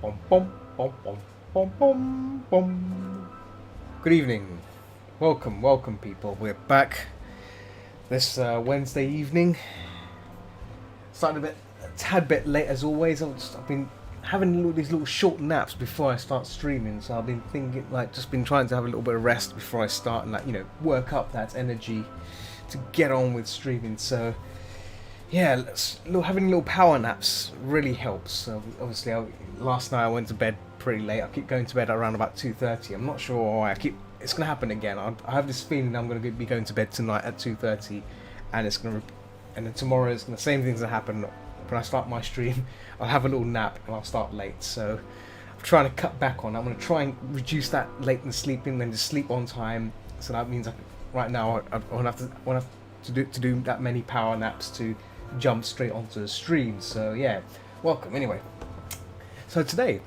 Bum, bum, bum, bum, bum, bum, bum. Good evening. Welcome, people. We're back this Wednesday evening. Started a tad bit late as always. I've been having these little short naps before I start streaming, so I've been thinking, just been trying to have a little bit of rest before I start and, work up that energy to get on with streaming. So, yeah, having little power naps really helps. So obviously, last night I went to bed pretty late. I keep going to bed around about 2:30. I'm not sure why. It's going to happen again. I have this feeling I'm going to be going to bed tonight at 2:30, and and then tomorrow the same things that happen when I start my stream. I'll have a little nap and I'll start late. So I'm trying to cut back on. I'm going to try and reduce that late in sleeping, then just sleep on time. So that means right now I won't have to do that many power naps to jump straight onto the stream. So yeah, welcome anyway. So tonight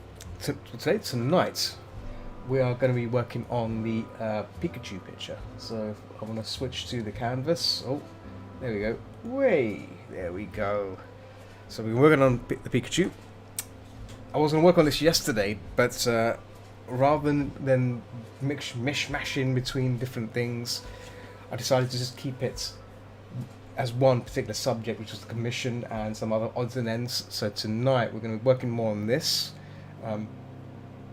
we are going to be working on the Pikachu picture. So I want to switch to the canvas. Oh, there we go. There we go. So we're working on the Pikachu. I was going to work on this yesterday, but rather than mishmashing between different things, I decided to just keep it as one particular subject, which was the commission and some other odds and ends. So tonight we're going to be working more on this.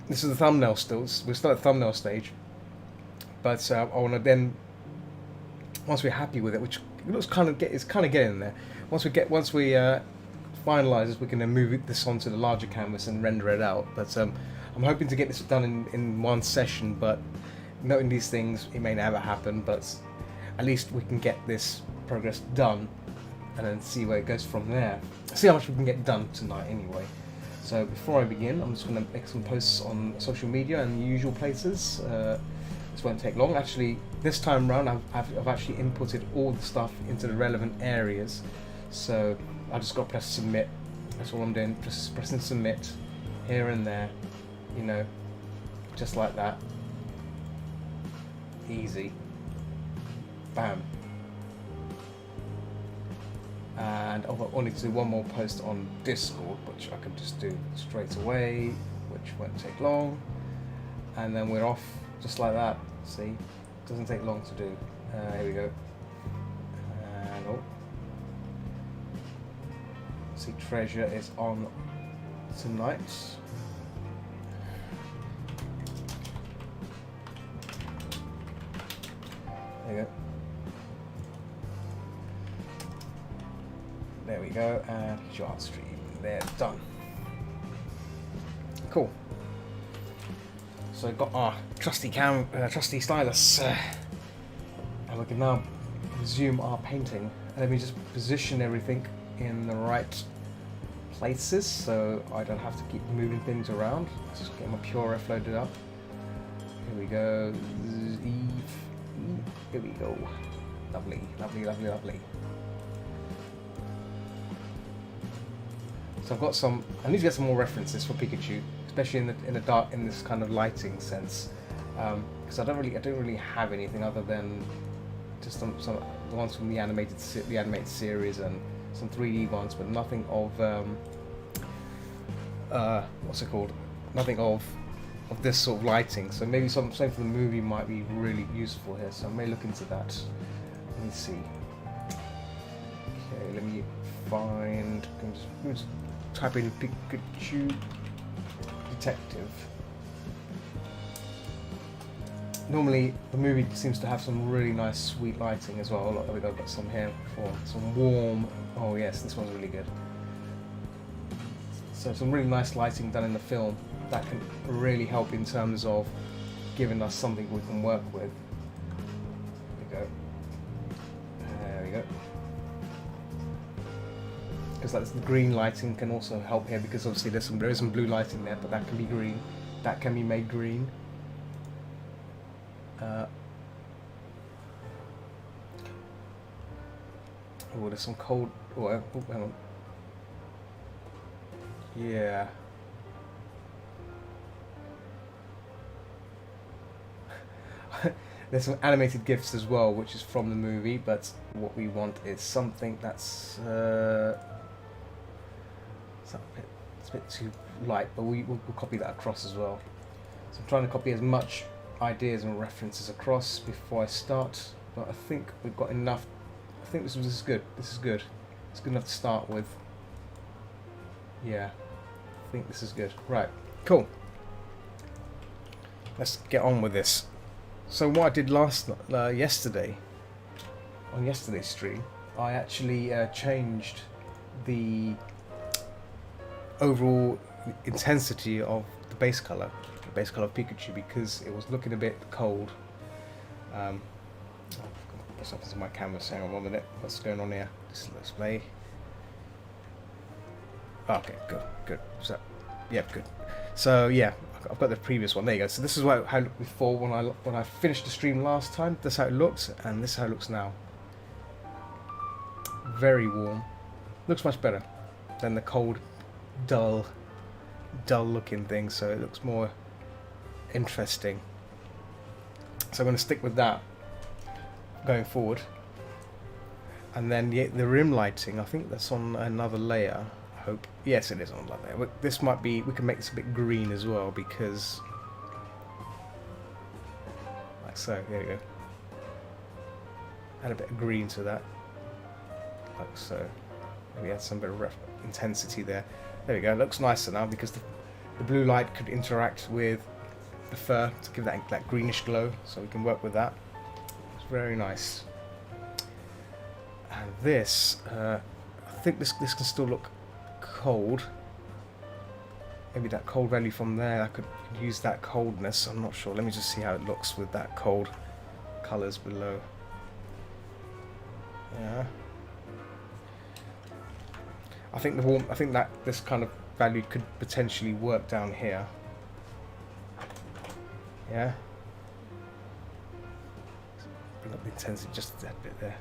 This is the thumbnail still. We're still at the thumbnail stage, but I want to then, once we're happy with it, which it's kind of getting there. Once we finalise this, we can then move this onto the larger canvas and render it out. But I'm hoping to get this done in one session. But noting these things, it may never happen. But at least we can get this progress done and then see where it goes from there. See how much we can get done tonight anyway. So before I begin, I'm just going to make some posts on social media and the usual places. This won't take long. Actually, this time round I've actually inputted all the stuff into the relevant areas. So I just got to press submit. That's all I'm doing, just pressing submit here and there, just like that. Easy. Bam. And I'll only do one more post on Discord, which I can just do straight away, which won't take long. And then we're off just like that. See, doesn't take long to do. Here we go. And see, treasure is on tonight. There you go. There we go, and chart stream. There, done. Cool. So I've got our trusty stylus, and we can now resume our painting. And let me just position everything in the right places, so I don't have to keep moving things around. Let's just get my pure F loaded up. Here we go. Here we go. Lovely, lovely, lovely, lovely. So I've got I need to get some more references for Pikachu, especially in the dark, in this kind of lighting sense, because I don't really have anything other than just some the ones from the animated series and some 3D ones, but nothing of what's it called? Nothing of this sort of lighting. So maybe something from the movie might be really useful here. So I may look into that. Let me see. Okay, let me find. Just type in Pikachu detective. Normally the movie seems to have some really nice sweet lighting as well. Look, I've got some here for some warm. Oh yes, this one's really good. So some really nice lighting done in the film that can really help in terms of giving us something we can work with. There we go. Because the green lighting can also help here, because obviously there is some blue lighting there, but that can be green. That can be made green. There's some cold. Oh, hang on. Yeah. There's some animated GIFs as well, which is from the movie, but what we want is something that's It's a bit too light, but we'll copy that across as well. So I'm trying to copy as much ideas and references across before I start, but I think we've got enough. I think this is good. This is good. It's good enough to start with. Yeah, I think this is good. Right, cool. Let's get on with this. So what I did yesterday, on yesterday's stream, I actually changed the overall intensity of the base color of Pikachu, because it was looking a bit cold. What's happened to my canvas? Hang on 1 minute. What's going on here? Display. Okay, good. So, yeah, good. So yeah, I've got the previous one. There you go. So this is how it looked before when I finished the stream last time. That's how it looked, and this is how it looks now. Very warm. Looks much better than the cold, dull looking thing. So it looks more interesting. So I'm going to stick with that going forward. And then the rim lighting, I think that's on another layer. I hope. Yes, it is on another layer. This might be. We can make this a bit green as well, because like so. There we go. Add a bit of green to that, like so. Maybe add some bit of intensity there. There we go. It looks nicer now, because the blue light could interact with the fur to give that greenish glow. So we can work with that. It's very nice. And this, I think this can still look cold. Maybe that cold value from there, I could use that coldness. I'm not sure. Let me just see how it looks with that cold colours below. Yeah. I think that this kind of value could potentially work down here. Yeah. Bring up the intensity just that bit there.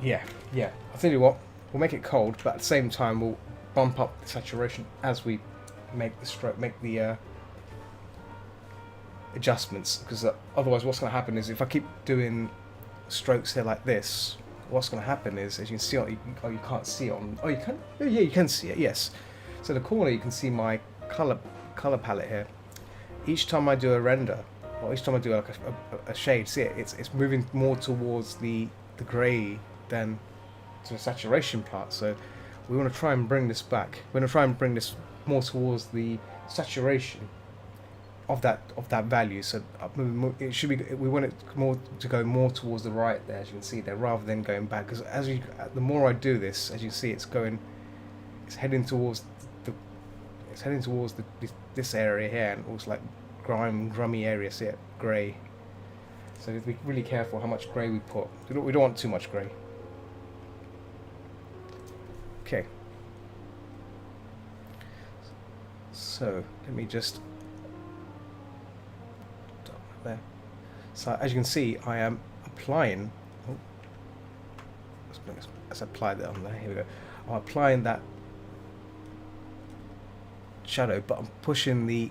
Yeah. I'll tell you what. We'll make it cold, but at the same time we'll bump up the saturation as we make the adjustments. Because otherwise, what's going to happen is if I keep doing strokes here like this, what's going to happen is, as you can see, you can't see it on. Oh, you can. Oh, yeah, you can see it. Yes. So the corner, you can see my color palette here. Each time I do a render, or each time I do like a shade, see it, it's moving more towards the grey than to the saturation part. So we want to try and bring this back. We're going to try and bring this more towards the saturation of that value. So it should be. We want it to go more towards the right there, as you can see there, rather than going back. Because the more I do this, as you see, it's heading towards this area here, and also like grummy area. See it, grey. So we have to be really careful how much grey we put. We don't want too much grey. Okay. So let me just there. So as you can see, I am applying. Oh, let's apply that on there. Here we go. I'm applying that shadow, but I'm pushing the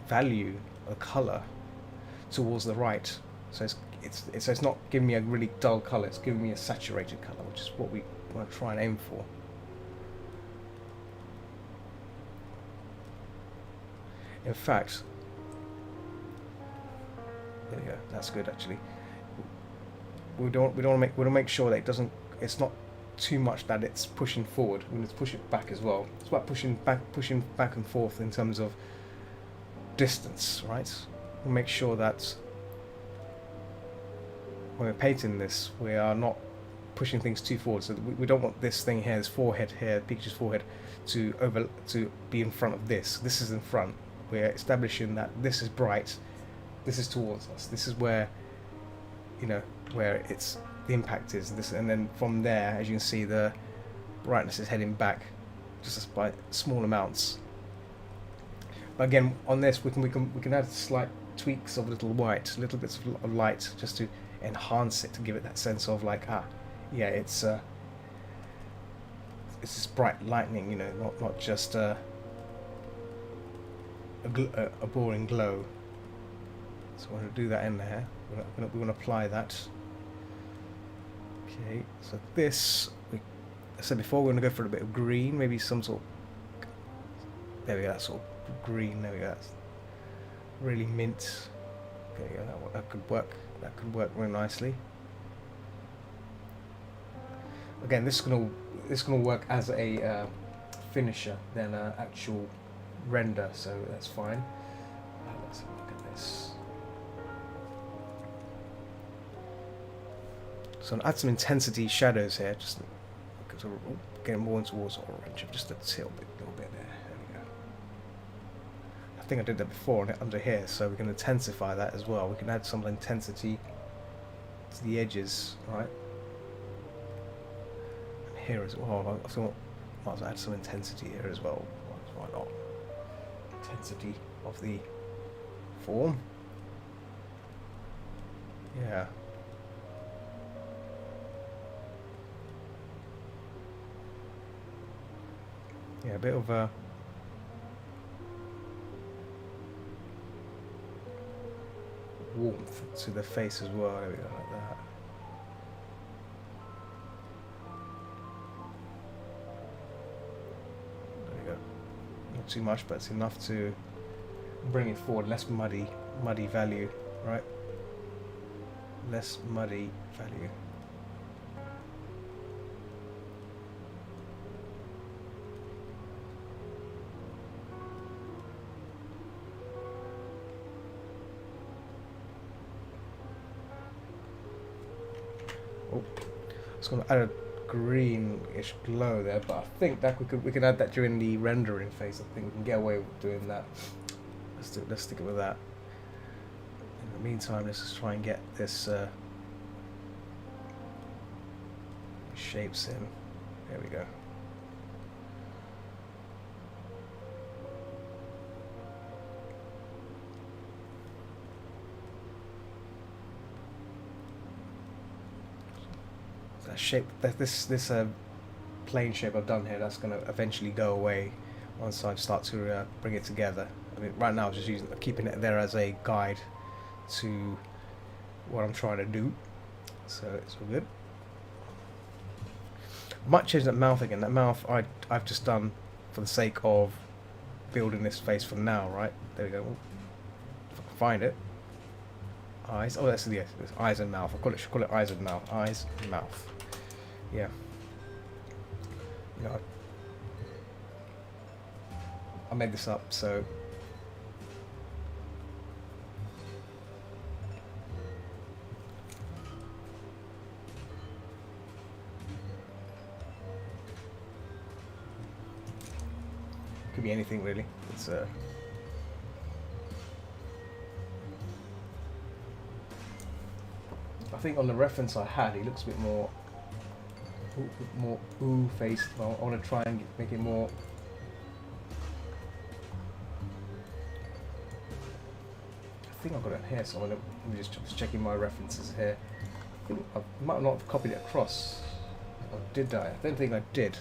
value of color towards the right. So it's not giving me a really dull color. It's giving me a saturated color, which is what we want to try and aim for. In fact, there we go. That's good actually. We don't want to make sure that it's not too much that it's pushing forward. We need to push it back as well. It's about pushing back and forth in terms of distance, right? We'll make sure that when we're painting this, we are not pushing things too forward. So we don't want this thing here, this forehead here, Pikachu's forehead, to be in front of this. This is in front. We're establishing that this is bright, this is towards us. This is where, where the impact is. This, and then from there, as you can see, the brightness is heading back, just by small amounts. But again, on this, we can add slight tweaks of little bits of light, just to enhance it, to give it that sense of like, yeah, it's this bright lightning, not just a boring glow. So we're going to do that in there. We want to apply that. Okay, so this, I said before, we're going to go for a bit of green, maybe some sort of, there we go, that sort of green, there we go, that's really mint. There you go, that could work really nicely. Again, this is gonna work as a finisher than an actual render, so that's fine. Let's have a look at this. So I'll add some intensity shadows here, just getting more towards orange, just a little bit there. There we go. I think I did that before under here, so we can intensify that as well. We can add some intensity to the edges, right? And here as well. I thought I might as well add some intensity here as well. Why not? Intensity of the form. Yeah. Yeah, a bit of a warmth to the face as well. There we go, like that. There we go. Not too much, but it's enough to bring it forward. Less muddy value, right? Less muddy value. It's going to add a greenish glow there, but I think that we can add that during the rendering phase. I think we can get away with doing that. Let's stick it with that. In the meantime, let's just try and get this shapes in. There we go. Shape, this plane shape I've done here, that's going to eventually go away once I start to bring it together. I mean, right now I'm just keeping it there as a guide to what I'm trying to do, so it's all good. I might change that mouth again. That mouth I've just done for the sake of building this face for now, right? There we go. If I can find it. Eyes. Oh, that's the eyes and mouth. Should call it eyes and mouth. Eyes and mouth. Yeah. You know, I made this up, so could be anything really. It's I think on the reference I had, he looks a bit more ooh faced. Well, I want to try and make it more. I think I've got it here, so I'm just checking my references here. I think I might not have copied it across. Or did I? I don't think I did.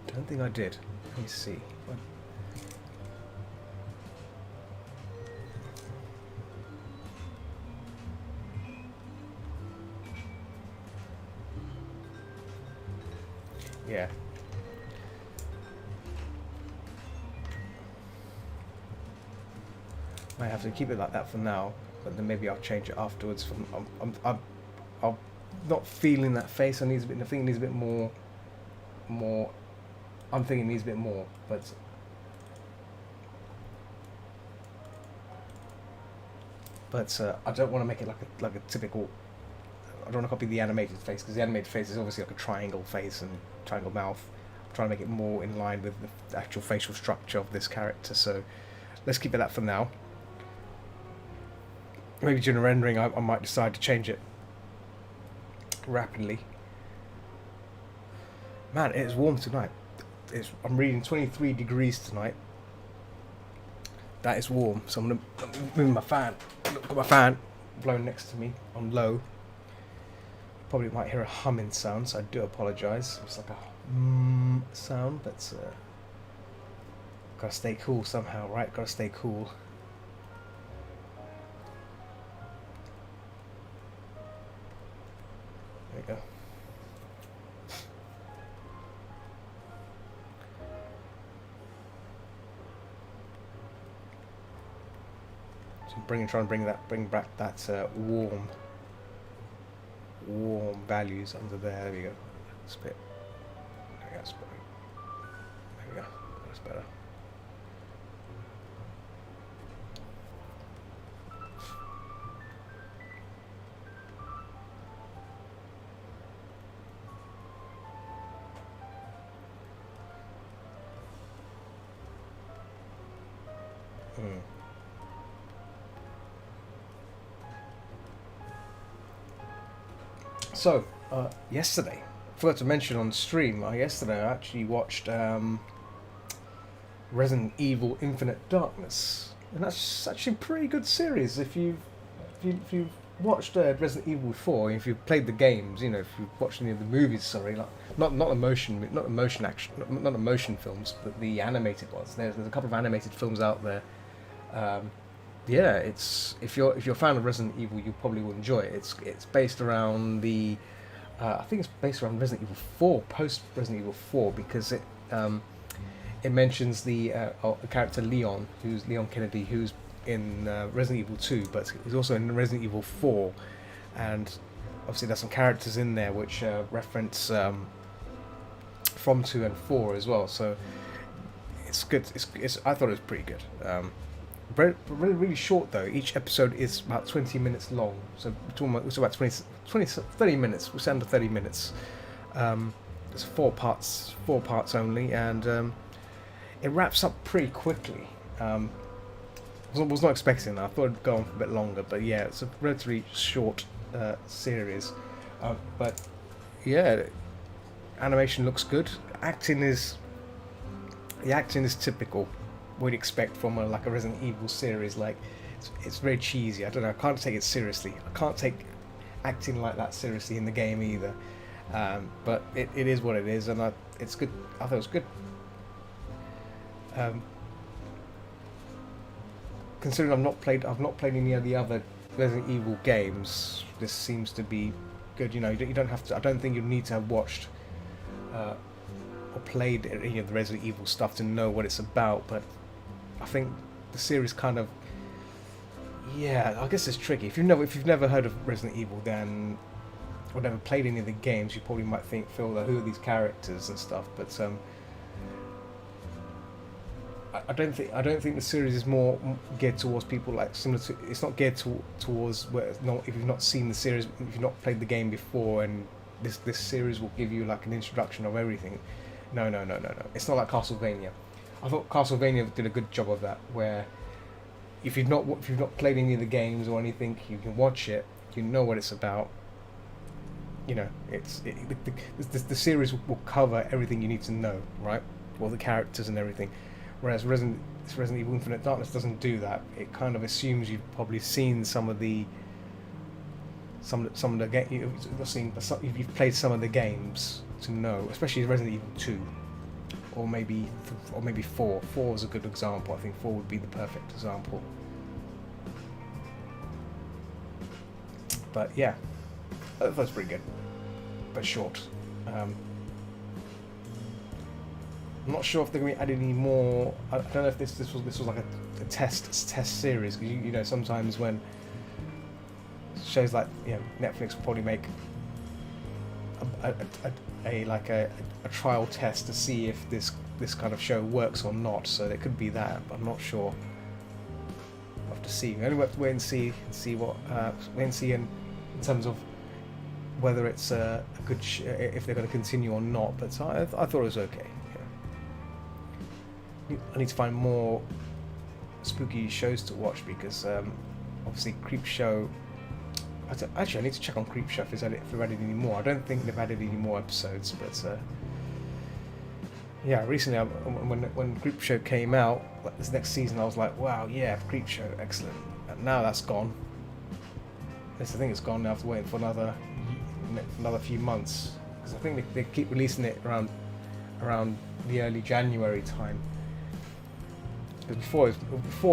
Let me see. Yeah. I have to keep it like that for now, but then maybe I'll change it afterwards. I'm not feeling that face. I think it needs a bit more. I'm thinking it needs a bit more, but I don't want to make it like a typical. I don't want to copy the animated face, because the animated face is obviously like a triangle face and triangle mouth. I'm trying to make it more in line with the actual facial structure of this character, so let's keep it that for now. Maybe during the rendering I might decide to change it rapidly. Man, it is warm tonight. I'm reading 23 degrees tonight. That is warm, so I'm moving my fan. Got my fan blowing next to me on low. Probably might hear a humming sound, so I do apologise. It's like a sound, but gotta stay cool somehow, right? Gotta stay cool. There we go. So I'm trying to bring back that warm values under there. There we go. That's a bit. There we go. There we go. That's better. So, yesterday, I forgot to mention on stream, yesterday I actually watched Resident Evil Infinite Darkness. And that's actually a pretty good series. If you've watched Resident Evil 4, if you've played the games, you know, if you've watched any of the movies, sorry, like, not the motion films, but the animated ones. There's a couple of animated films out there. Yeah, it's if you're a fan of Resident Evil, you probably will enjoy it. It's based around the I think it's based around Resident Evil 4, post Resident Evil 4, because it mentions the character Leon, who's Leon Kennedy, who's in Resident Evil 2, but he's also in Resident Evil 4, and obviously there's some characters in there which reference from 2 and 4 as well. So it's good. I thought it was pretty good. Really short though. Each episode is about 20 minutes long, so we're talking about 30 minutes. We're under 30 minutes. It's 4 parts only, and it wraps up pretty quickly. Was not expecting that. I thought it'd go on for a bit longer, but yeah, it's a relatively short series. But yeah, animation looks good. The acting is typical. We'd expect from a Resident Evil series. Like it's very cheesy. I don't know. I can't take it seriously. I can't take acting like that seriously in the game either. But it is what it is, and it's good. I thought it was good. Considering I've not played any of the other Resident Evil games, this seems to be good. You know, you don't have to. I don't think you need to have watched or played any of the Resident Evil stuff to know what it's about, but I think the series kind of, yeah, I guess it's tricky. If you've never heard of Resident Evil, then, or never played any of the games, you probably might feel that who are these characters and stuff. But I don't think the series is more geared towards people like similar to. It's not geared towards where if you've not seen the series, if you've not played the game before, and this series will give you like an introduction of everything. No. It's not like Castlevania. I thought Castlevania did a good job of that, where if you've not played any of the games or anything, you can watch it. You know what it's about. You know, the series will cover everything you need to know, right? All the characters and everything. Whereas Resident Evil Infinite Darkness doesn't do that. It kind of assumes you've probably seen some of the you've played some of the games to know, especially Resident Evil 2, or maybe 4. 4 is a good example. I think 4 would be the perfect example. But yeah, that's pretty good, but short. I'm not sure if they're going to be adding any more. I don't know if this was like a test series, because you know sometimes when shows like, you know, Netflix will probably make a trial test to see if this kind of show works or not. So there could be that, but I'm not sure. We'll have to see. We only have to wait and see in terms of whether it's a good if they're going to continue or not. But I thought it was okay. Yeah. I need to find more spooky shows to watch, because obviously Creepshow. Actually, I need to check on Creepshow if they've added any more. I don't think they've added any more episodes, but yeah, recently when Creepshow came out, like this next season, I was like, wow, yeah, Creepshow, excellent. And now that's gone. I think it's gone now. I have to wait for another few months, because I think they keep releasing it around the early January time. Before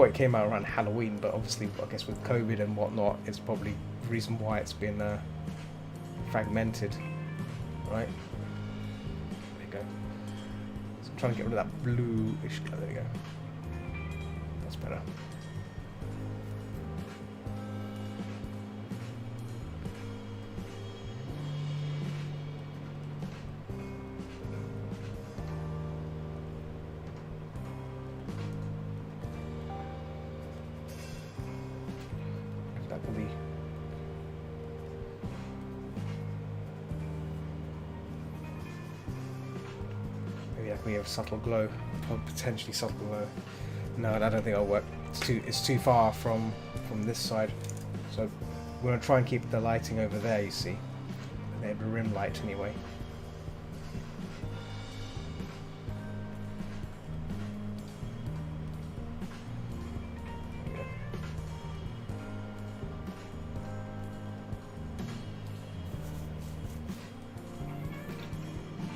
it came out around Halloween, but obviously I guess with COVID and whatnot, it's probably the reason why it's been fragmented, right? There you go. So I'm trying to get rid of that bluish colour. There you go. That's better. Maybe we have subtle glow, or potentially subtle glow. No, I don't think it'll work. It's too far from this side. So we're gonna try and keep the lighting over there. You see, they have the rim light anyway.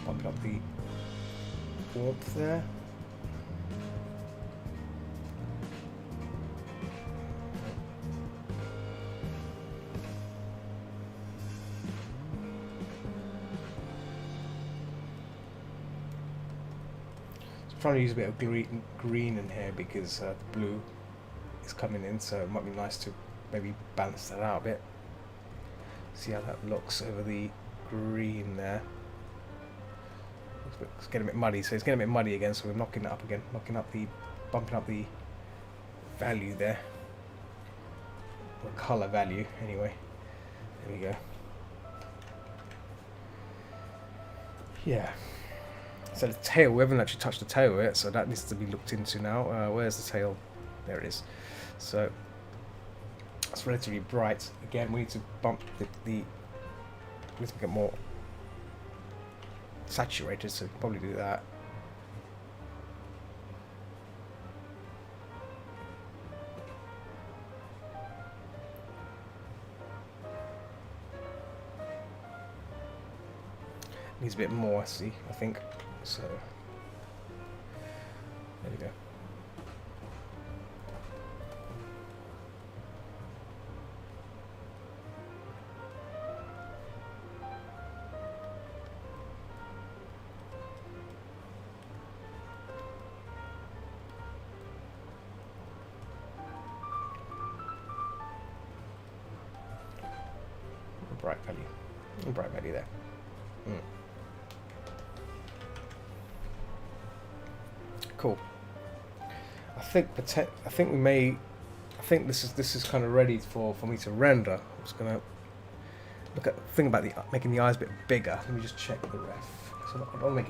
Bump up the warmth there. I'm trying to use a bit of green in here because the blue is coming in, so it might be nice to maybe balance that out a bit. See how that looks over the green there. It's getting a bit muddy, so it's getting a bit muddy again, so we're knocking it up again, bumping up the value there, or colour value anyway. There we go. Yeah. So the tail, we haven't actually touched the tail yet, so that needs to be looked into now. Where's the tail? There it is. So it's relatively bright. Again, we need to bump we need to get more saturated, so we can probably do that. Needs a bit more, see, I think. So there we go. Bright value there. Cool. I think this is kind of ready for me to render. I'm just gonna think about making the eyes a bit bigger. Let me just check the ref. So I want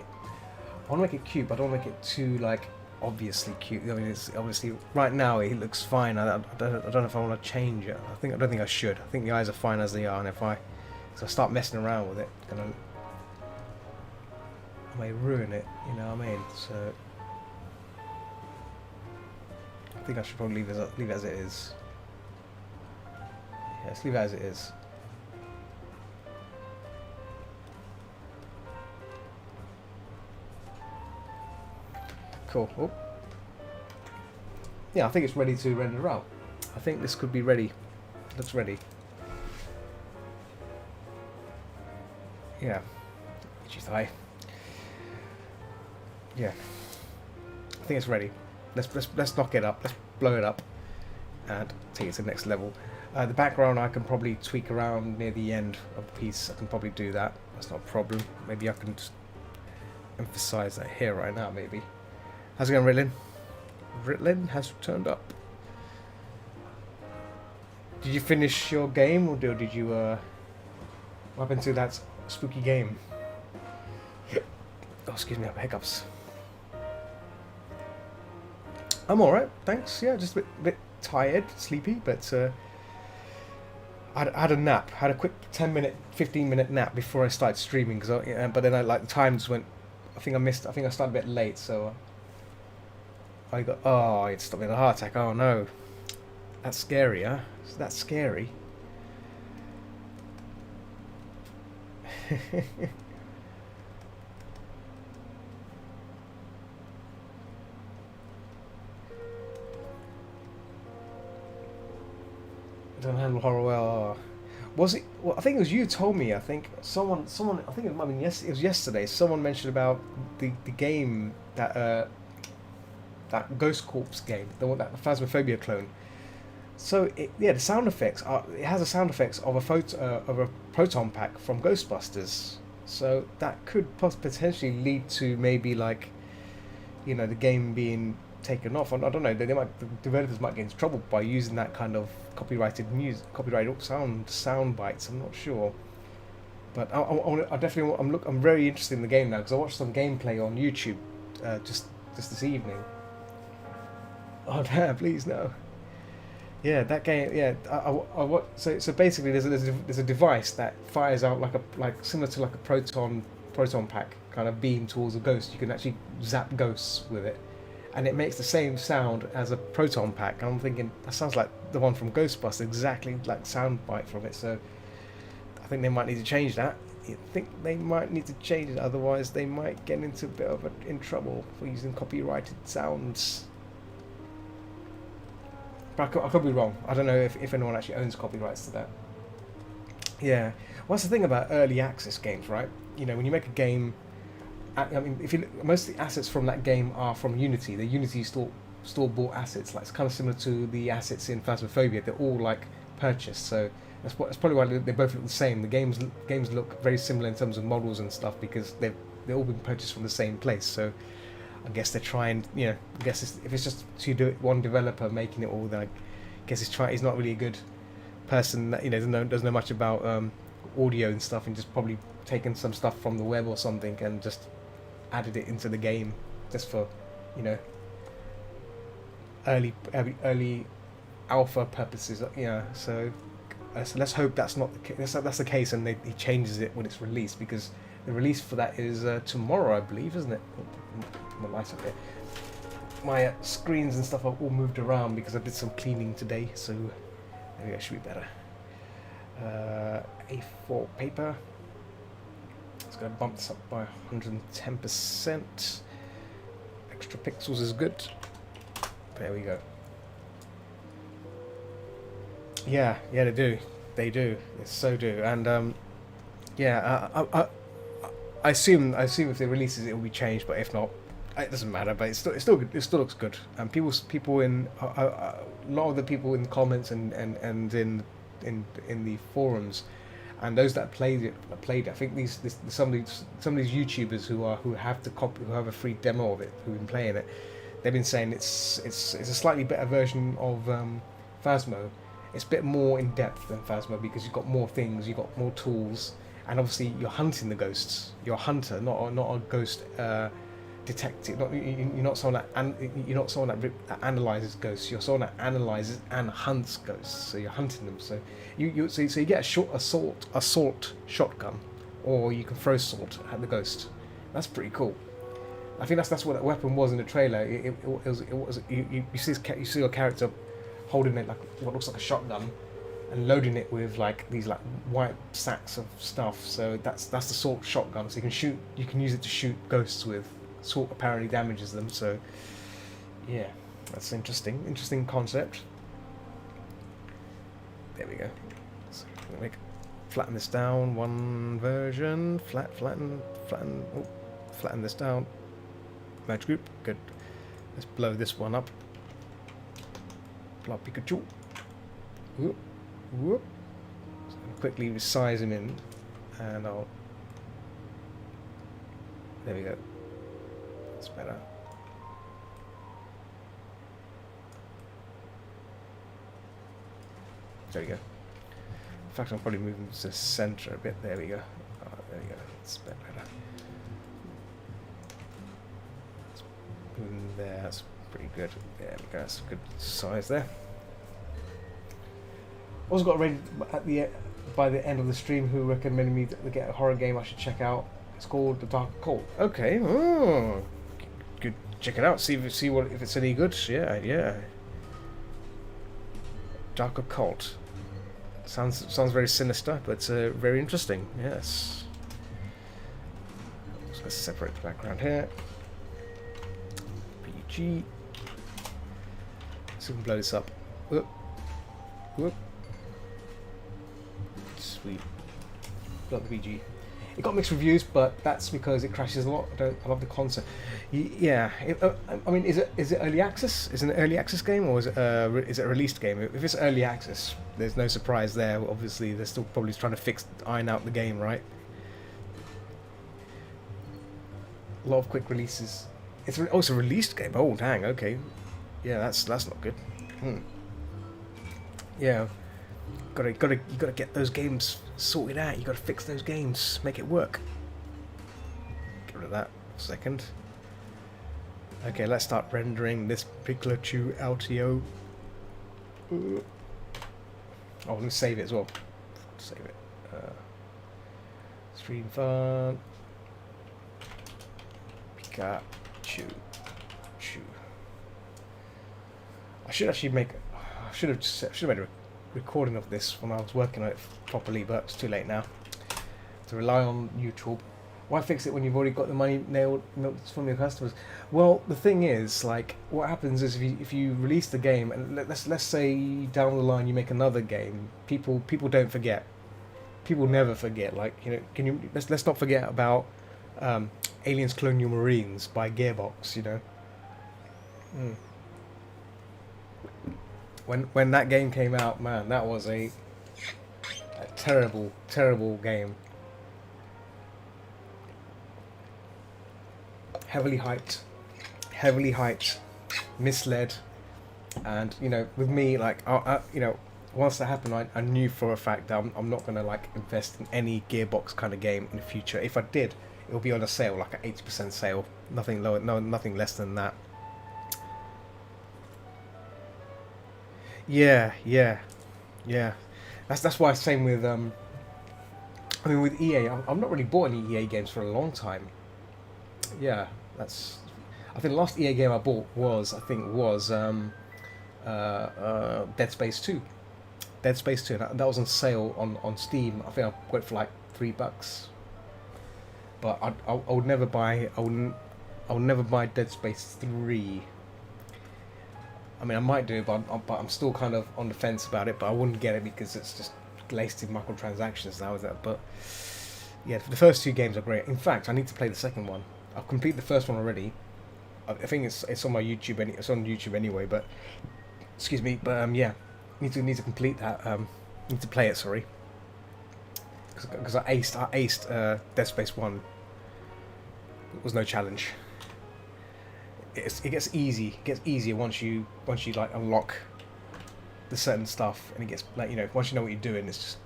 to make it cute, but I don't want to make it too like obviously cute. I mean, it's obviously right now it looks fine. I don't know if I want to change it. I don't think I should. I think the eyes are fine as they are, and if I start messing around with it, I may ruin it. You know what I mean? So I think I should probably leave it as it is. Yeah, let's leave it as it is. Cool. Oh. Yeah, I think it's ready to render out. I think this could be ready. Looks ready. Yeah. Itchy thigh. Yeah. I think it's ready. Let's knock it up. Let's blow it up and take it to the next level. The background I can probably tweak around near the end of the piece. I can probably do that. That's not a problem. Maybe I can just emphasize that here right now. Maybe. How's it going, Ritlin? Ritlin has turned up. Did you finish your game, or did you what happened to that spooky game? Oh, excuse me, I have hiccups. I'm alright, thanks. Yeah, just a bit tired, sleepy, but I had a nap. Had a quick 10-minute, 15-minute nap before I started streaming. But then the times went. I think I started a bit late, so I got. Oh, it stopped me with a heart attack. Oh no, that's scary, huh? That's scary. I don't handle horror well. Was it? Well, I think it was you told me. I think someone. I think it might have been it was yesterday. Someone mentioned about the game that Ghost Corpse game, the one, that Phasmophobia clone. So the sound effects are. It has the sound effects of a proton pack from Ghostbusters. So that could potentially lead to maybe like, the game being taken off. I don't know. The developers might get into trouble by using that kind of copyrighted sound bites. I'm not sure. But I definitely I'm very interested in the game now because I watched some gameplay on YouTube just this evening. Oh damn! Please no. Yeah, that game. Yeah, so basically, there's a device that fires out like similar to like a proton pack kind of beam towards a ghost. You can actually zap ghosts with it, and it makes the same sound as a proton pack. I'm thinking that sounds like the one from Ghostbusters, exactly like sound bite from it. So I think they might need to change that. I think they might need to change it, otherwise they might get into a bit of in trouble for using copyrighted sounds. But I could be wrong. I don't know if anyone actually owns copyrights to that. Yeah. What's the thing about early access games, right? You know, when you make a game, I mean, most of the assets from that game are from Unity. They're Unity store-bought assets. Like, it's kind of similar to the assets in Phasmophobia. They're all like purchased. So that's probably why they both look the same. The games look very similar in terms of models and stuff because they're all been purchased from the same place. So I guess they're trying, I guess if it's just one developer making it all, then I guess he's not really a good person that, doesn't know much about audio and stuff, and just probably taken some stuff from the web or something and just added it into the game just for, early alpha purposes, so let's hope that's not the case. That's the case, and he changes it when it's released, because the release for that is tomorrow, I believe, isn't it? My lights up here. My screens and stuff are all moved around because I did some cleaning today, so maybe that should be better. A4 paper. It's going to bump this up by 110%. Extra pixels is good. There we go. Yeah, they do. They so do. And I assume if they release it, it will be changed. But if not, it doesn't matter. But it's still good. It still looks good. And people in a lot of the people in the comments and in the forums, and those that played it. I think some of these YouTubers who have a free demo of it, who've been playing it, they've been saying it's a slightly better version of Phasmo. It's a bit more in depth than Phasmo because you've got more things, you've got more tools, and obviously you're hunting the ghosts. You're a hunter, not a ghost detective. You're not someone that analyzes ghosts. You're someone that analyzes and hunts ghosts. So you're hunting them. So you get a assault shotgun, or you can throw salt at the ghost. That's pretty cool. I think that's what that weapon was in the trailer. It was you see your character holding it like what looks like a shotgun and loading it with these white sacks of stuff. So that's the salt shotgun. So you can use it to shoot ghosts with. Salt apparently damages them. So yeah, that's interesting concept. There we go. So I'm gonna flatten this down one version. Flatten this down. Merge group, good. Let's blow this one up. Blow up Pikachu. Whoop, whoop. So I'm gonna quickly resize him in, and there we go. That's better. There we go. In fact, I'm probably moving to the center a bit. There we go. Oh, there we go. That's a bit better. There, that's pretty good. There we go. That's a good size there. Also got ready by the end of the stream who recommended me to get a horror game I should check out. It's called The Dark Cult. Okay. Oh, good. Check it out. See if it's any good. Yeah. Dark Cult. Sounds very sinister, but very interesting. Yes. So let's separate the background here. PG. So we can blow this up. Whoop. Whoop. Sweet. Blow up the PG. It got mixed reviews, but that's because it crashes a lot. I love the concept. Yeah. I mean, is it early access? Is it an early access game, or is it a released game? If it's early access, there's no surprise there. Obviously, they're still probably trying to iron out the game, right? A lot of quick releases. It's a released game. Oh dang. Okay. Yeah, that's not good. Yeah. You gotta get those games sort it out. You got to fix those games, make it work. Get rid of that for a second. Okay, let's start rendering this Pikachu LTO. Oh, let me save it as well. Save it. Stream fun. Pikachu. I should actually make. I should have made a recording of this when I was working on it properly, but it's too late now. To rely on YouTube. Why fix it when you've already got the money nailed from your customers? Well, the thing is, like, what happens is if you release the game and let's say down the line you make another game, people don't forget. People never forget. Like, you know, let's not forget about Aliens Colonial Marines by Gearbox. You know. When that game came out, man, that was a terrible game. Heavily hyped, misled, and you know, with me, like, you know, once that happened, I knew for a fact that I'm not gonna like invest in any Gearbox kind of game in the future. If I did, it will be on a sale, like an 80% sale, nothing lower, nothing less than that. Yeah. That's why. Same with I mean, with EA, I've not really bought any EA games for a long time. Yeah, that's. I think the last EA game I bought was Dead Space 2. Dead Space 2. That was on sale on Steam. I think I got it for like $3. But I would never buy. I would never buy Dead Space 3. I mean, I might do, but I'm still kind of on the fence about it. But I wouldn't get it because it's just laced with microtransactions now. But yeah, the first two games are great. In fact, I need to play the second one. I've completed the first one already. I think it's on my YouTube. It's on YouTube anyway. But excuse me. But yeah, need to complete that. Need to play it. Sorry, because I aced Dead Space 1. It was no challenge. It gets easy. It gets easier once you like unlock the certain stuff, and it gets like, you know, once you know what you're doing, it's just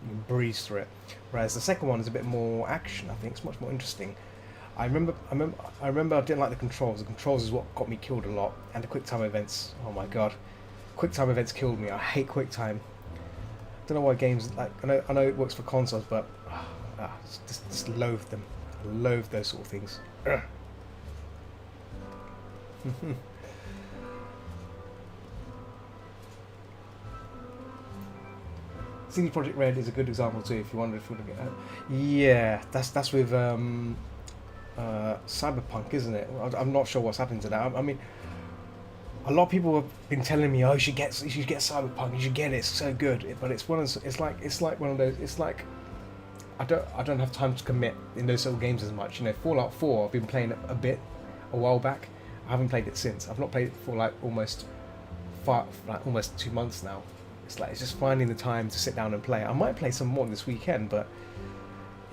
you can breeze through it. Whereas the second one is a bit more action. I think it's much more interesting. I remember I didn't like the controls. The controls is what got me killed a lot, and the quick time events. Oh my god, quick time events killed me. I hate quick time. Don't know why games like I know it works for consoles, but just loathe them. Loathe those sort of things. CD Projekt Red is a good example too. If you wonder if you want to get, yeah, that's with Cyberpunk, isn't it? I'm not sure what's happened to that. I mean, a lot of people have been telling me, "Oh, you should get Cyberpunk. You should get it. It's so good." But it's like one of those. It's like I don't have time to commit in those sort of games as much. You know, Fallout 4. I've been playing it a while back. I haven't played it since. I've not played it for like almost 2 months now. It's just finding the time to sit down and play. I might play some more this weekend, but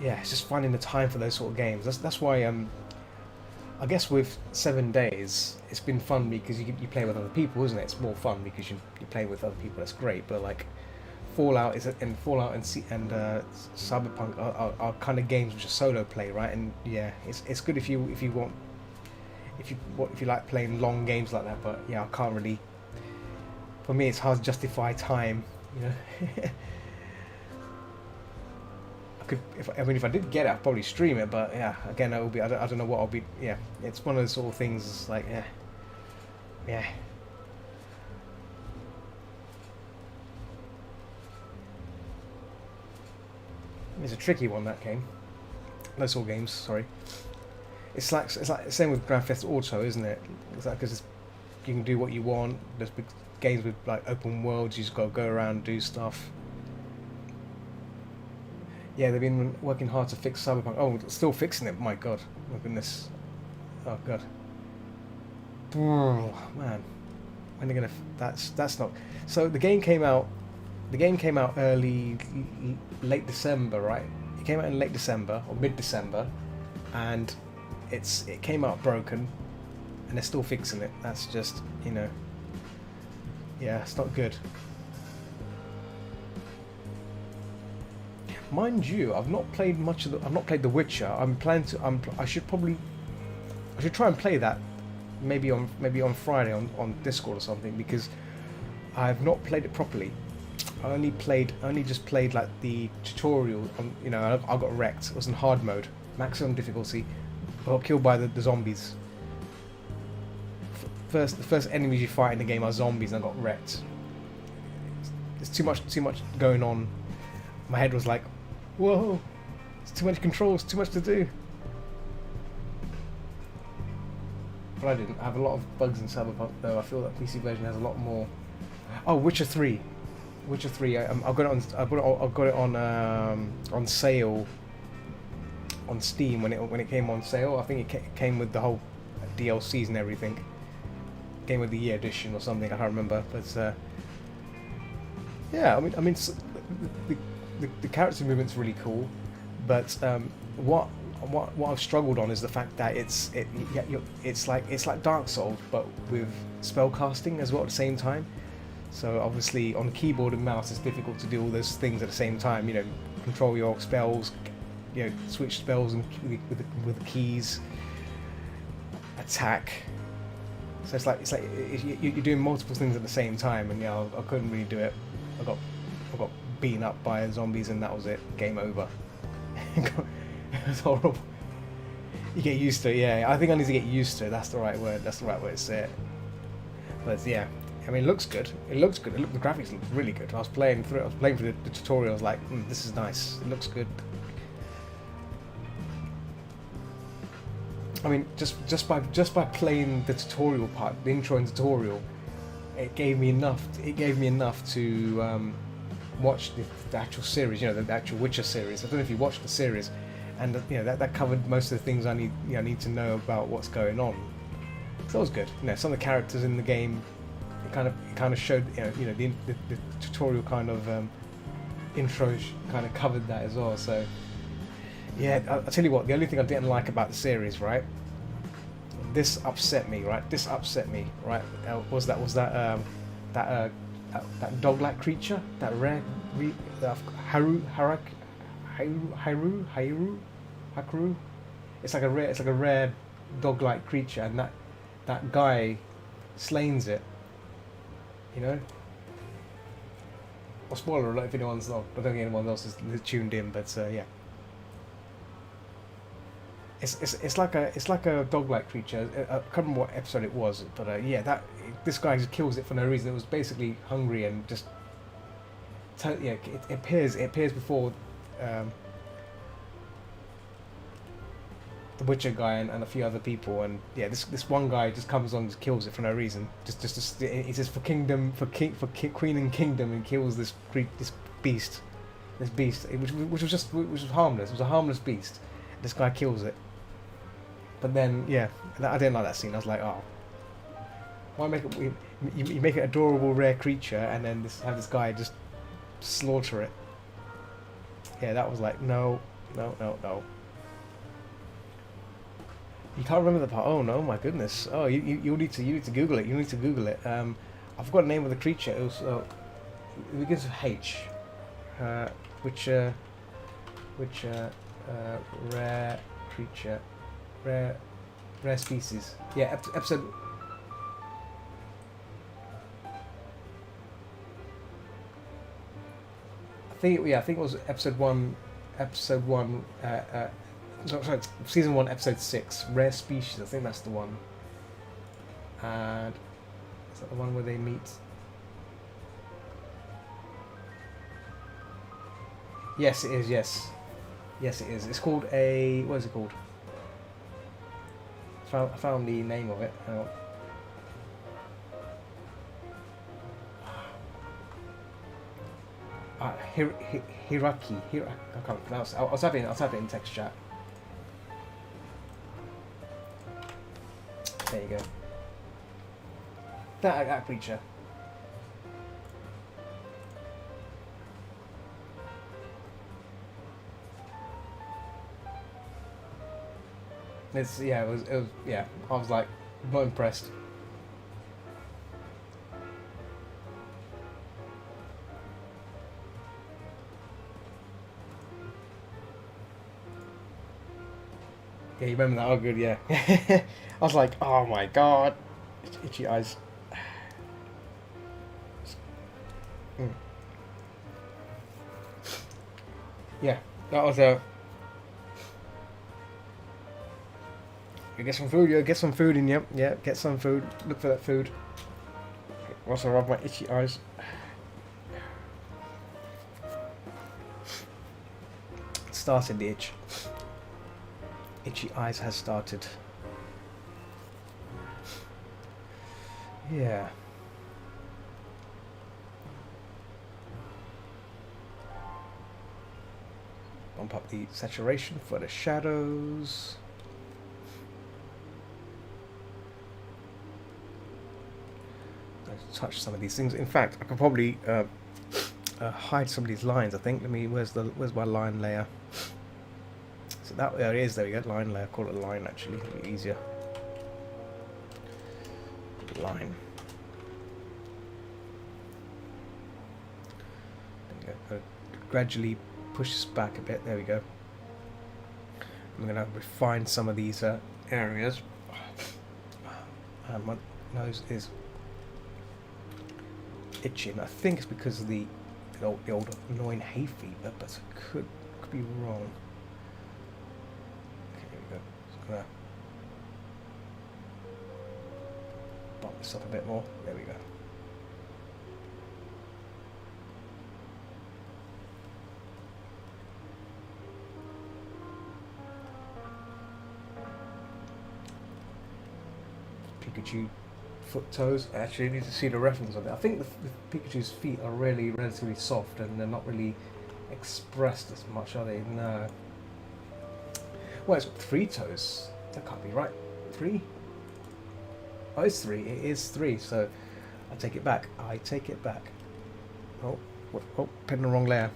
yeah, it's just finding the time for those sort of games. That's why I guess with 7 days, it's been fun because you play with other people, isn't it? It's more fun because you play with other people. That's great. But like Fallout and Cyberpunk are kind of games which are solo play, right? And yeah, it's good if you want. If you like playing long games like that, but yeah, I can't really. For me, it's hard to justify time. You know, if I did get it, I'd probably stream it. But yeah, again, it will be. I don't know what I'll be. Yeah, it's one of those sort of things. It's like yeah. It's a tricky one, that game. Those sort of games. Sorry. It's like the same with Grand Theft Auto, isn't it? It's like because you can do what you want. There's big games with like open worlds. You just got to go around and do stuff. Yeah, they've been working hard to fix Cyberpunk. Oh, still fixing it. My God, my goodness. Oh God. Oh, man, when are they gonna? That's not. So the game came out. The game came out late December, right? It came out in late December or mid-December, and it came out broken, and they're still fixing it. That's just, you know, yeah, it's not good. mind you, I've not played much of I've not played The Witcher. I'm planning to. I should probably. I should try and play that. Maybe on Friday on Discord or something, because I've not played it properly. I only just played like the tutorial on, I got wrecked. It was in hard mode, maximum difficulty. I got killed by the zombies. The first enemies you fight in the game are zombies, and I got wrecked. There's too much going on. My head was like, whoa, it's too much controls, too much to do. But I didn't. I have a lot of bugs in Cyberpunk though. I feel that PC version has a lot more. Oh, Witcher 3. Witcher 3. I've got it on. I've got it on sale on Steam when it came on sale. I think it came with the whole DLCs and everything. Game of the Year edition or something. I can't remember. But yeah, I mean, the character movement's really cool. But what I've struggled on is the fact that it's like Dark Souls, but with spell casting as well at the same time. So obviously on the keyboard and mouse, it's difficult to do all those things at the same time. Control your spells, switch spells and with the keys, attack. So it's like you're doing multiple things at the same time, and I couldn't really do it. I got beaten up by zombies, and that was it. Game over. It was horrible. You get used to it, yeah. I think I need to get used to it. That's the right word. That's the right way to say it. But yeah, I mean, it looks good. It looks good. The graphics look really good. I was playing through the tutorial. I was like, this is nice. It looks good. I mean, just by playing the tutorial part, the intro and tutorial, it gave me enough. It gave me enough to watch the actual series. The actual Witcher series. I don't know if you watched the series. And that covered most of the things I need to know about what's going on. So that was good. Some of the characters in the game, it kind of showed the tutorial kind of intro kind of covered that as well. So yeah, I'll tell you what. The only thing I didn't like about the series, right? This upset me, right? Was that dog-like creature, that rare Hakuru. It's like a rare dog-like creature, and that guy slains it. Well, spoiler alert if anyone's not. I don't think anyone else is tuned in, but yeah. It's like a dog-like creature. I can't remember what episode it was, but yeah, this guy just kills it for no reason. It was basically hungry and just. It appears before. The Witcher guy and a few other people, and yeah, this one guy just comes on and just kills it for no reason. Just he says for queen and kingdom, and kills this beast, which was harmless. It was a harmless beast. This guy kills it, but then yeah, I didn't like that scene. I was like, oh, why make it? You make it adorable rare creature, and then have this guy just slaughter it. Yeah, that was like no. You can't remember the part. Oh no, my goodness. Oh, you need to Google it. You need to Google it. I forgot the name of the creature. It was it begins with H. Which rare creature, rare species. Yeah, episode. I think it was episode 1. Sorry, season 1, episode 6, rare species. I think that's the one. And is that the one where they meet? Yes, it is. Yes, it is. It's called a. What is it called? I found the name of it. Hang on. Hiraki. I can't pronounce it. I'll type it in text chat. There you go. That creature. It was yeah. I was like not impressed. Yeah, you remember that? Oh, good, yeah. I was like, oh my god. Itchy eyes. Mm. Yeah, that was a... You get some food, yeah, get some food in, yep. Yeah, get some food. Look for that food. Whilst I rub my itchy eyes. Started the itch. Itchy eyes has started. Yeah. Bump up the saturation for the shadows. Touch some of these things. In fact, I could probably hide some of these lines. I think. Let me. Where's my line layer? So that there it is. There we go. Line layer. Call it a line. Actually, it'll be easier. Line. There we go. Gradually push this back a bit. There we go. I'm going to refine some of these areas. My nose is itching. I think it's because of the old annoying hay fever, but it could be wrong. Okay, here we go. Just gonna bump this up a bit more. There we go. Pikachu foot toes. Actually, you need to see the reference of it. I think the Pikachu's feet are really relatively soft and they're not really expressed as much, are they? No. Well, it's got 3 toes. That can't be right. 3? Oh, it's 3. It is 3. So I take it back. I take it back. Oh, paint on the wrong layer.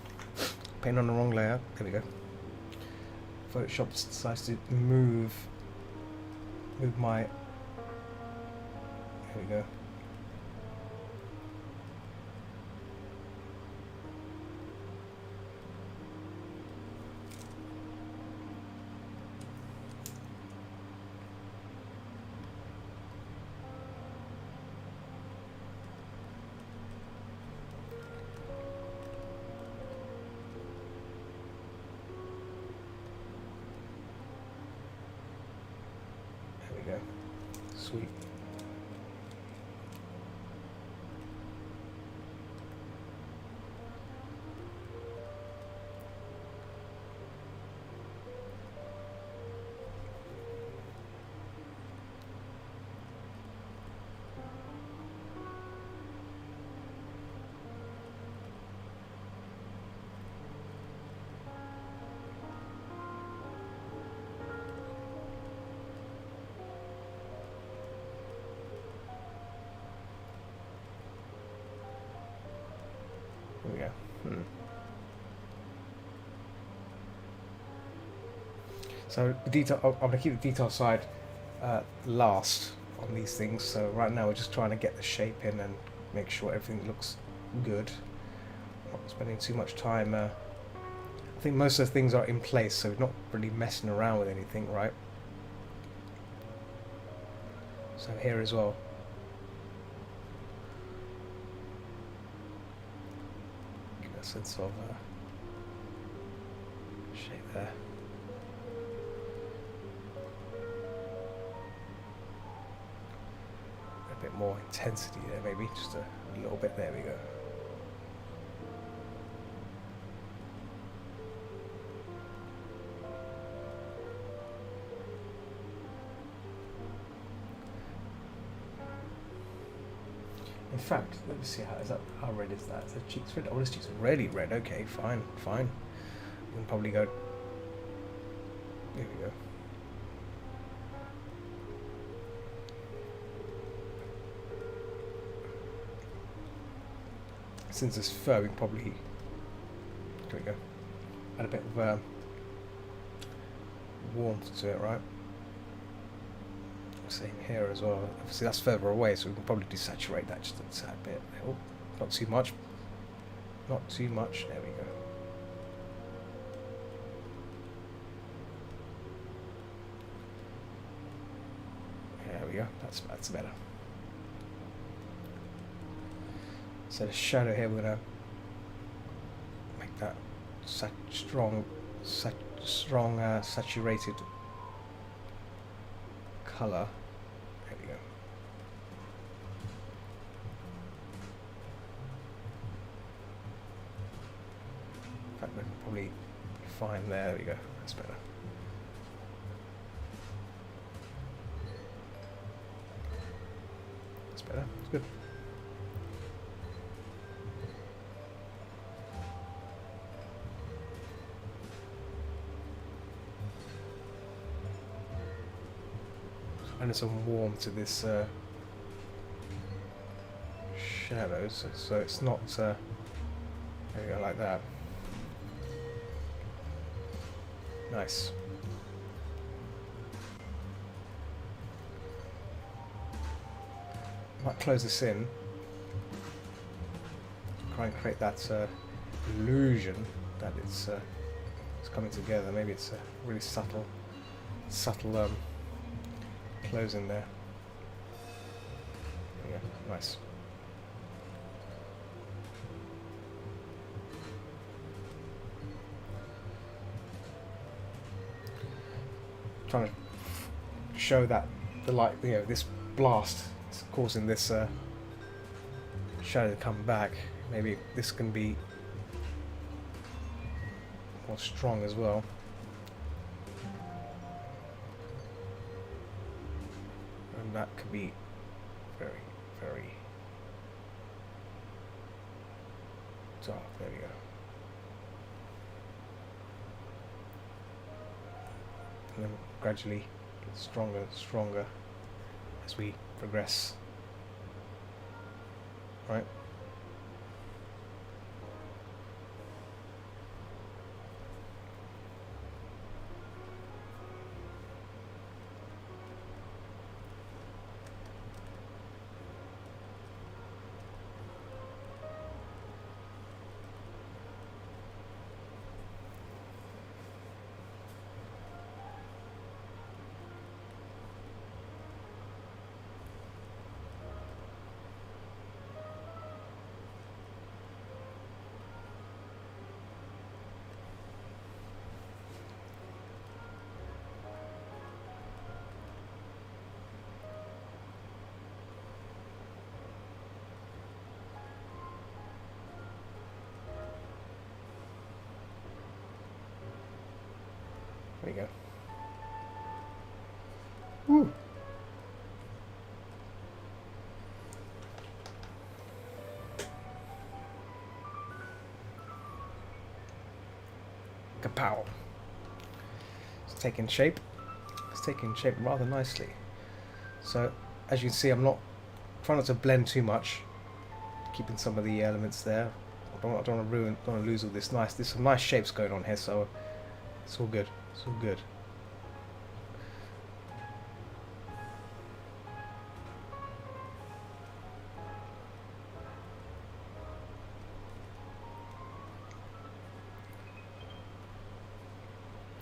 Paint on the wrong layer. There we go. Photoshop decides to move my... There we go. There we go. Sweet. There we go. So the detail, I'm going to keep the detail side last on these things. So right now we're just trying to get the shape in and make sure everything looks good. Not spending too much time. I think most of the things are in place, so we're not really messing around with anything, right? So here as well. Give a sense of shape there. A bit more intensity there, maybe just a little bit. There we go. In fact, let me see how red is that? Is the cheeks red? Oh, his cheeks are really red. Okay, fine. We can probably go. There we go. Since it's fur, we can probably. There we go. Add a bit of warmth to it, right? Same here as well. Obviously that's further away, so we can probably desaturate that just a tad bit. Oh, not too much. Not too much. There we go. we go. That's better. So the shadow here, we're gonna make that strong, saturated color. There we go. In fact, we're probably fine there. There we go. That's better. That's better. That's good. And some warmth to this shadows, so it's not there we go, like that. Nice. Might close this in. Try and create that illusion that it's coming together. Maybe it's a really subtle close in there. Yeah, nice. Trying to show that the light, this blast is causing this shadow to come back. Maybe this can be more strong as well. And that could be very, very dark. There we go. And then gradually get stronger and stronger as we progress. Right? There we go. Woo! Kapow! It's taking shape. It's taking shape rather nicely. So, as you can see, I'm not trying not to blend too much, keeping some of the elements there. I don't want to lose all this nice. There's some nice shapes going on here, so it's all good. It's all good.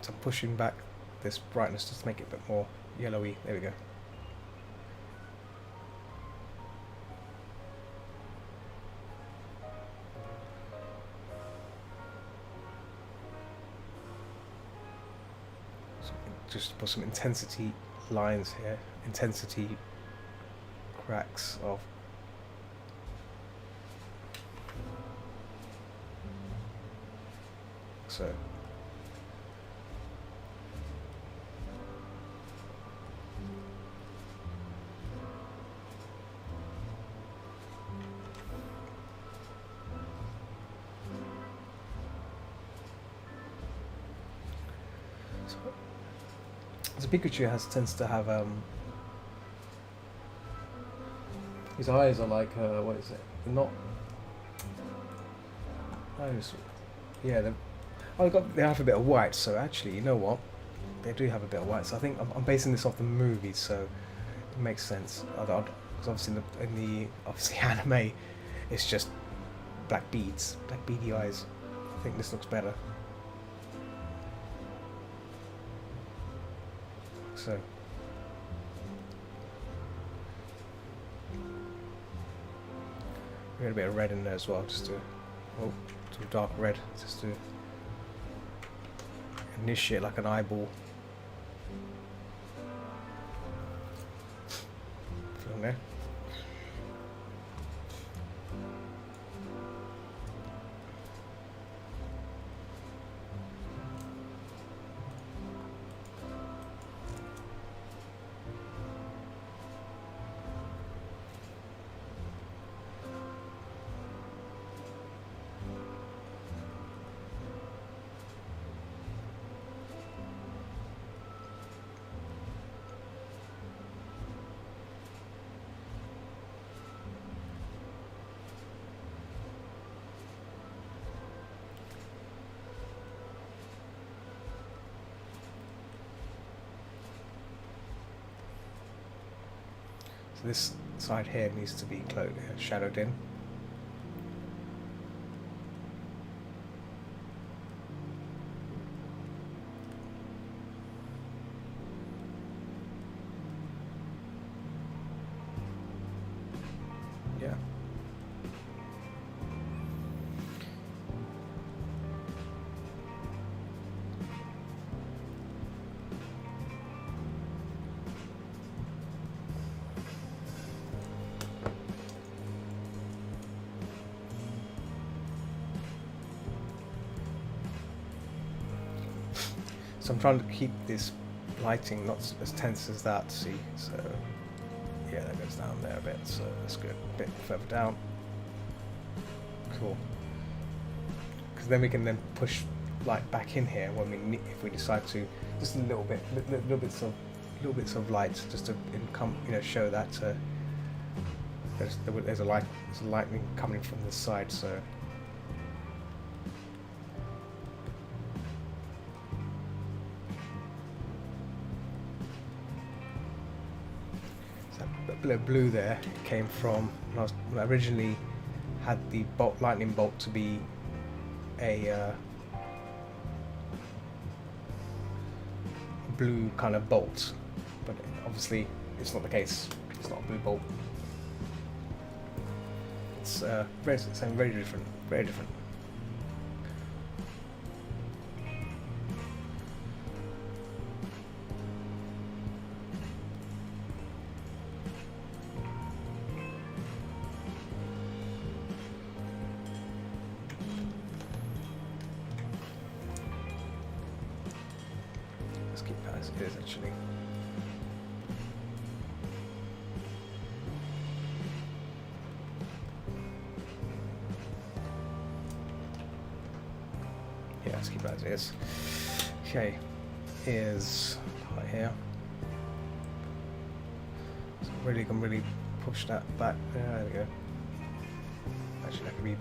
So I'm pushing back this brightness just to make it a bit more yellowy. There we go. Just put some intensity lines here, intensity cracks of so. So Pikachu tends to have his eyes are like what is it? They're not. Yeah, they have a bit of white. So actually, you know what? They do have a bit of white. So I think I'm basing this off the movies, so it makes sense. Because obviously in the obviously anime, it's just black beady eyes. I think this looks better. So We got a bit of red in there as well, just to some dark red, just to initiate like an eyeball. From there. So this side here needs to be shadowed in. Yeah. So I'm trying to keep this lighting not as tense as that, see, so yeah, that goes down there a bit, so that's good. A bit further down. Cool. Because then we can then push light back in here when we if we decide to, just a little bits of light, just to show that there's a lightning coming from this side, so. That blue there came from when I originally had the lightning bolt to be a blue kind of bolt, but obviously it's not the case. It's not a blue bolt. It's very different. Very different. Keep that as it is, actually. Yeah, let's keep that as it is. Okay, is right here. So really can really push that back. There we go. Actually, that could be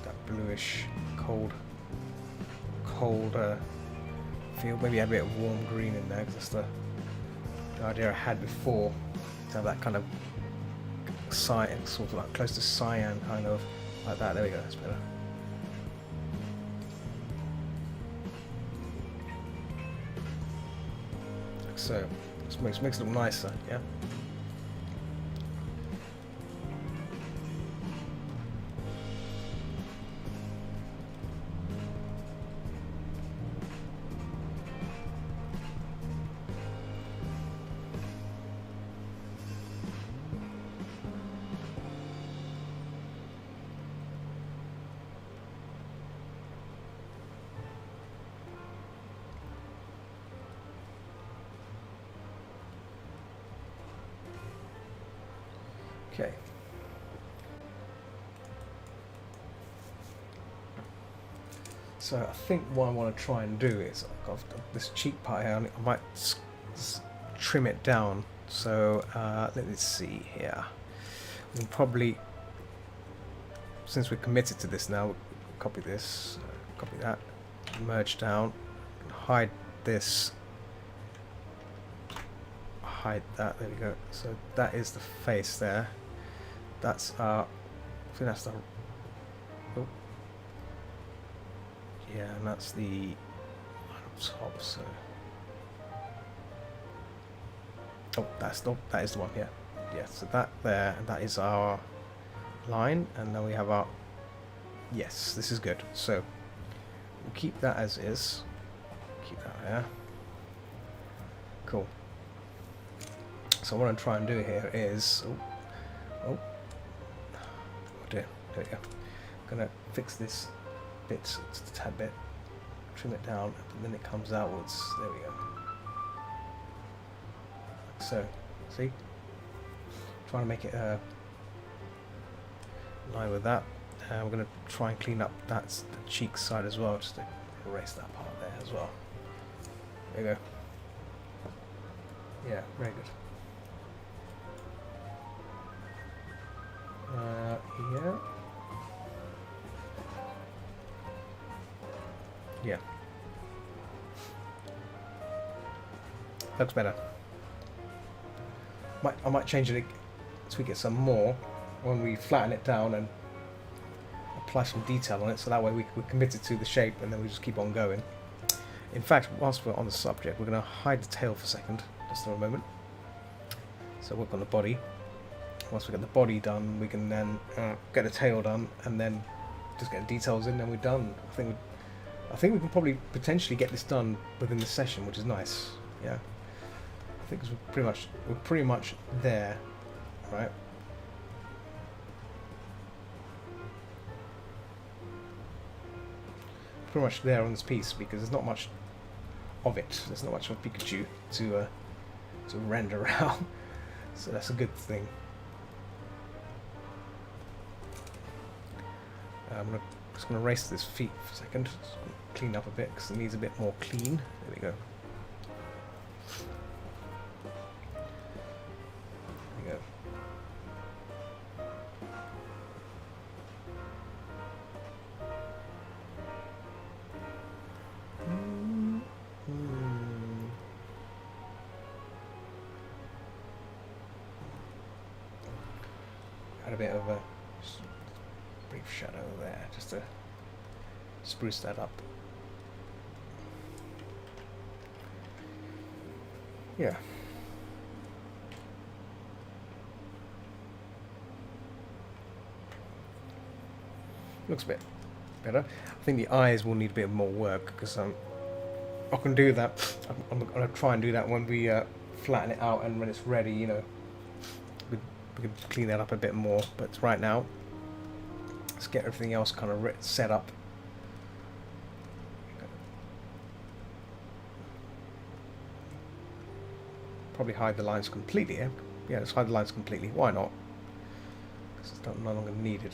that bluish, cold. Feel maybe add a bit of warm green in there, because that's the idea I had before, to have that kind of cyan, sort of like close to cyan, kind of like that. There we go, that's better. Like so, this makes it look nicer, yeah. Okay. So I think what I want to try and do is, I've got this cheek part here, I might trim it down. So let's see here. We'll probably, since we're committed to this now, we'll copy this, copy that, merge down, hide this, hide that, there we go. So that is the face there. That's I think that's the, oh, yeah, and that's the top. So, oh, that is the one. Yeah, yeah. So that there, and that is our line, and then we have our... Yes, this is good. So we'll keep that as is. Keep that there. Cool. So what I'm trying to do here is... Oh dear. There we go. I'm going to fix this bit, just a tad bit. Trim it down, and then it comes outwards. There we go. Like so. See? Trying to make it line with that. We're going to try and clean up that's the cheek side as well, just to erase that part there as well. There you go. Yeah, very good. Here. Yeah. Looks better. I might change it, tweak it some more when we flatten it down and apply some detail on it, so that way we're committed to the shape and then we just keep on going. In fact, whilst we're on the subject, we're going to hide the tail for a second, just for a moment. So work on the body. Once we get the body done, we can then get the tail done, and then just get the details in, and we're done. I think we can probably potentially get this done within the session, which is nice. Yeah, I think we're pretty much there, right? Pretty much there on this piece, because there's not much of it. There's not much of Pikachu to render out, so that's a good thing. I'm just going to erase this feet for a second, just clean up a bit because it needs a bit more clean. There we go. There we go. Had a bit of a brief shadow there, just to spruce that up. Yeah. Looks a bit better. I think the eyes will need a bit more work, because I can do that. I'm going to try and do that when we flatten it out, and when it's ready, you know, we can clean that up a bit more. But right now, let's get everything else kind of set up. Probably hide the lines completely. Yeah, let's hide the lines completely. Why not? Because it's no longer needed.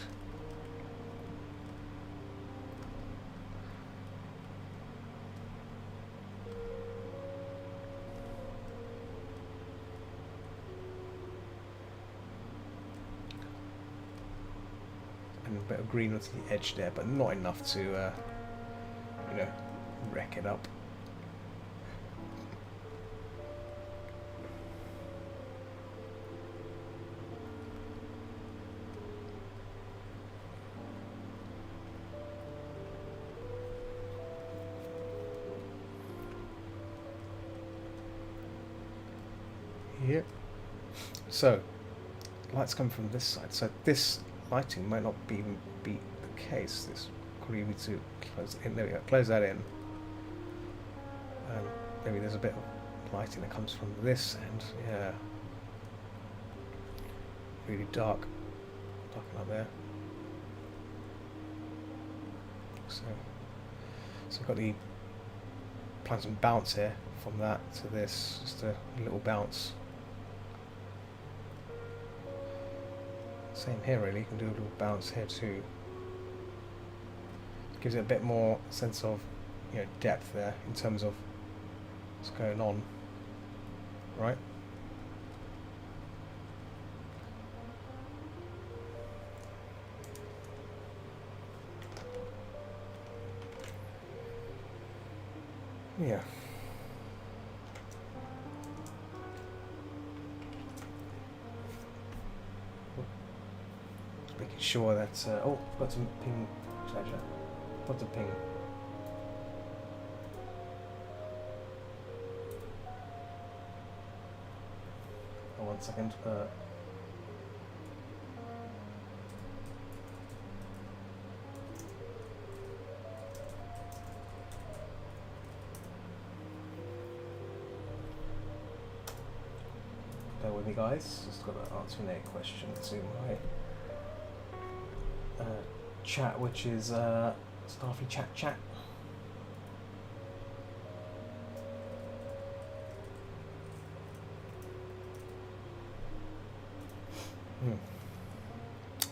And a bit of green onto the edge there, but not enough to, you know, wreck it up. Yep. So, lights come from this side. So this lighting might not even be the case. This probably need to close it in. There we go. Close that in. Maybe there's a bit of lighting that comes from this end. Yeah. Really dark. Darken up there. So we've got the applying some bounce here from that to this. Just a little bounce. Same here really, you can do a little bounce here too. Gives it a bit more sense of, you know, depth there in terms of what's going on, right? Yeah. Making sure that oh, got some ping treasure. What's a ping? Oh, 1 second. with me, guys. Just got to answer a question to my chat, which is Starfy Chat.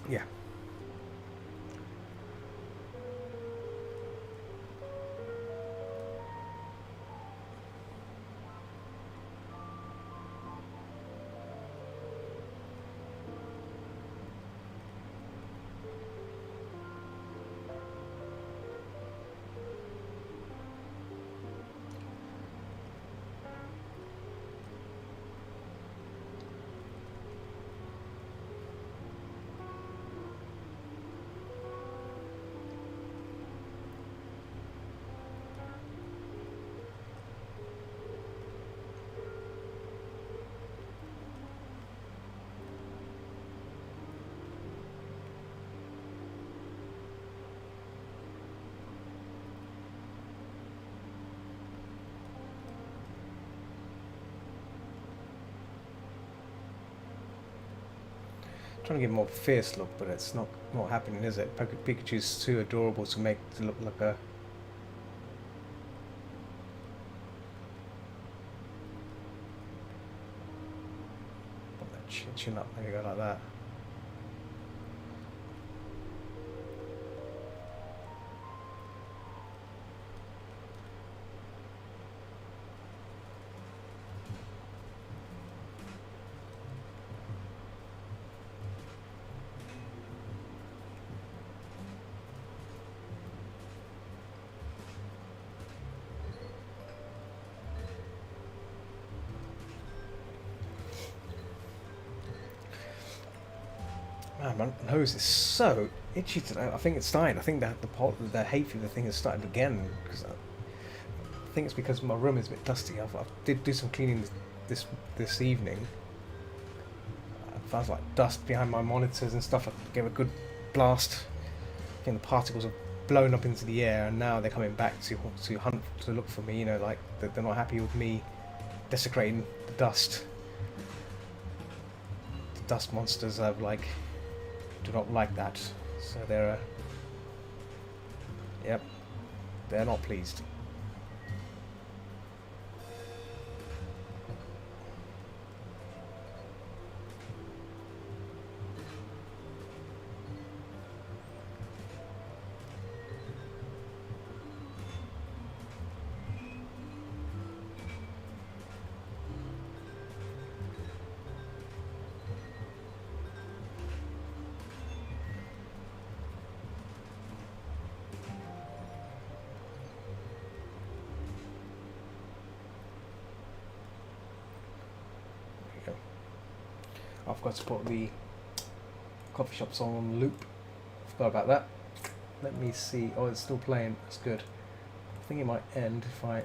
Yeah. Trying to get a more fierce look, but it's not happening, is it? Pikachu's too adorable to make to look like a... Put that chin up, there you go, like that. Man, my nose is so itchy today. I think it's starting. I think that the hay fever thing has started again. Because I think it's because my room is a bit dusty. I did do some cleaning this evening. I found like dust behind my monitors and stuff. I gave a good blast. I think the particles have blown up into the air, and now they're coming back to hunt to look for me. You know, like they're not happy with me desecrating the dust. The dust monsters have like. Do not like that, so they're yep, they're not pleased. I forgot to put the coffee shop song on loop. Forgot about that. Let me see. Oh, it's still playing. That's good. I think it might end if I...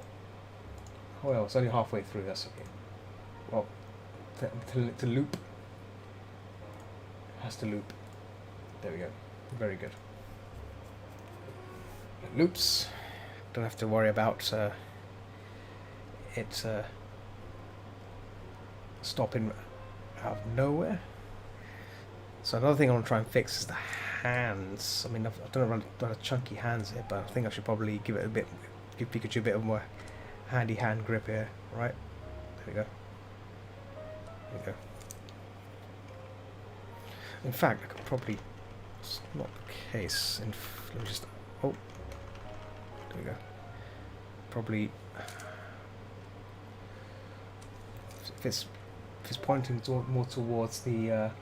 Oh well, it's only halfway through. That's okay. Well, to loop. It has to loop. There we go. Very good. It loops. Don't have to worry about it stopping out of nowhere. So another thing I want to try and fix is the hands. I mean, I don't have chunky hands here, but I think I should probably give Pikachu a bit of more handy hand grip here. Right, there we go. There we go. In fact, I could probably. It's not the case. Let me just. Oh, there we go. Probably. If it's pointing more towards the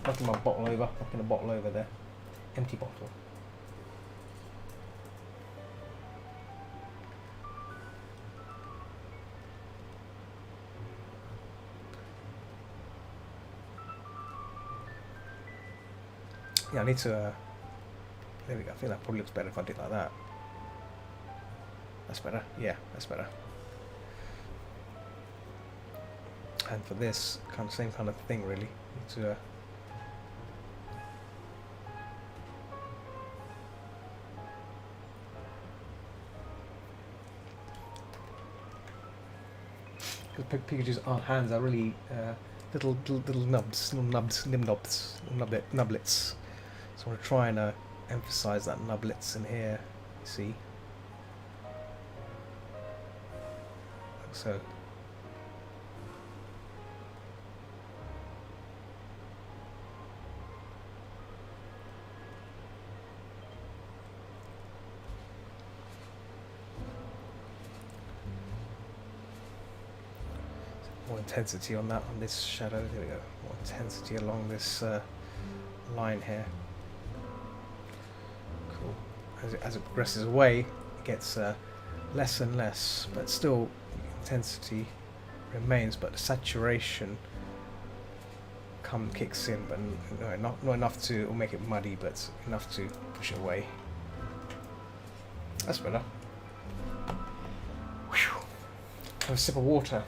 knocking my bottle over, knocking a bottle over there. Empty bottle. Yeah, I need to there we go. I think that probably looks better if I do it like that. That's better. Yeah, that's better. And for this kind of same kind of thing, really. Need to Because Pikachu's hands are really little nublets. So I want to try and emphasize that nublets in here. You see, like so. More intensity on that, on this shadow. There we go. More intensity along this line here. Cool. As it progresses away, it gets less and less, but still intensity remains. But the saturation kicks in, but not enough to make it muddy, but enough to push it away. That's better. Whew. Have a sip of water.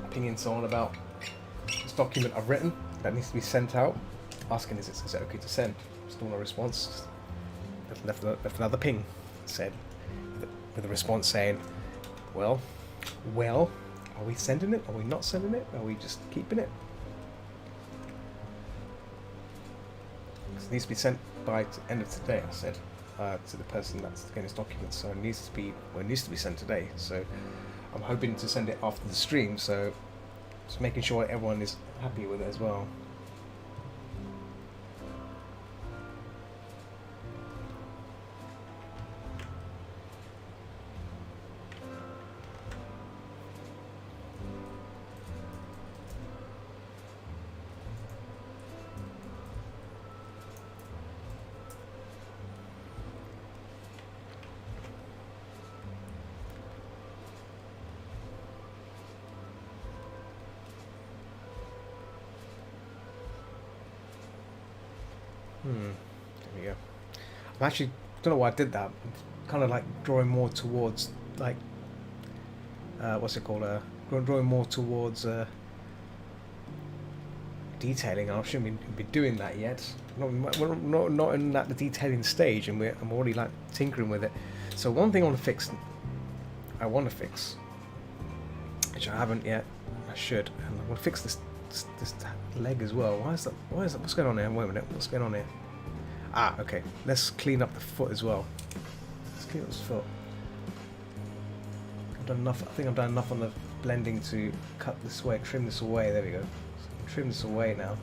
Opinions on about this document I've written that needs to be sent out, asking is it okay to send. Still no response. Left another ping said with a response saying, well, are we sending it? Are we not sending it? Are we just keeping it? It needs to be sent by the end of today, I said to the person that's getting this document. So it needs to be sent today. So I'm hoping to send it after the stream, so just making sure everyone is happy with it as well. There we go. I actually don't know why I did that. Kind of like drawing more towards like what's it called? Drawing more towards detailing. I shouldn't be doing that yet. Not in that the detailing stage, and I'm already like tinkering with it. So one thing I want to fix, which I haven't yet. I should, and I want to fix this leg as well. Why is that? What's going on here? Wait a minute. What's going on here? Ah, okay. Let's clean up the foot as well. Let's clean up this foot. I've done enough. I think I've done enough on the blending to cut this away, trim this away. There we go. So I can trim this away now.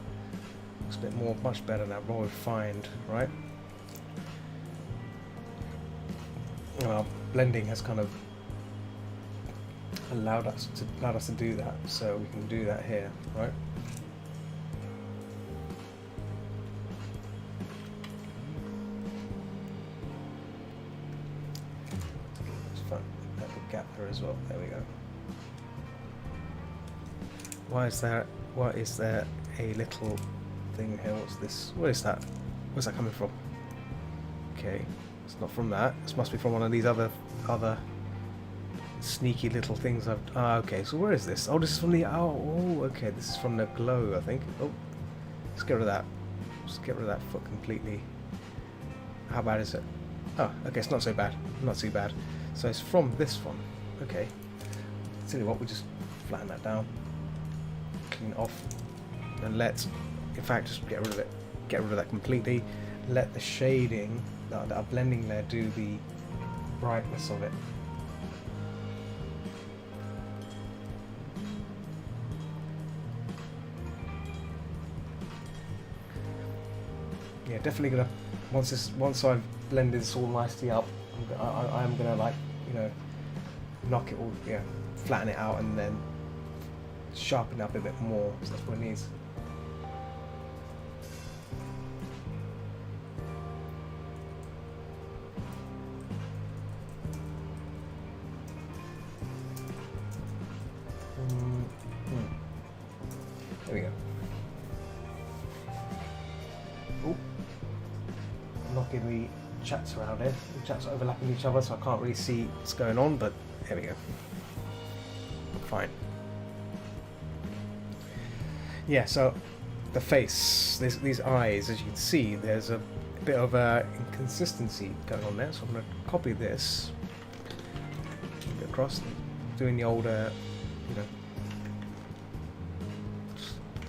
Looks a bit more, much better now. More refined, right? Well, blending has kind of allowed us to do that, so we can do that here, right? Let's find that big gap there as well. There we go. Why is there a little thing here? What's this? What is that? Where's that coming from? Okay, it's not from that. This must be from one of these other sneaky little things I've... Ah, okay, so where is this? Oh, this is from the... Oh, okay, this is from the glow, I think. Oh, let's get rid of that. Just get rid of that foot completely. How bad is it? Oh, okay, it's not so bad. Not too bad. So it's from this one. Okay. Tell you what, we just flatten that down. Clean it off. And let... In fact, just get rid of it. Get rid of that completely. Let the shading, that blending there, do the brightness of it. Yeah, definitely gonna once I've blended this all nicely up, I'm gonna like, you know, knock it all, yeah, flatten it out and then sharpen it up a bit more. So that's what it needs. There we go. Oh, knocking the chats around here. The chats are overlapping each other, so I can't really see what's going on, but there we go. Fine. yeah, so the face, these eyes, as you can see, there's a bit of inconsistency going on there. So I'm going to copy this, move it across, doing the old, you know,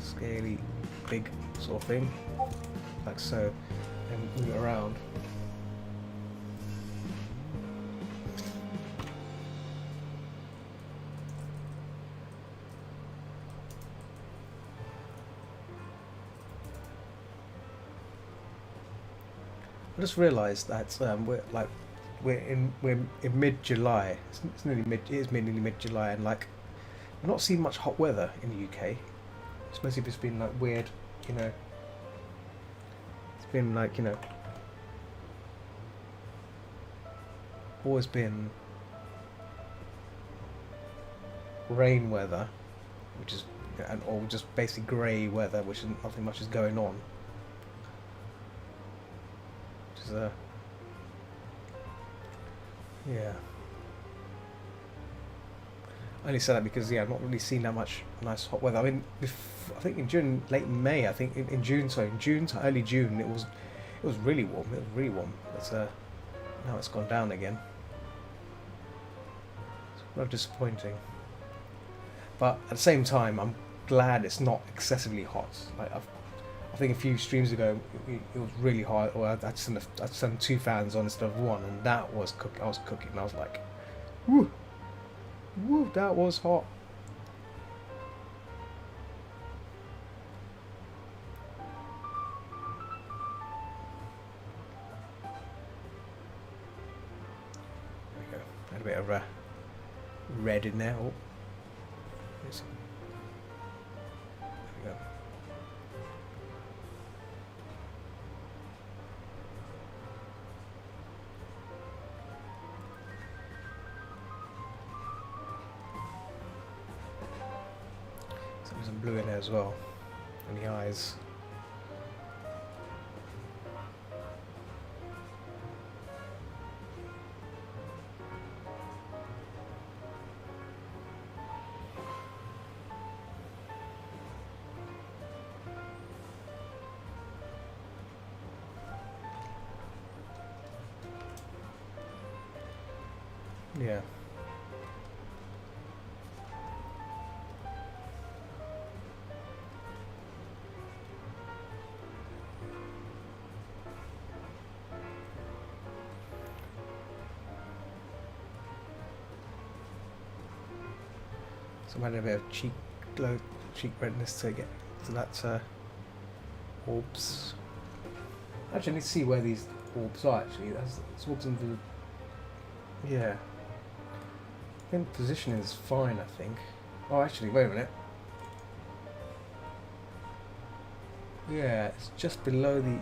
scaly, big sort of thing, like so, and move it around. I just realised that we're in mid-July. It's nearly nearly mid-July, and like I've not seen much hot weather in the UK. It's mostly just been like weird, you know. It's been like, you know, always been rain weather, which is, or just basically grey weather, which is nothing much is going on. Yeah. I only say that because yeah, I've not really seen that much nice hot weather. I mean, I think in June, late May, I think in June, sorry, in June to early June, it was really warm. It was really warm. But now it's gone down again. It's rather disappointing. But at the same time, I'm glad it's not excessively hot. Like I think a few streams ago it was really hot. Or I sent 2 fans on instead of 1, and that was I was cooking. And I was like, woo, woo, that was hot. There we go. Add a bit of red in there. Oh, there we go. Some blue in there as well, and the eyes. Yeah. So I'm adding a bit of cheek redness to get to that orbs. Actually, I need to see where these orbs are. Actually, that's orbs in the. Yeah. I think position is fine. I think. Oh, actually, wait a minute. Yeah, it's just below the.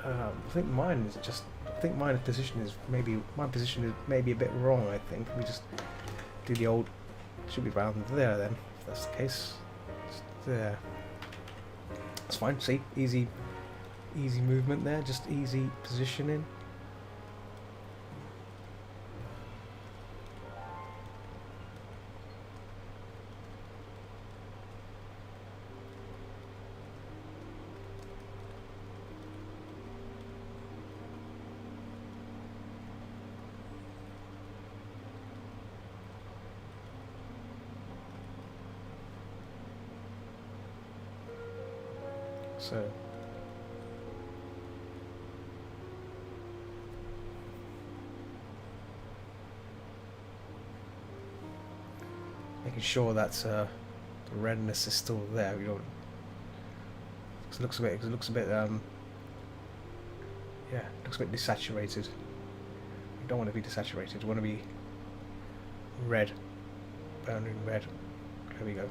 I think mine is just. I think my position is maybe a bit wrong. I think we just do the old. Should be around there then, if that's the case. Just there. That's fine. See, easy movement there. Just easy positioning. So making sure that the redness is still there. You don't. It looks a bit. It looks a bit. Yeah, it looks a bit desaturated. You don't want to be desaturated. You want to be red, burning red. There we go.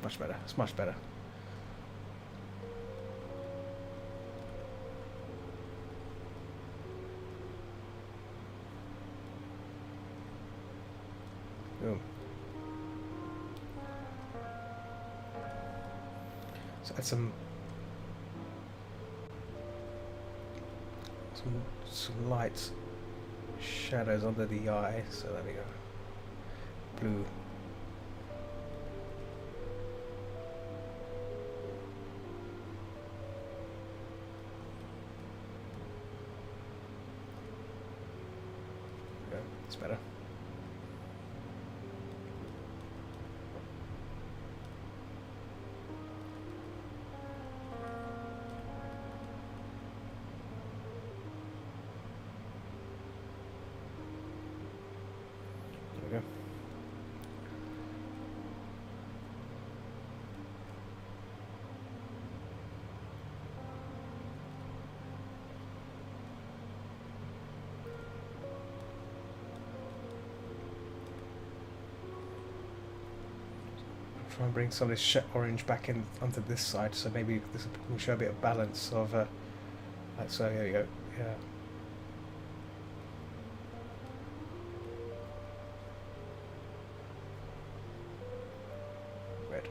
Much better. It's much better. Boom. So add some light shadows under the eye. So there we go. Blue. It's better. There we go. Try and bring some of this orange back in onto this side, so maybe this will show a bit of balance of like so. Here we go. Yeah. Red.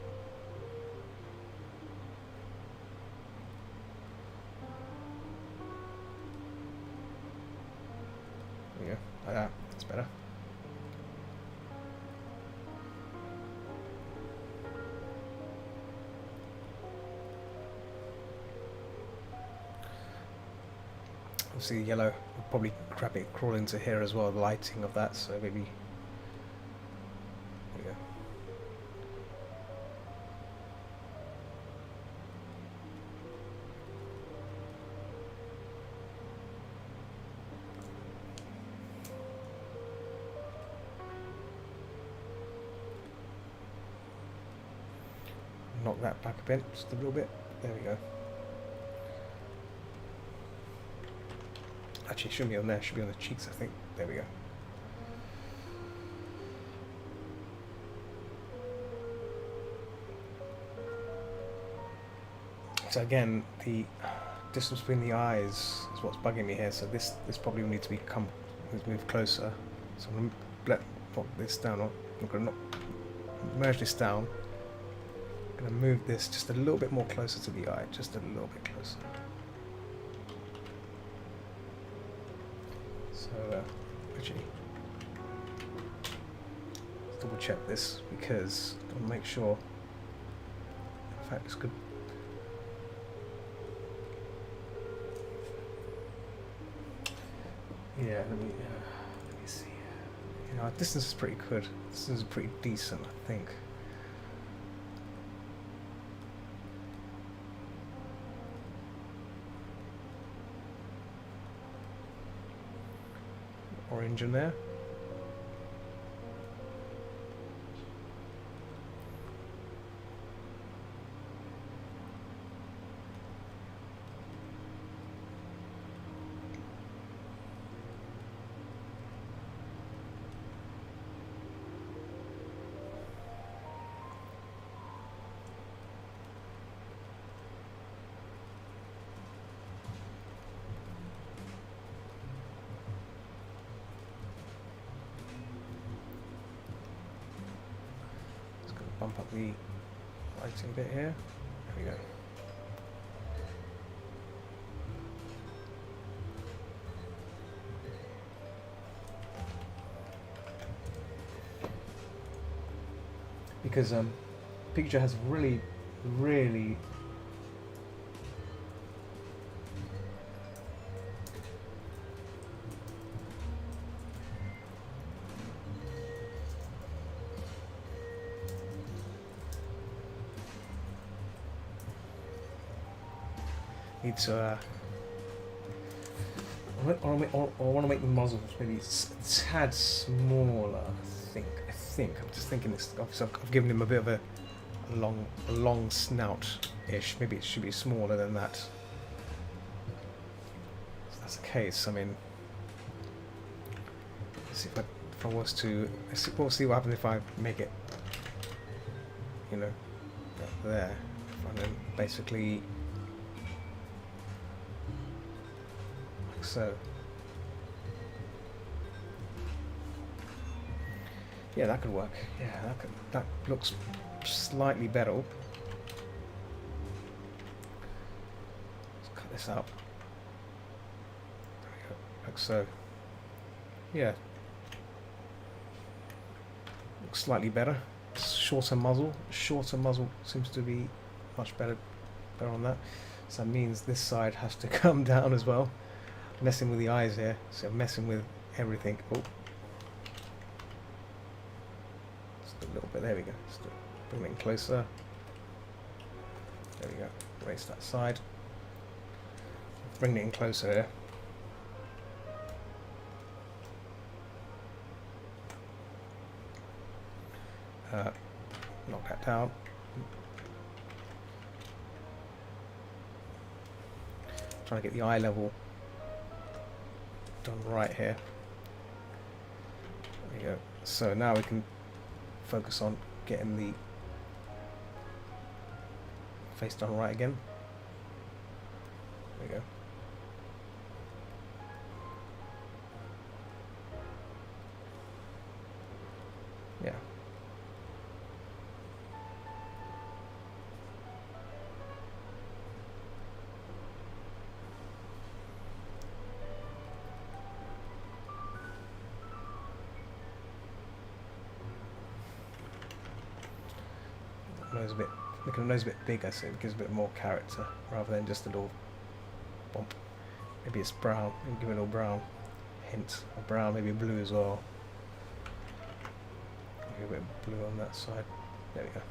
There we go. Like that. That's better. Obviously yellow will probably crawl into here as well, the lighting of that, so maybe there we go. Knock that back a bit, just a little bit. There we go. Actually, it shouldn't be on there, it should be on the cheeks, I think. There we go. So again, the distance between the eyes is what's bugging me here, so this probably will need to move closer. So I'm going to put this down, or I'm going to merge this down. I'm going to move this just a little bit more closer to the eye, just a little bit closer. So, actually, let's double check this because I want to make sure. In fact, it's good. Yeah, let me see. You know, our distance is pretty good. Distance is pretty decent, I think. Orange in there. Bump up the lighting bit here. There we go. Because Pikachu has really need to I want to make the muzzles maybe a tad smaller. I think I'm just thinking this. Obviously I've given him a bit of a long snout-ish. Maybe it should be smaller than that. If that's the case, I mean, let's see if I was to. We'll see what happens if I make it, you know, there, and then basically. So yeah, that could work. Yeah, that looks slightly better. Let's cut this up. There we go. Like so. Yeah. Looks slightly better. Shorter muzzle. Shorter muzzle seems to be much better on that. So that means this side has to come down as well. Messing with the eyes here, so I'm messing with everything. Oh, a little bit. There we go. Just bring it in closer. There we go. Erase that side. Bring it in closer here. Knock that down. Trying to get the eye level done right here. There we go. So now we can focus on getting the face done right again. There we go. Yeah. Nose a bit, making the nose a bit bigger so it gives a bit more character rather than just a little bump. Maybe it's brown, give it a little brown hint of brown, maybe blue as well. Maybe a bit of blue on that side. There we go.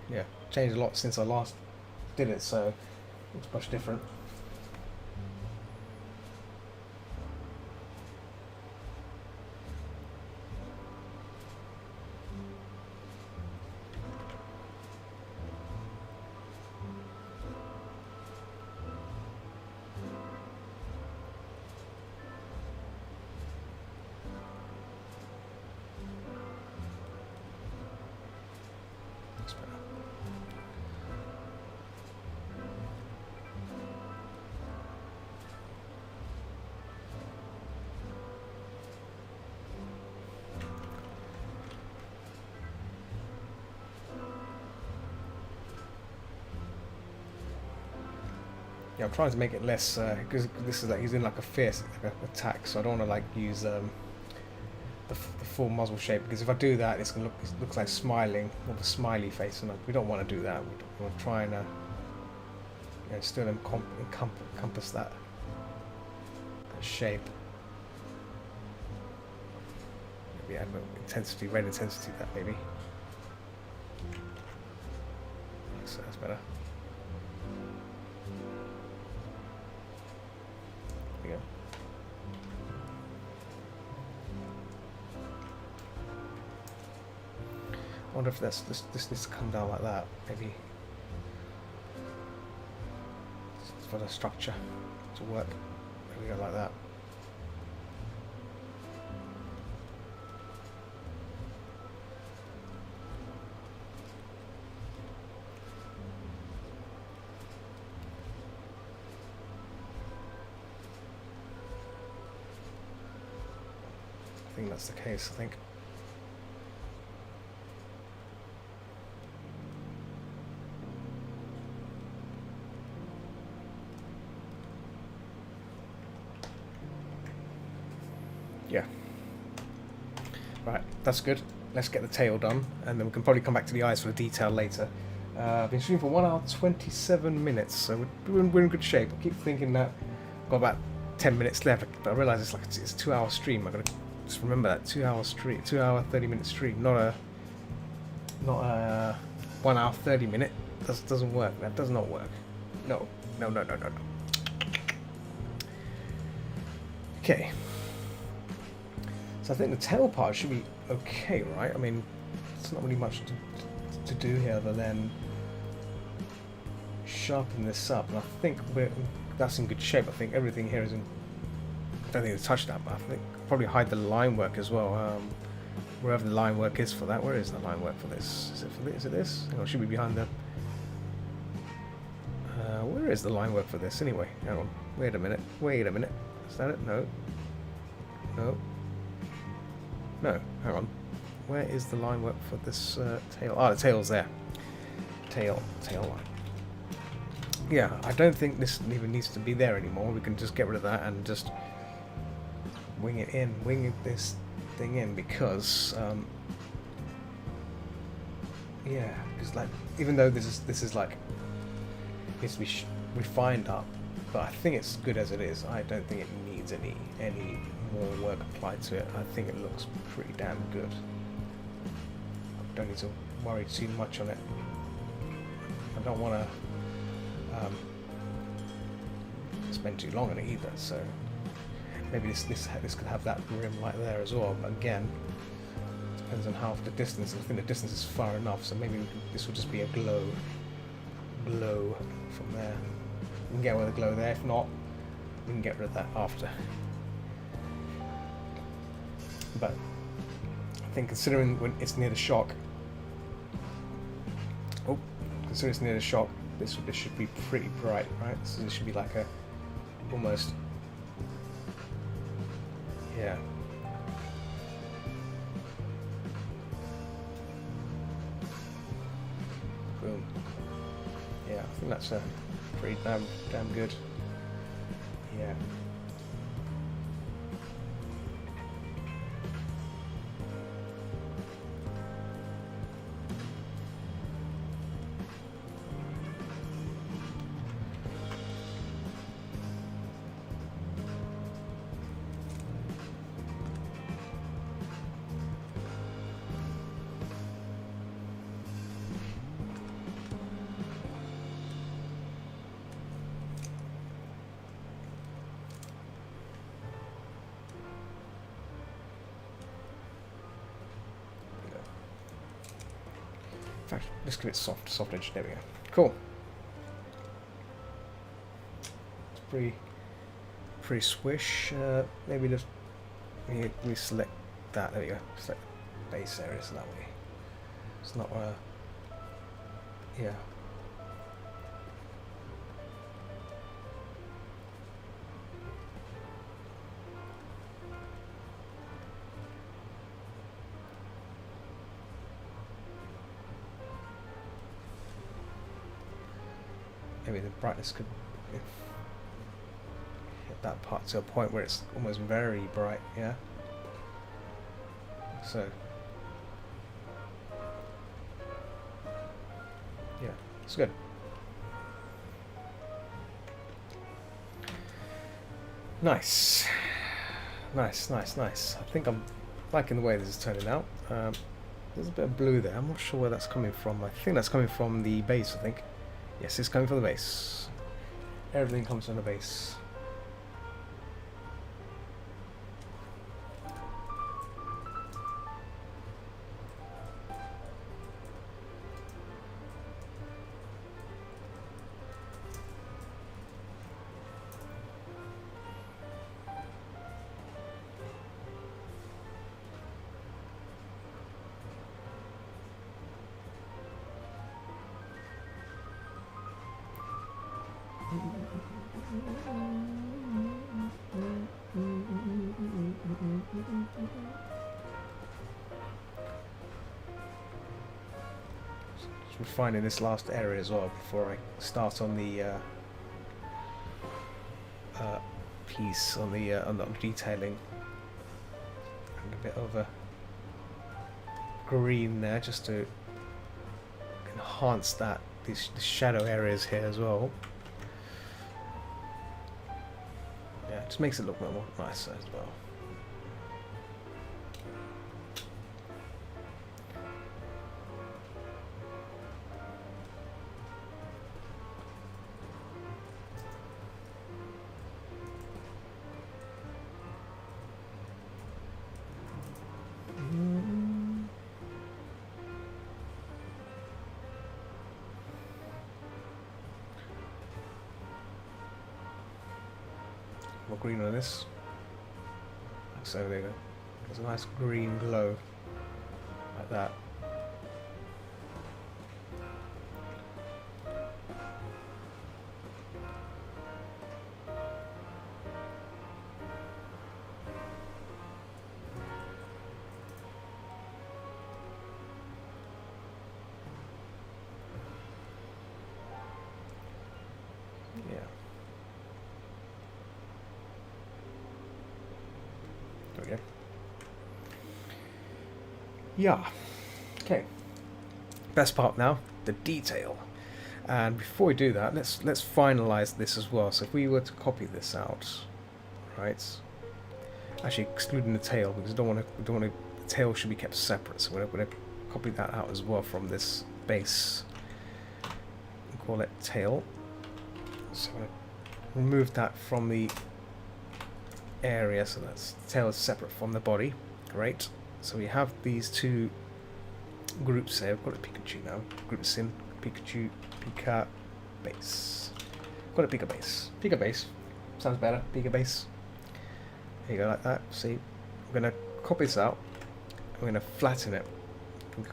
Yeah, changed a lot since I last did it, so it's much different. That's better. Yeah, I'm trying to make it less because this is like he's in like a fierce like a attack, so I don't want to like use the full muzzle shape, because if I do that, it's gonna it looks like smiling, more of a smiley face, and we don't want to do that. We want to try and still encompass that shape. Maybe add a little intensity, red intensity, that maybe. So that's better. There we go. I wonder if this needs to come down like that, maybe for the structure to work. There we go, like that. I think that's the case, I think. Yeah. Right, that's good. Let's get the tail done, and then we can probably come back to the eyes for the detail later. I've been shooting for 1 hour 27 minutes, so we're in good shape. I keep thinking that I've got about 10 minutes left, but I realise it's like it's a 2 hour stream. I've got to just remember that 2 hour stream, 2 hour 30-minute stream, not a 1 hour 30 minute. That doesn't work. That does not work. No. Okay. So I think the tail part should be okay, right? I mean, it's not really much to do here other than sharpen this up, and I think that's in good shape. I think everything here is in. I don't think it's touched that, but I think I'll probably hide the line work as well. Wherever the line work is for that. Where is the line work for this? Is it for this? Is it this? Hang on, should be behind the. Where is the line work for this anyway? Hang on. Wait a minute. Is that it? No. No. No, hang on. Where is the line work for this tail? Ah, the tail's there. Tail line. Yeah, I don't think this even needs to be there anymore. We can just get rid of that and just wing this thing in because, yeah, because like even though this is like needs to be refined up, but I think it's good as it is. I don't think it needs any more work applied to it. I think it looks pretty damn good. Don't need to worry too much on it. I don't want to spend too long on it either, so maybe this could have that rim right there as well, but again, depends on how the distance. I think the distance is far enough, so maybe this will just be a glow from there. We can get rid of the glow there. If not, we can get rid of that after. But I think considering when it's near the shock, considering it's near the shock, this should be pretty bright, right? So this should be like a almost, yeah. Boom. Yeah, I think that's a pretty damn good. Yeah. In fact, let's give it soft edge. There we go. Cool. It's pretty swish. Maybe just we select that. There we go. Select base area so that way it's not yeah. Maybe the brightness could hit that part to a point where it's almost very bright, yeah? So, yeah, it's good. Nice. Nice. I think I'm liking the way this is turning out. There's a bit of blue there. I'm not sure where that's coming from. I think that's coming from the base, I think. Yes, it's coming from the base. Everything comes from the base. Just refining this last area as well before I start on the piece on the detailing. And a bit of a green there just to enhance that the shadow areas here as well. Yeah, it just makes it look a little more nicer as well. More green on this. So there you go. There's a nice green glow. Like that. Yeah. Okay. Best part now, the detail. And before we do that, let's finalize this as well. So if we were to copy this out, right? Actually, excluding the tail because the tail should be kept separate. So we're going to copy that out as well from this base. We'll call it tail. So I'm going to remove that from the area, so that's the tail is separate from the body. Great. So we have these two groups here. We've got a Pikachu now. Groups in Pikachu, Pika base. Got a Pika base. Pika base. Sounds better. Pika base. There you go, like that. See, we're going to copy this out. We're going to flatten it.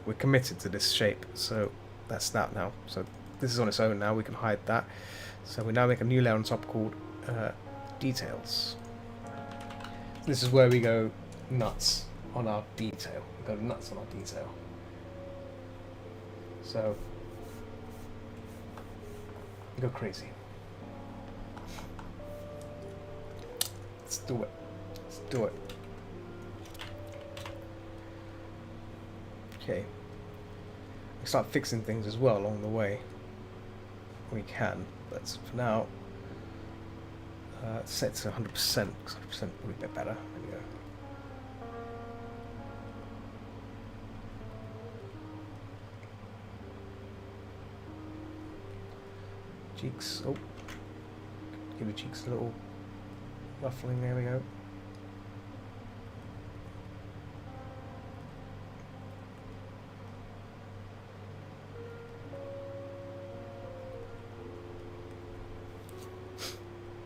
We're committed to this shape, so that's that now. So this is on its own now. We can hide that. So we now make a new layer on top called details. This is where we go nuts on our detail. We go nuts on our detail. So go crazy. Let's do it. Let's do it. Okay. We start fixing things as well along the way. We can, but for now, set to 100%. 100% would be a bit better. There we go. Cheeks. Oh, give the cheeks a little ruffling. There we go.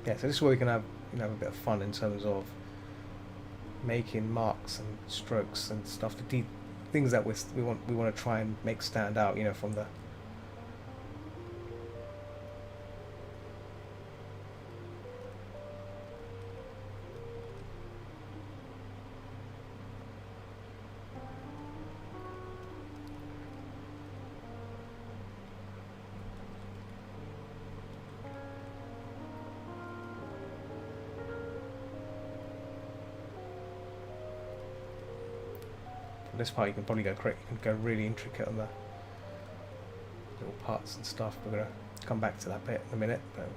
Yeah, so this is where we can have a bit of fun in terms of making marks and strokes and stuff. The things that we want to try and make stand out, from the. This part you can probably go really intricate on the little parts and stuff. We're gonna come back to that bit in a minute, but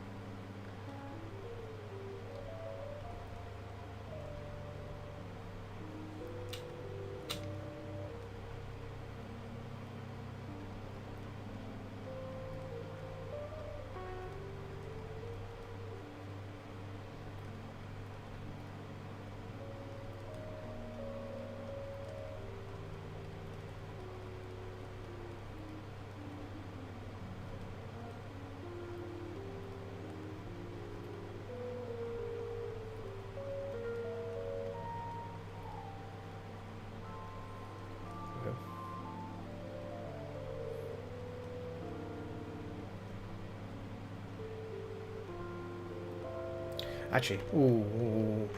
actually,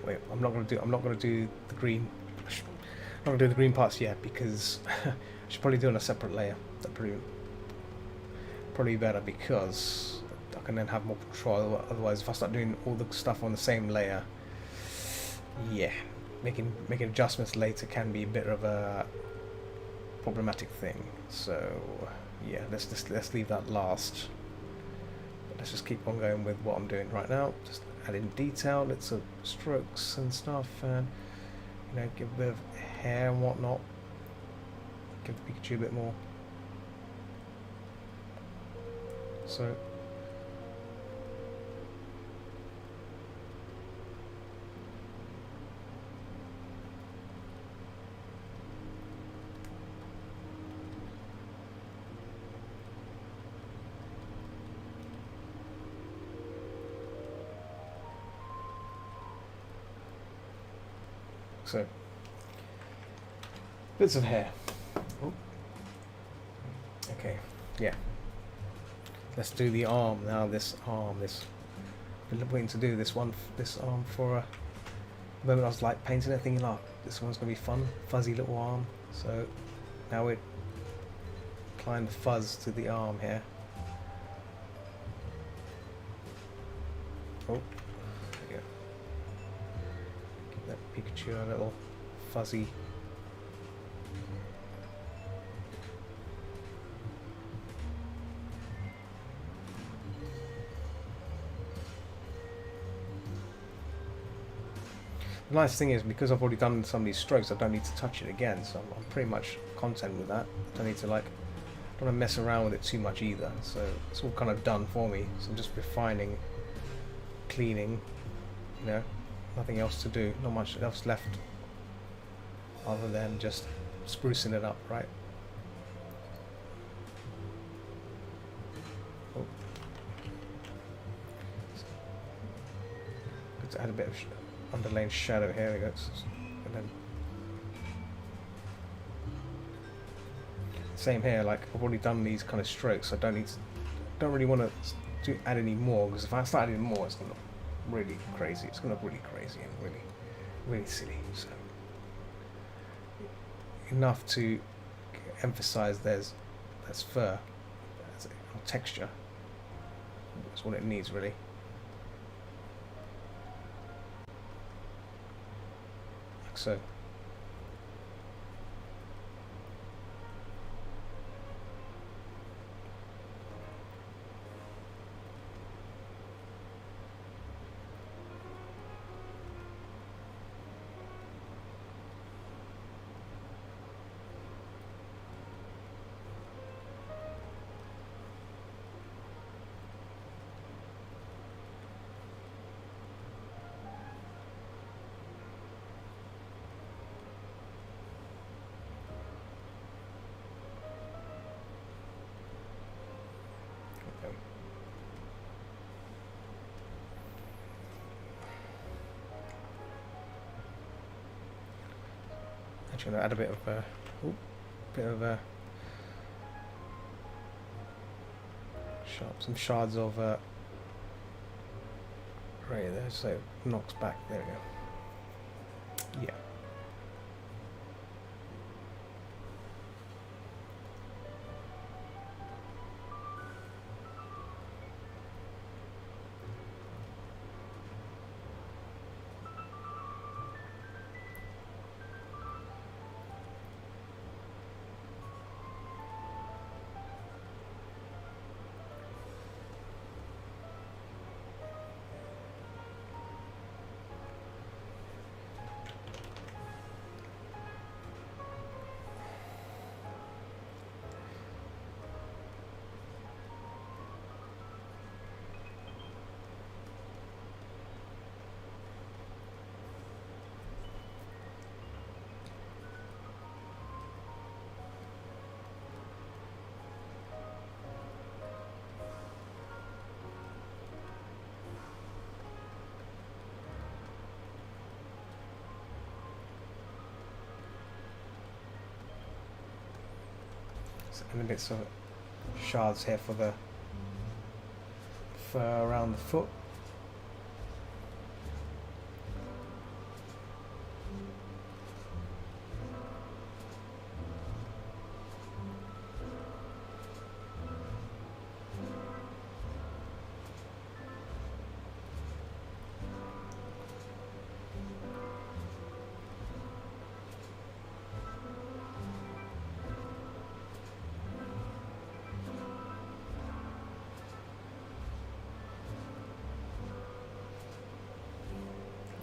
wait, I'm not gonna do the green. I'm not gonna do the green parts yet because I should probably do it on a separate layer. That probably better because I can then have more control. Otherwise, if I start doing all the stuff on the same layer, yeah, making adjustments later can be a bit of a problematic thing. So yeah, let's leave that last. But let's just keep on going with what I'm doing right now. Just add in detail, lots of strokes and stuff, and give a bit of hair and whatnot. Give the Pikachu a bit more. So bits of hair. Oh. Okay, yeah. Let's do the arm now. This arm, I've been waiting to do this arm for a moment. I was like painting it, thinking, this one's gonna be fun, fuzzy little arm. So now we're applying the fuzz to the arm here. Oh, there we go. Give that Pikachu a little fuzzy The nice thing is, because I've already done some of these strokes, I don't need to touch it again, so I'm pretty much content with that. I don't need to like, don't want to mess around with it too much either, so it's all kind of done for me. So I'm just refining, cleaning, you know, nothing else to do, not much else left other than just sprucing it up, right? Oh. Let's add a bit of underlaying shadow here, we go. And then same here, like I've already done these kind of strokes, so I don't really want to add any more, because if I start adding more, it's gonna look really crazy. It's gonna look really crazy and really silly. So enough to emphasize there's fur, there's texture. That's what it needs, really. Like so. Actually, I'm gonna add a bit of some shards of right there, so it knocks back. There we go. Yeah. And a bit of shards here for the fur around the foot.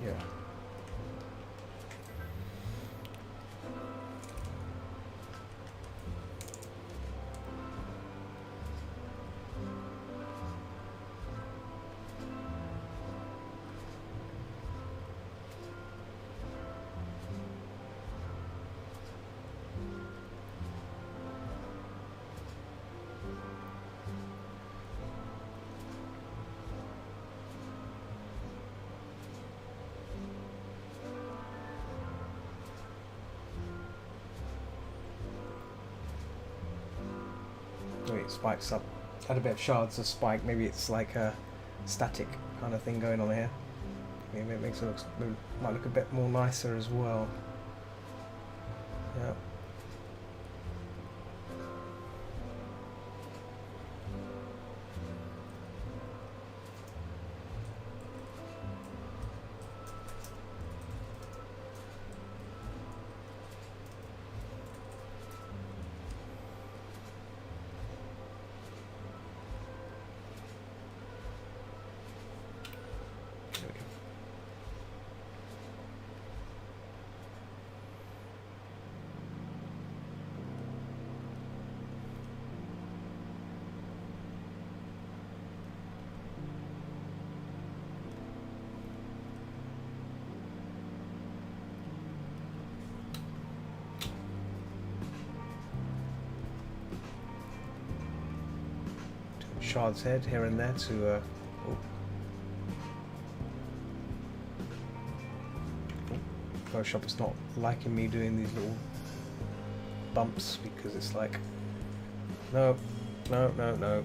Yeah. It spikes up. Add a bit of shards of spike. Maybe it's like a static kind of thing going on here. Maybe it makes it might look a bit more nicer as well. Yeah. Shard's head here and there to. Oh. Photoshop is not liking me doing these little bumps because it's like, no. I'm gonna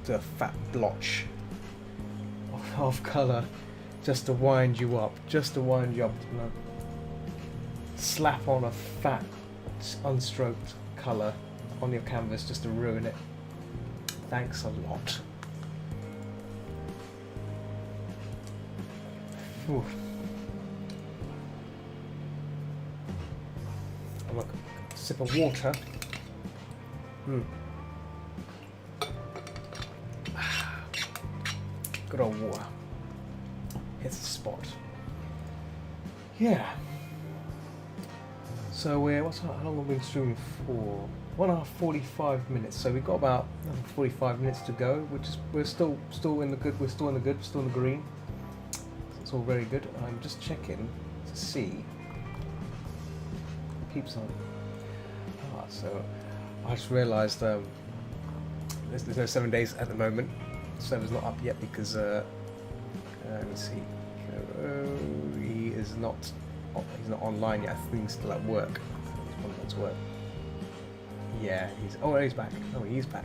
do a fat blotch of colour just to wind you up. I'm gonna slap on a fat unstroked colour on your canvas just to ruin it. Thanks a lot. Whew. I'm like a sip of water. Good old water. Hits the spot. Yeah. So how long have we been streaming for? 1 hour 45 minutes. So we've got about 45 minutes to go, which is we're still in the good. We're still in the green. So it's all very good. I'm just checking to see. Peeps on. So I just realised there's no 7 days at the moment. The server's not up yet because let me see. He's not online yet. I think he's still at work. He's probably gone to work. Yeah, he's back. Oh, he's back.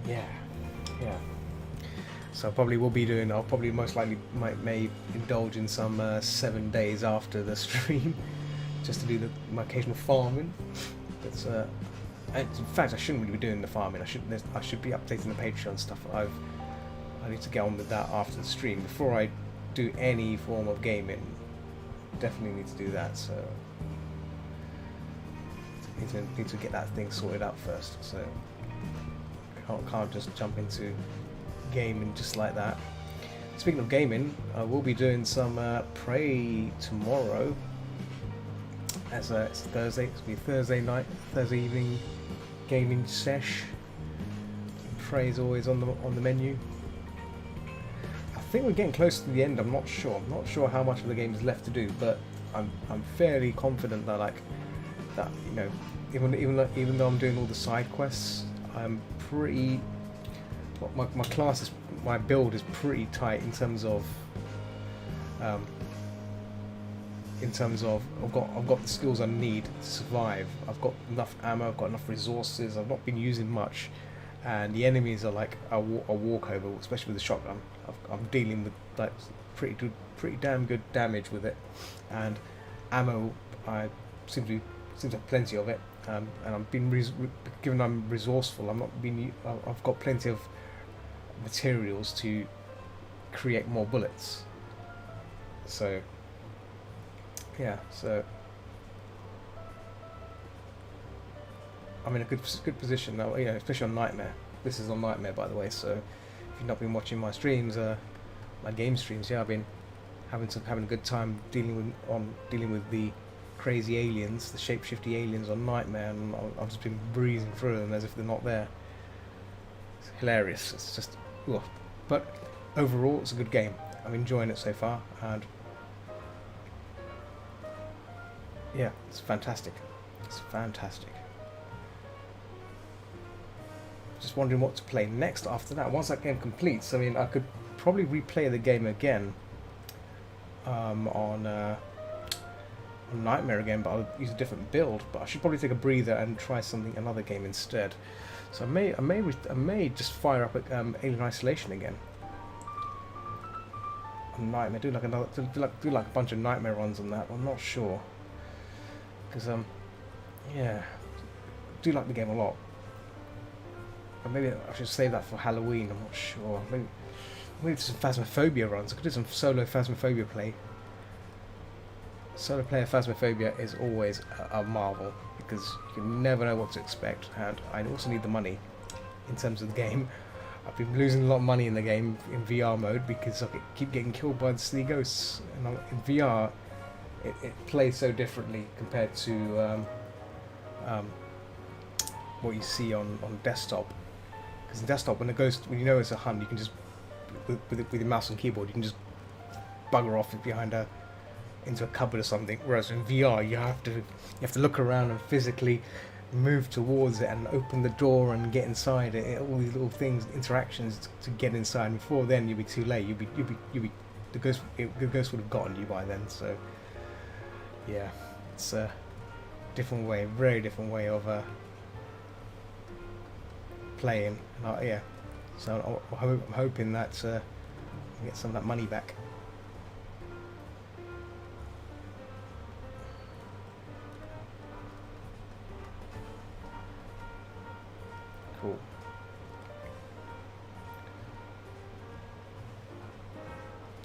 Yeah. So probably I'll probably most likely may indulge in some 7 days after the stream, just to do my occasional farming. But in fact, I shouldn't really be doing the farming. I should be updating the Patreon stuff. I need to get on with that after the stream before I do any form of gaming. Definitely need to do that. So need to get that thing sorted out first. So can't just jump into gaming just like that. Speaking of gaming, I will be doing some Prey tomorrow. As it's Thursday, it's gonna be Thursday evening gaming sesh. Prey is always on the menu. I think we're getting close to the end. I'm not sure how much of the game is left to do, but I'm fairly confident that you know, even though I'm doing all the side quests, I'm pretty. My build is pretty tight in terms of. I've got the skills I need to survive. I've got enough ammo. I've got enough resources. I've not been using much, and the enemies are like a walkover, especially with the shotgun. I'm dealing with like pretty damn good damage with it, and ammo. I seem to have plenty of it, and I've been given I'm resourceful. I've got plenty of materials to create more bullets. So. Yeah, so I'm in a good position now, you know, especially on Nightmare. This is on Nightmare, by the way. So if you've not been watching my streams, my game streams, yeah, I've been having a good time dealing with the crazy aliens, the shape-shifty aliens on Nightmare, and I've just been breezing through them as if they're not there. It's hilarious. It's just, ugh. But overall, it's a good game. I'm enjoying it so far, and. Yeah, it's fantastic. It's fantastic. Just wondering what to play next after that. Once that game completes, I mean, I could probably replay the game again on Nightmare again, but I'll use a different build. But I should probably take a breather and try another game instead. So I may just fire up Alien Isolation again. On Nightmare, do like a bunch of Nightmare runs on that. I'm not sure. Because yeah, I do like the game a lot. But maybe I should save that for Halloween. I'm not sure. Maybe some Phasmophobia runs. I could do some solo Phasmophobia play. Solo player Phasmophobia is always a marvel because you never know what to expect, and I also need the money in terms of the game. I've been losing a lot of money in the game in VR mode because I keep getting killed by the silly ghosts, and in VR. It plays so differently compared to what you see on desktop. Because in desktop, when you know it's a hunt, you can just with your mouse and keyboard, you can just bugger off into a cupboard or something. Whereas in VR, you have to look around and physically move towards it and open the door and get inside it, all these little things, interactions to get inside. And before then, you'd be too late. You'd be the ghost would have gotten you by then. So yeah, it's a different way, very different way of playing. Yeah, so I'm hoping that I get some of that money back. Cool.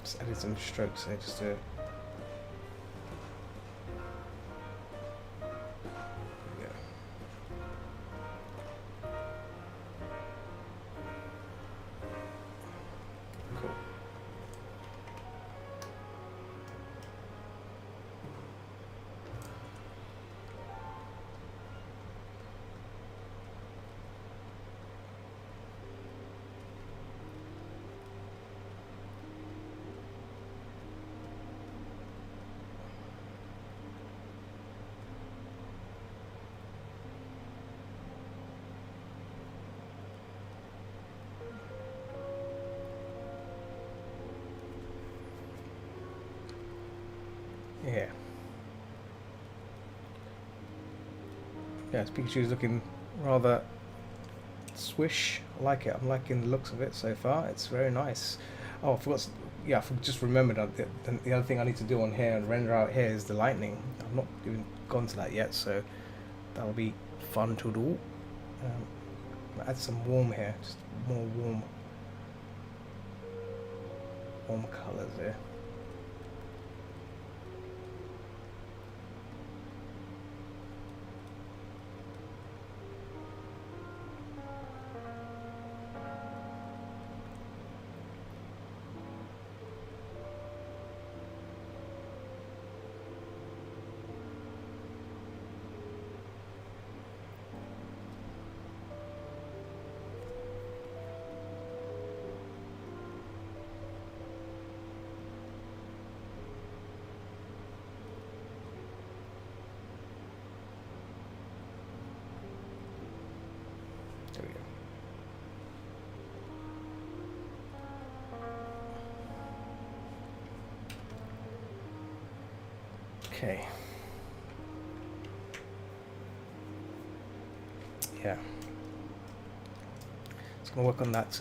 Just added some strokes there just to. Yeah. Yeah, Pikachu's looking rather swish. I like it. I'm liking the looks of it so far. It's very nice. Oh, I forgot. Yeah, I just remembered the other thing I need to do on here and render out here is the lightning. I've not even gone to that yet, so that'll be fun to do. Add some warm here, just more warm colours here. There we go. Okay. Yeah. Just gonna work on that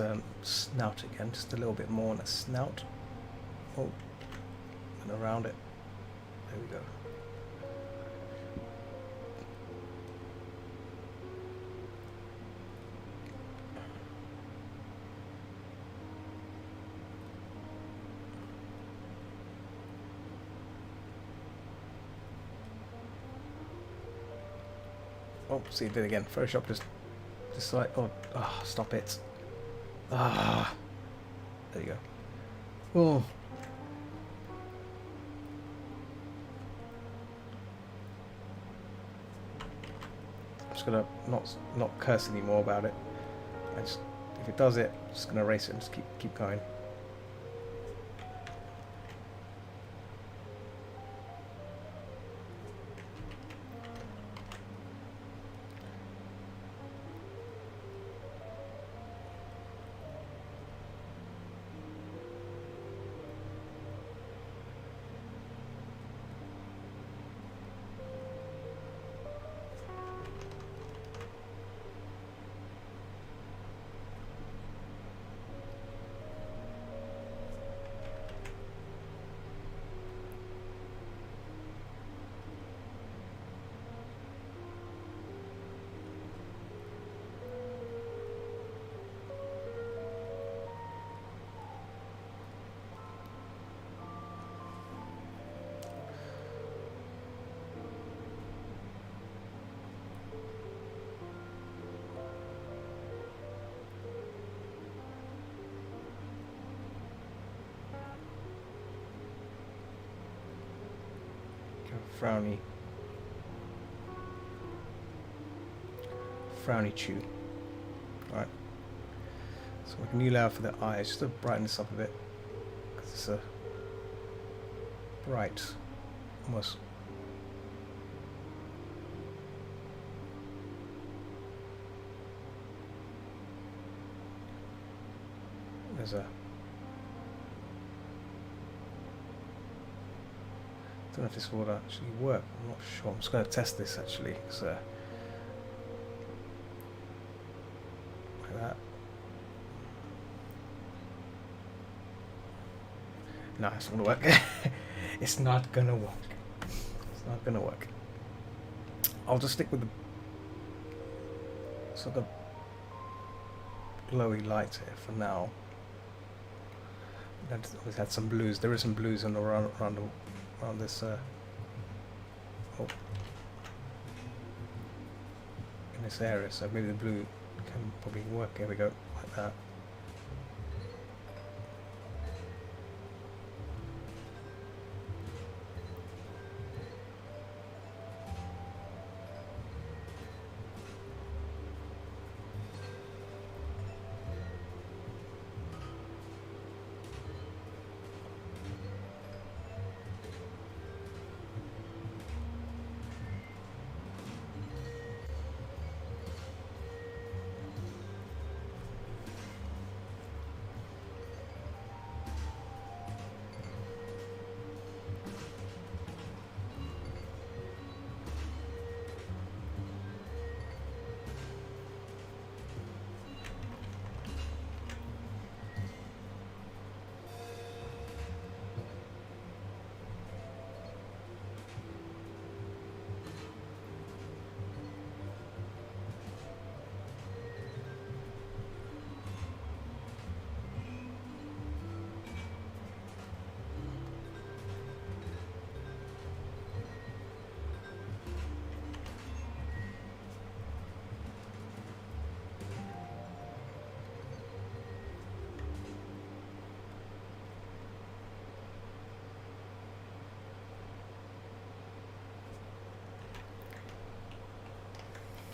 snout again, just a little bit more on the snout. Oh, and around it. There we go. Oh, see, it did again. Photoshop just like, oh, stop it. Ah, there you go. Oh. I'm just gonna not curse anymore about it. If it does it, I'm just gonna erase it and just keep going. Frowny chew. Right. So make a new layer for the eyes, just to brighten this up a bit, because it's a bright, almost. there's a... I don't know if this will actually work. I'm not sure. I'm just going to test this actually. So, like that. No, it's not going to work. It's not going to work. It's not going to work. I'll just stick with the sort of glowy light here for now. We've had some blues. There is some blues around this. In this area, so maybe the blue can probably work. Here we go, like that.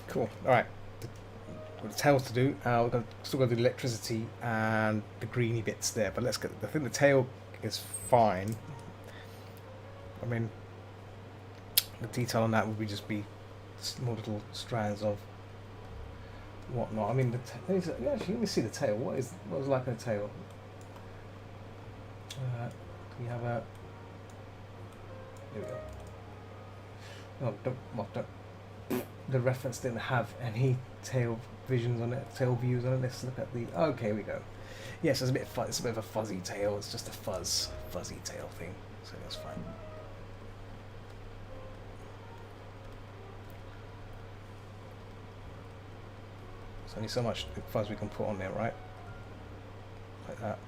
Cool. All right. Got the tails to do. We're still got the electricity and the greeny bits there, but let's get. I think the tail is fine. I mean, the detail on that would be just be small little strands of whatnot. I mean, actually, let me see the tail. What is like a tail? We have a. There we go. No, don't. The reference didn't have any tail visions on it, tail views on it. Let's look at the. Okay, here we go. Yes, it's a bit. It's a bit of a fuzzy tail. It's just a fuzzy tail thing. So that's fine. There's only so much fuzz we can put on there, right? Like that.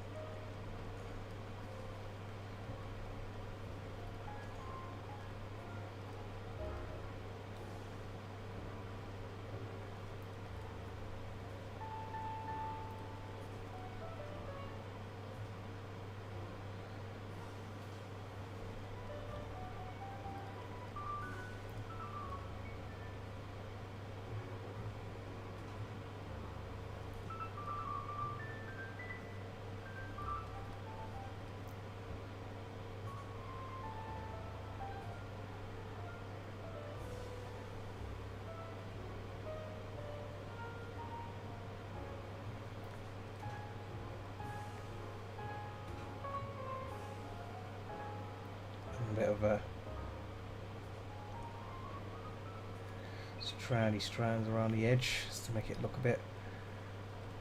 Bit of a strands around the edge just to make it look a bit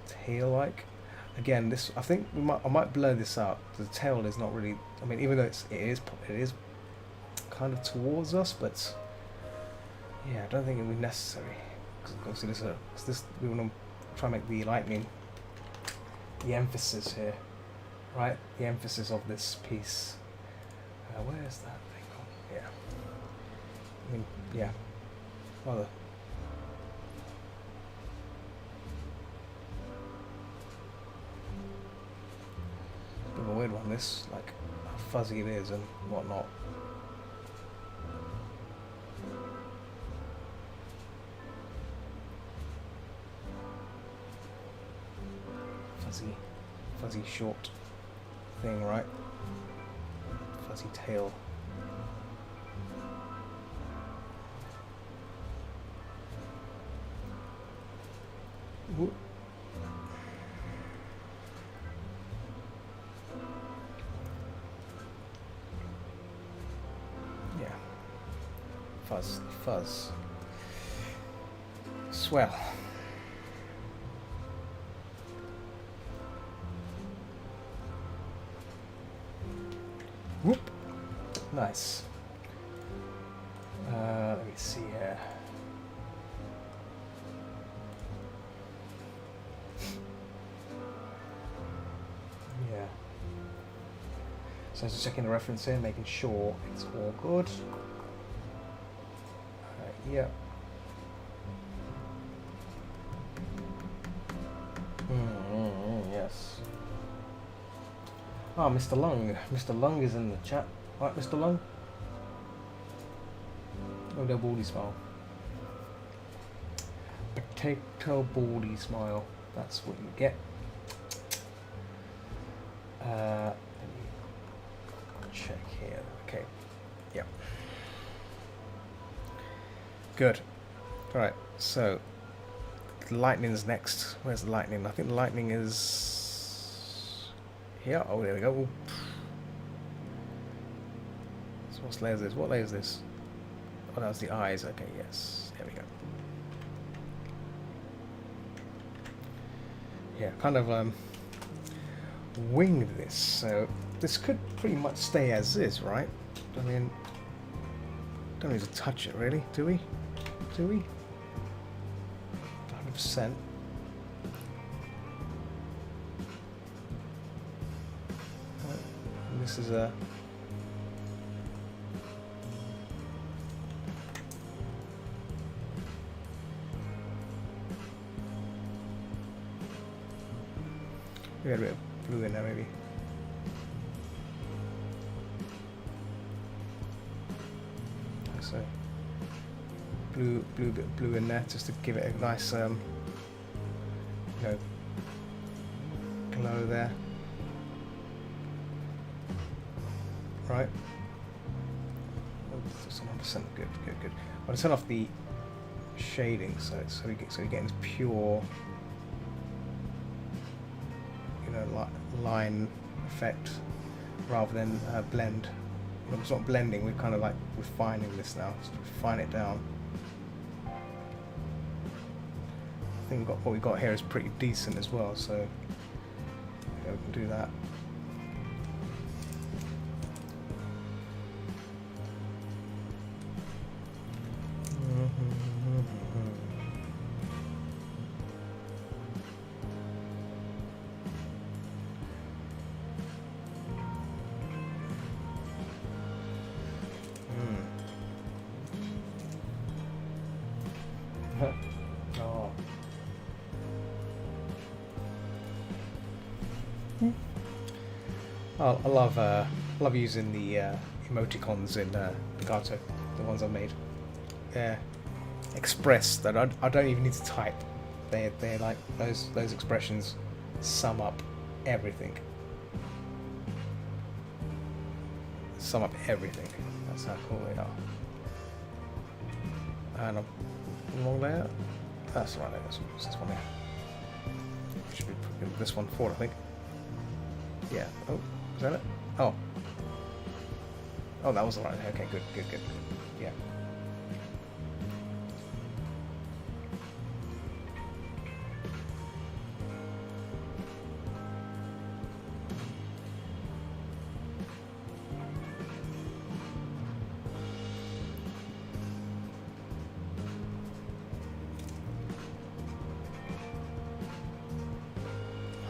tail-like. Again, this I think I might blur this out. The tail is not really. I mean, even though it is kind of towards us, but yeah, I don't think it would be necessary. Because obviously, we want to try and make the lightning the emphasis here, right? The emphasis of this piece. Where is that thing gone? Yeah. I mean, yeah. Rather. Bit of a weird one, this, like how fuzzy it is and whatnot. Fuzzy short thing, right? Fuzzy tail. Fuzz. Fuzz. Swell. Whoop. Nice. Let me see here. Yeah. So just checking the reference here, making sure it's all good. Yeah. Yes. Oh, Mr. Lung. Mr. Lung is in the chat. Right, Mr. Lung? Oh, no, baldy smile. Potato baldy smile. That's what you get. Let me check here. Okay. Yep. Good. Alright, so lightning's next. Where's the lightning? I think the lightning is here. Oh, there we go. So what layer is this? What layer is this? Oh, that was the eyes. Okay, yes. There we go. Yeah, kind of winged this. So this could pretty much stay as is, right? I mean, don't need to touch it really, do we? Do we? 100%. This is a we got a bit of blue in there maybe. So bit of blue in there just to give it a nice you know, glow there. Right. 100%. Good. I'm gonna turn off the shading so we get this pure, you know, line effect rather than blend. It's not blending. We're kind of like refining this now. Just refine it down. I think what we got here is pretty decent as well. So yeah, we can do that. Oh. Oh, I love using the emoticons in Pikachu, the ones I've made. They're express that I don't even need to type. They're like those expressions sum up everything. Sum up everything. That's how cool they are. And along there, that's right. That's this one there. Should be putting this one forward, I think. Yeah. Oh, is that it? Oh. Oh, that was alright. Okay, good. Yeah.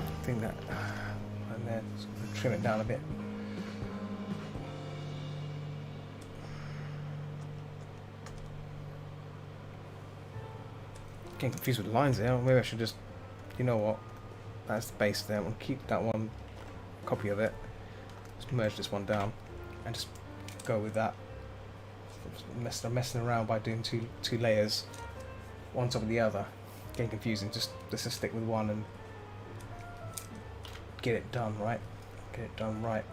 I think that, and then trim it down a bit. Getting confused with the lines there. Maybe I should just, you know what? That's the base there. We'll keep that one copy of it. Just merge this one down and just go with that. Messing around by doing two layers, one on top of the other. Getting confusing. Just let's just stick with one and get it done right. Get it done right.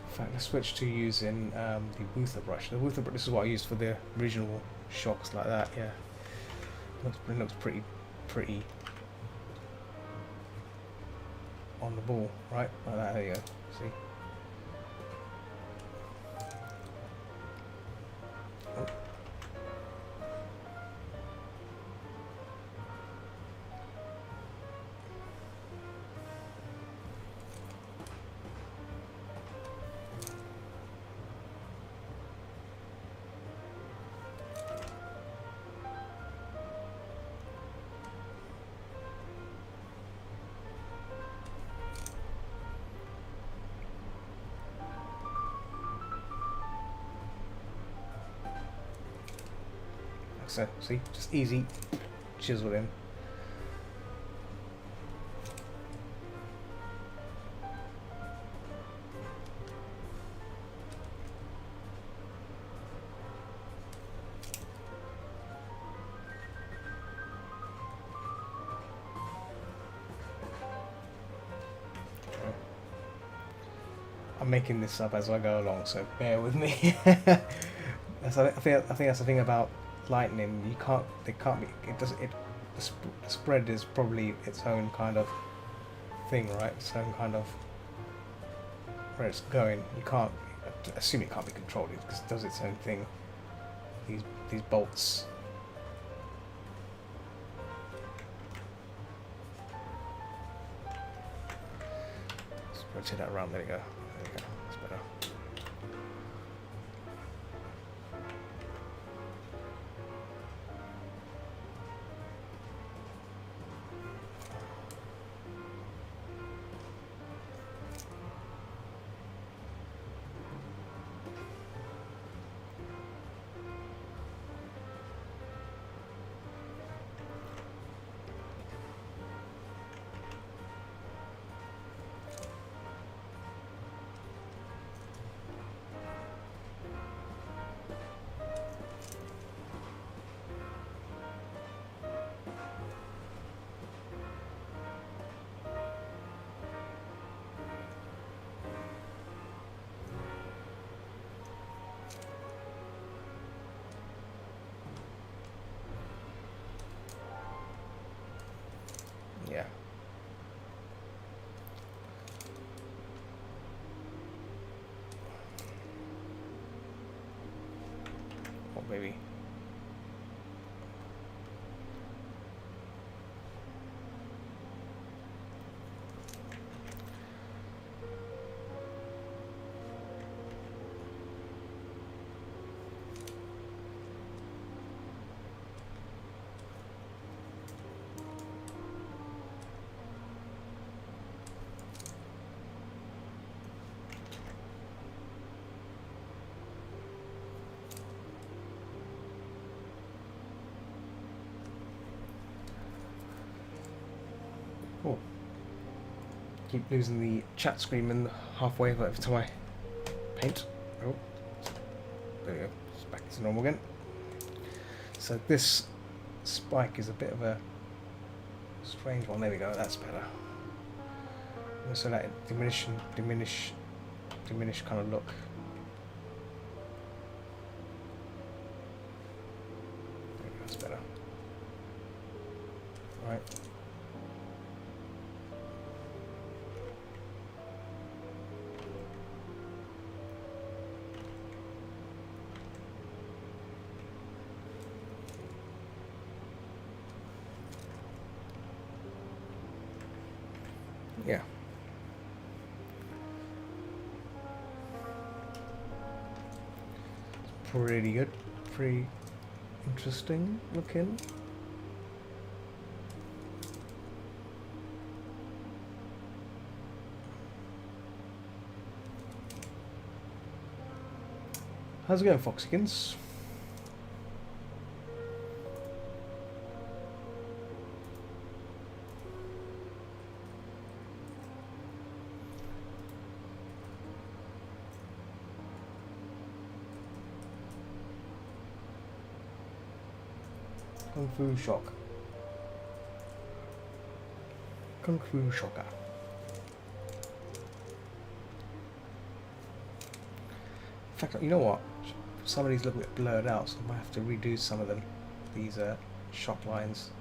In fact, let's switch to using the Woother brush. The Woother brush, this is what I used for the original shocks like that. Yeah, it looks pretty. on the ball, right? Like that, there you go. See? Oh. So, see, just easy chisel in. I'm making this up as I go along, so bear with me. I think that's the thing about lightning. You can't. They can't be. It doesn't. It. The spread is probably its own kind of thing, right? Its own kind of where it's going. You can't assume it can't be controlled. It just does its own thing. These bolts. Let's rotate that around. There we go. There we go. That's better. Yeah. Oh, baby. Oh. Keep losing the chat screen in halfway every time I paint. Oh. There we go. It's back to normal again. So this spike is a bit of a strange one. There we go. That's better. So that diminish kind of look. There we go. That's better. Right. Yeah. Pretty good. Pretty interesting looking. How's it going, Foxykins? Kung Fu Shock. Kung Fu Shocker. In fact, you know what? Some of these look a bit blurred out, so I might have to redo some of them. These shock lines.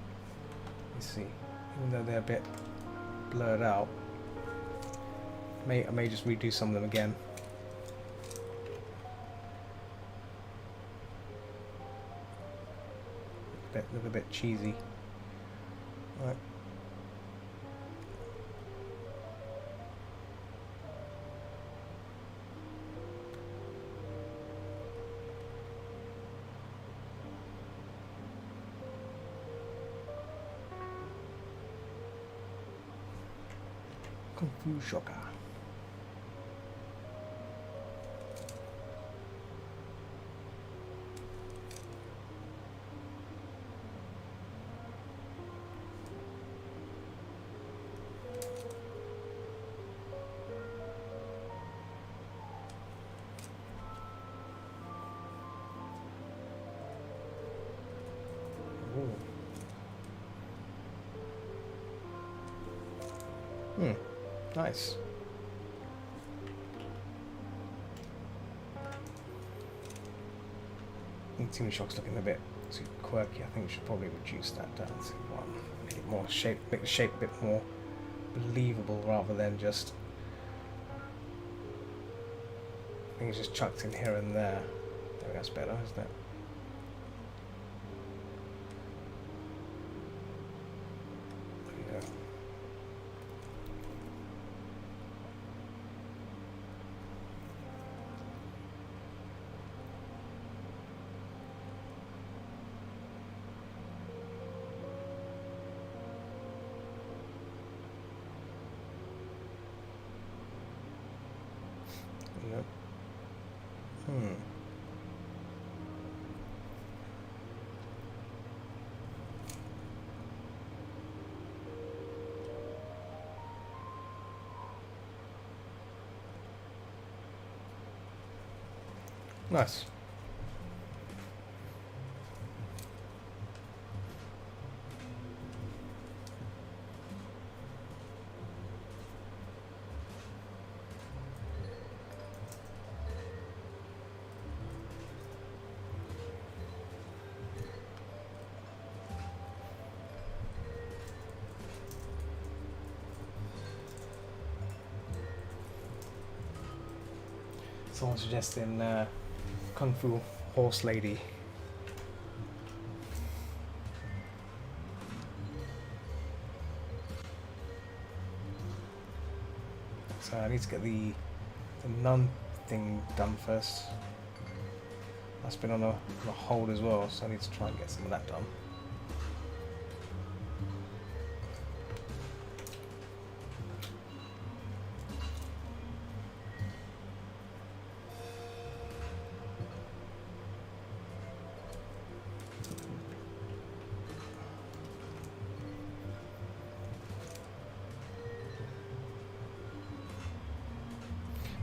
Let's see. Even though they're a bit blurred out, I may just redo some of them again. Look a bit cheesy. Right. Kung Fu Shocker. Nice. I think Team Shock's looking a bit too quirky. I think we should probably reduce that down to 1. Make it more shape, make the shape a bit more believable rather than just. I think it's just chucked in here and there. I think that's better, isn't it? Yep. Nice. Someone suggesting Kung Fu Horse Lady. So I need to get the nun thing done first. That's been on a hold as well, so I need to try and get some of that done.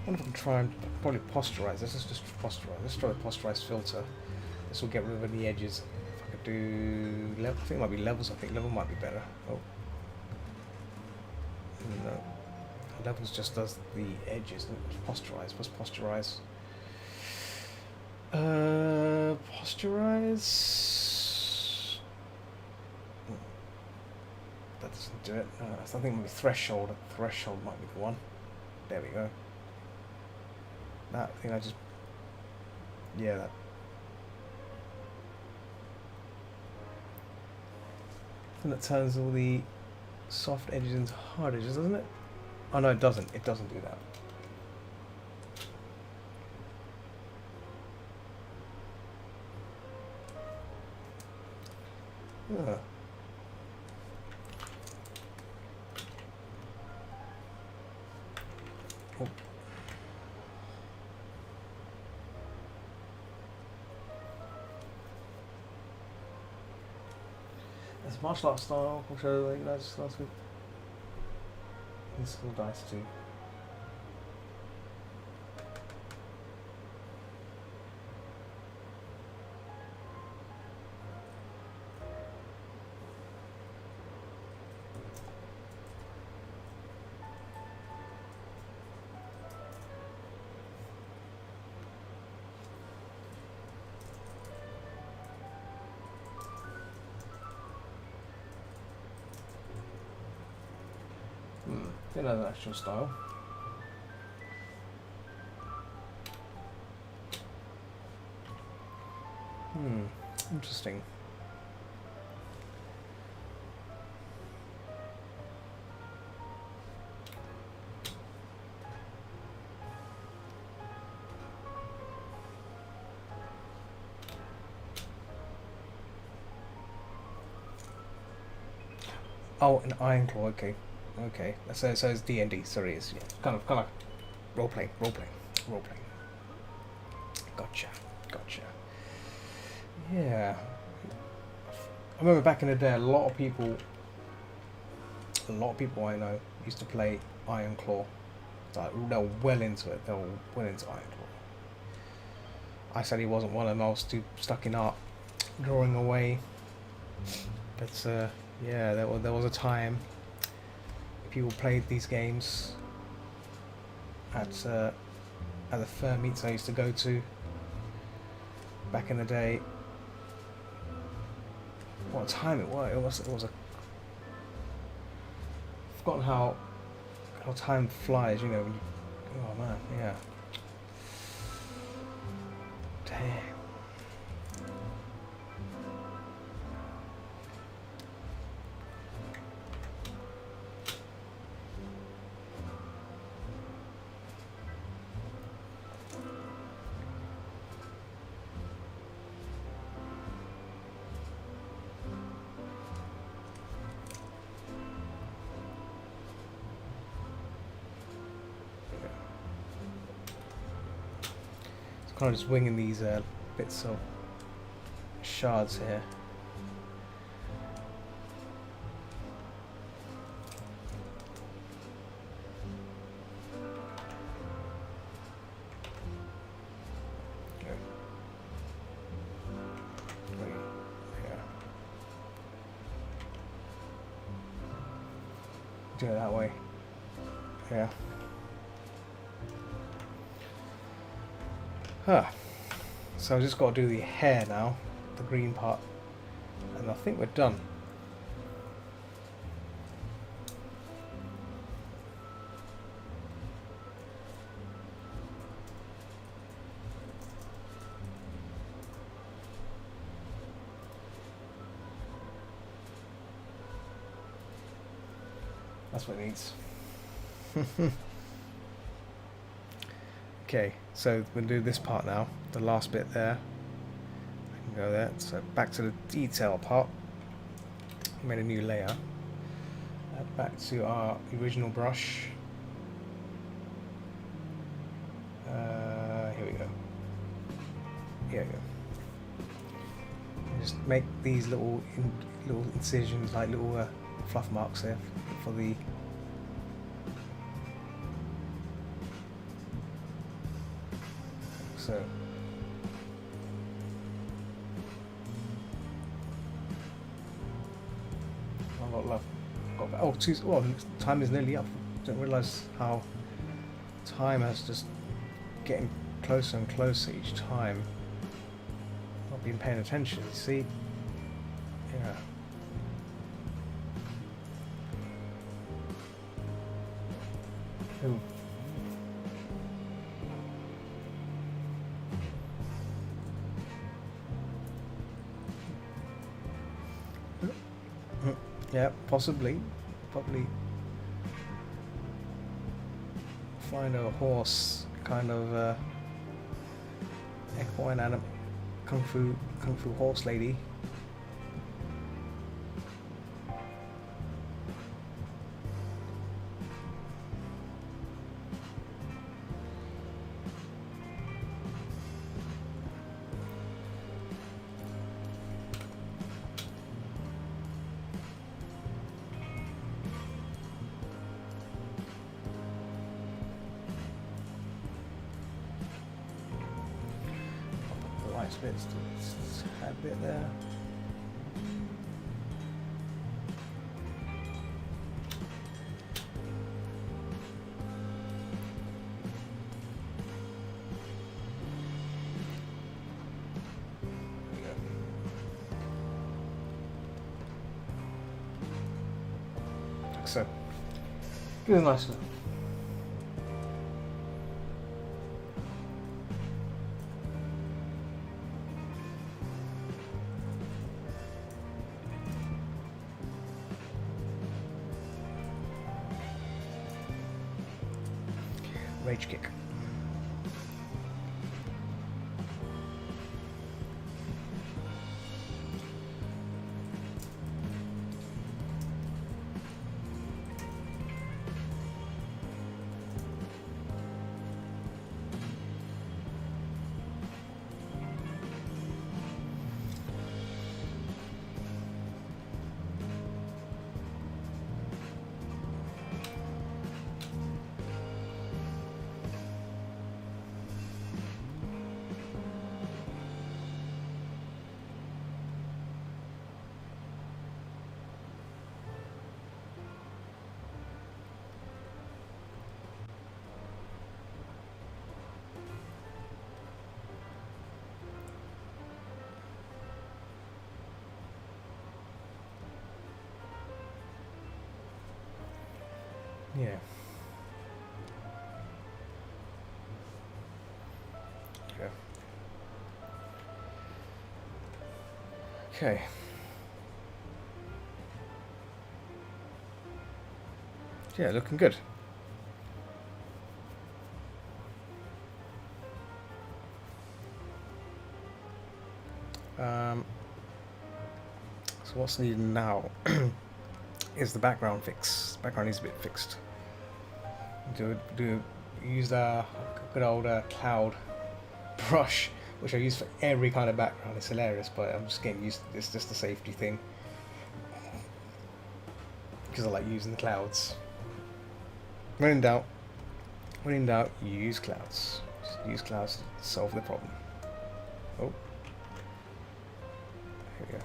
I wonder if I can try and probably posterize this. Let's just posterize. Let's try the posterized filter. This will get rid of any edges. If I could do level, I think it might be levels. I think level might be better. Oh, no, levels just does the edges. Posterize. What's posterize? Posterize. That doesn't do it. I think maybe threshold. Threshold might be the one. There we go. That thing I just, yeah, that. And that turns all the soft edges into hard edges, doesn't it? Oh no, it doesn't. It doesn't do that. Yeah. Oh. It's martial arts style, which I like last week. This little dice too. Get an actual style. Interesting. Oh, an Iron Claw. Okay, okay. So it's D&D. Sorry, it's kind of role playing. Gotcha. Yeah. I remember back in the day, a lot of people I know used to play Iron Claw. Like, they were well into it. They were well into Iron Claw. I said he wasn't one of them. I was too stuck in art, drawing away. But yeah, there was a time people played these games at the fur meets I used to go to back in the day. What time it was? It was a. I've forgotten how time flies. You know. When you, oh man, yeah. Damn. Kind of just winging these bits of shards here. Okay. Yeah. Do it that way. Yeah. So I've just got to do the hair now, the green part, and I think we're done. That's what it needs. Okay, so we'll do this part now, the last bit there. I can go there. So back to the detail part. Made a new layer. Back to our original brush. Here we go. Here we go. Just make these little incisions, like little fluff marks there for the. So I've got love. Oh, well, time is nearly up. Don't realise how time has just getting closer and closer each time. Not been paying attention. You see? Yeah. Ooh. Yeah, possibly. Probably find a horse, kind of equine and a kung fu horse lady. Bits to add a bit there. So, give it a nice look. rage kick. Yeah. Okay. Okay. Yeah, looking good. So what's needed now is the background fix. Background needs a bit fixed. Use a good old cloud brush, which I use for every kind of background. It's hilarious, but I'm just getting used to this. Just a safety thing because I like using the clouds. When in doubt, use clouds. Just use clouds to solve the problem. Oh, here we go.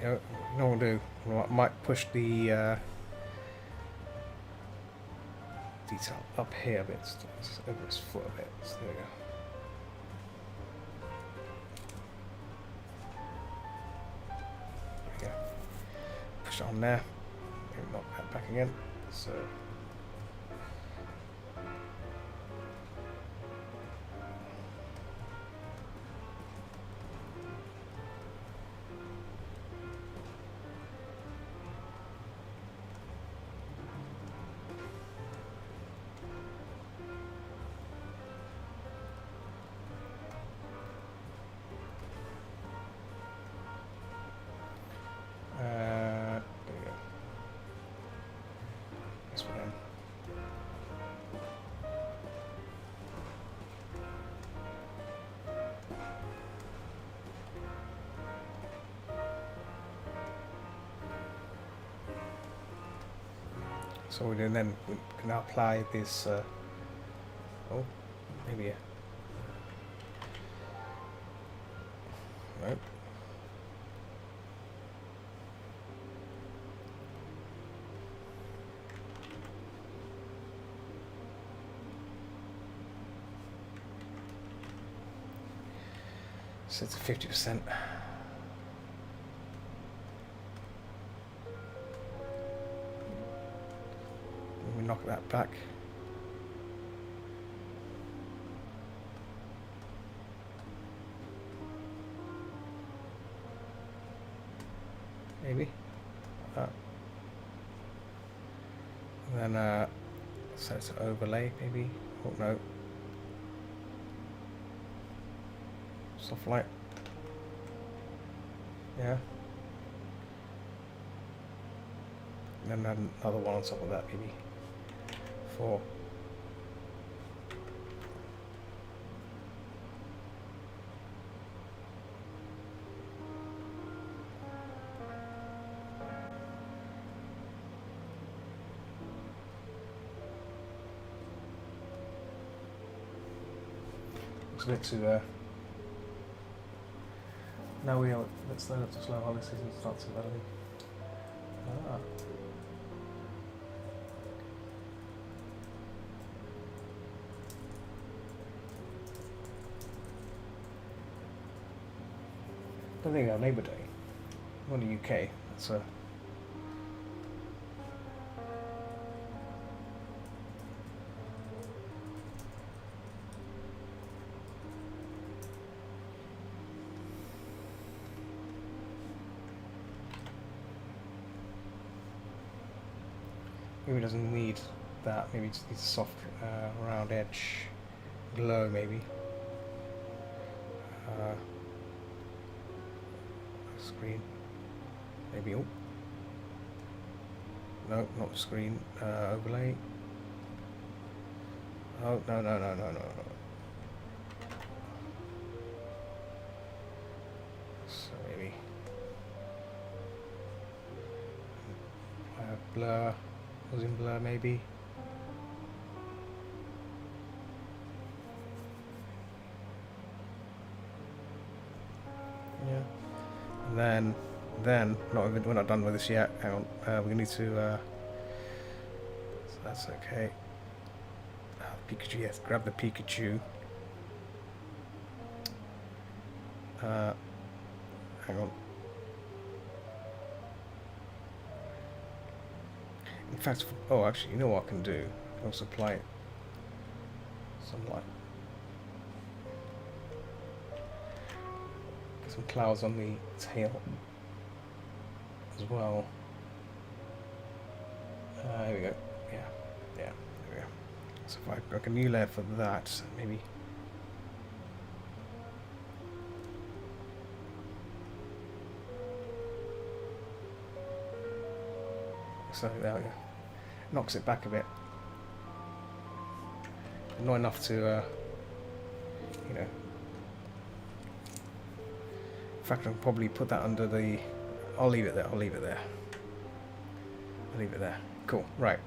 You know what I'll do? I might push the detail up here a bit, just over his foot a bit. So there we go. There we go. Push it on there. Maybe knock that back again. So. There we go. This one in. So we then we can now apply this. Oh, maybe. Nope. Set to 50%. We knock that back. Maybe. And then set to overlay, maybe. Oh no. Soft light. Yeah. And then another one on top of that, maybe. 4. looks a bit too. Now we are. Let's load up to slow holidays and start developing. Ah. I think our Labour Day. Not the UK. That's a. Maybe it doesn't need that. Maybe it just needs a soft round edge glow. Maybe. Screen. Maybe. Oh. No, not screen. Overlay. Oh no. So maybe blur. Was in blur maybe. Yeah. And then we're not done with this yet. Hang on. We need to. So that's okay. Pikachu. Yes. Grab the Pikachu. Hang on. In fact, oh, actually, you know what I can do? I can also apply some light. Get some clouds on the tail as well. Here we go. Yeah, there we go. So if I make a new layer for that, maybe. So there we go. Knocks it back a bit. Not enough to, you know. In fact, I'll probably put that under the. I'll leave it there. I'll leave it there. I'll leave it there. Cool. Right.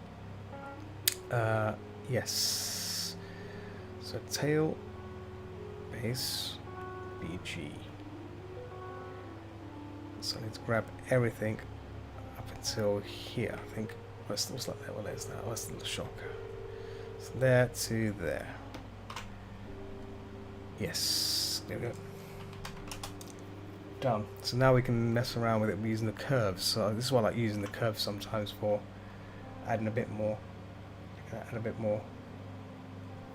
Yes. So tail, base, BG. So I need to grab everything up until here. I think. What's like that? Well, there's that. What's the little shocker? So there to there. Yes. There we go. Done. So now we can mess around with it using the curves. So this is why I like using the curves sometimes for adding a bit more,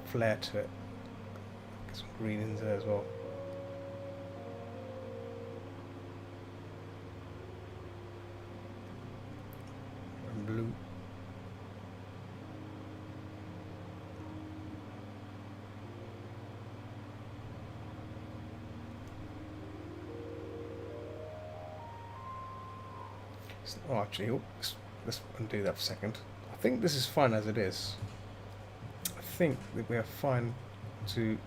flair to it. Get some green in there as well. And blue. Oh, actually, let's undo that for a second. I think this is fine as it is. I think that we are fine to...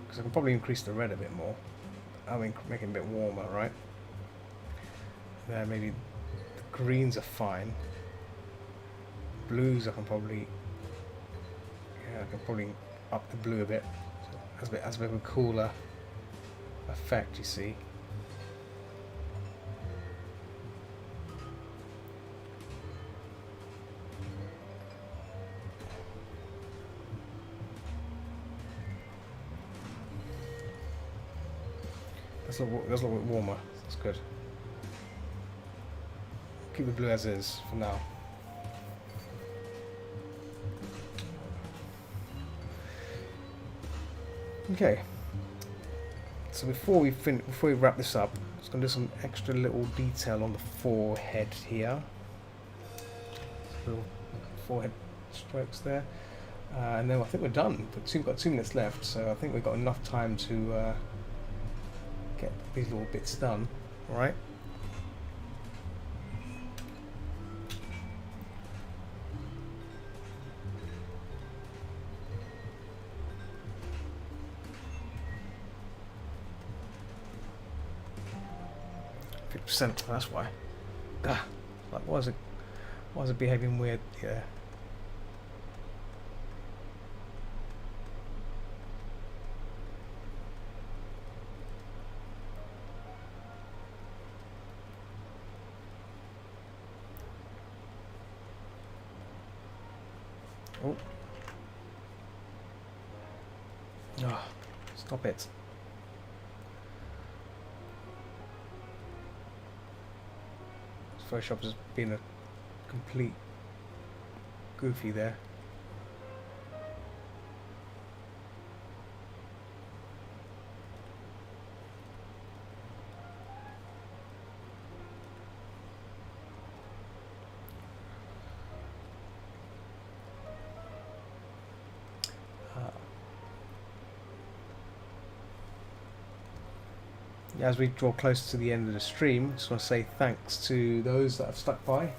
Because I can probably increase the red a bit more. I mean, make it a bit warmer, right? There, maybe the greens are fine. Blues, I can probably... Yeah, I can probably up the blue a bit. So as a bit of a cooler effect, you see. 'That's a little bit warmer. That's good. Keep the blue as is for now. Okay. So before we wrap this up, I'm just going to do some extra little detail on the forehead here. Little forehead strokes there, and then I think we're done. We've got 2 minutes left, so I think we've got enough time to get these little bits done. All right. That's why. Like, why is it behaving weird? Yeah. Oh. Oh, stop it. Photoshop has been a complete goofy there. As we draw close to the end of the stream, I just want to say thanks to those that have stuck by.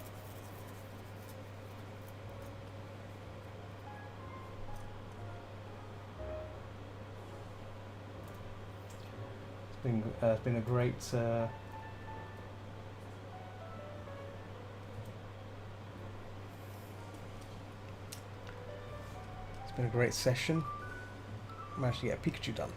It's been a great it's been a great session. Managed to get a Pikachu done.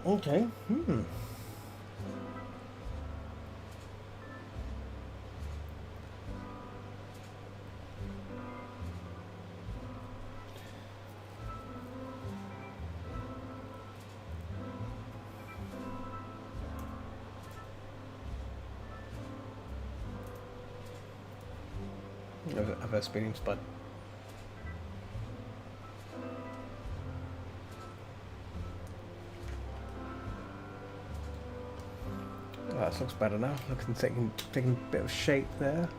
Okay. I've had spinning spud. Oh, that looks better now. Looking taking a bit of shape there.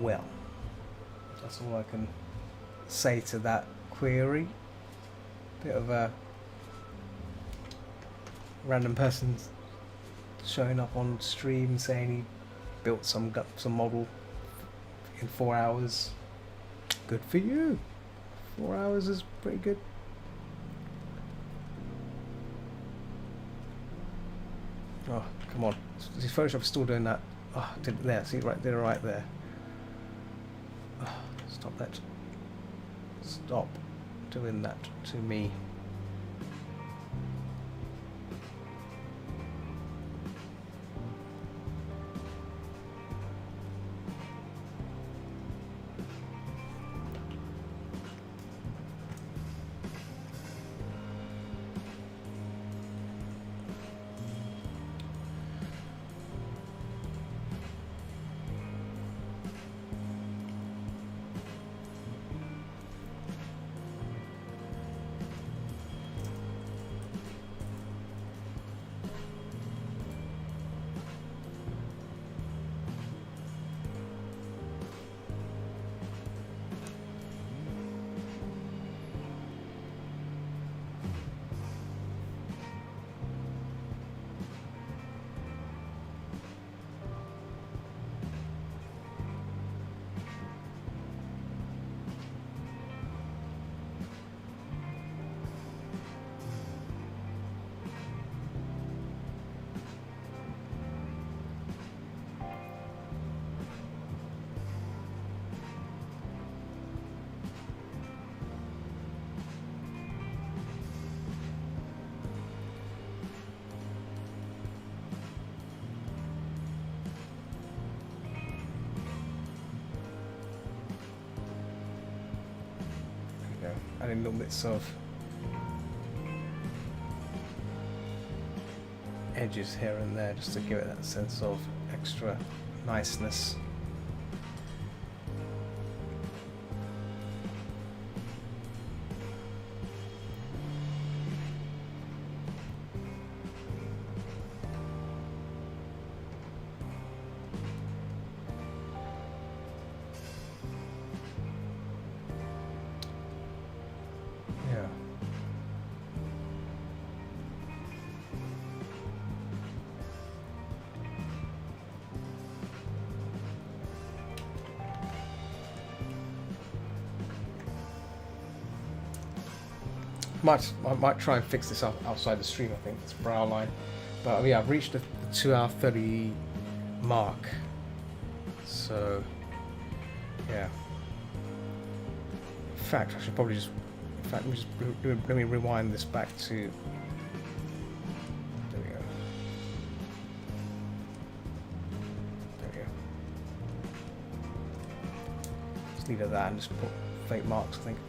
Well, that's all I can say to that query. Bit of a random person showing up on stream saying he built some model in 4 hours. Good for you. 4 hours is pretty good. Oh, come on. See, Photoshop's still doing that. Oh, did it there. See, right, did it right there. Oh, stop that. Stop doing that to me. adding little bits of edges here and there just to give it that sense of extra niceness. I might try and fix this up outside the stream. I think it's brow line, but yeah, I've reached the 2 hour 30 mark. So yeah. In fact, I should probably just. In fact, let me rewind this back to. There we go. There we go. Just leave it at that and just put fake marks, I think.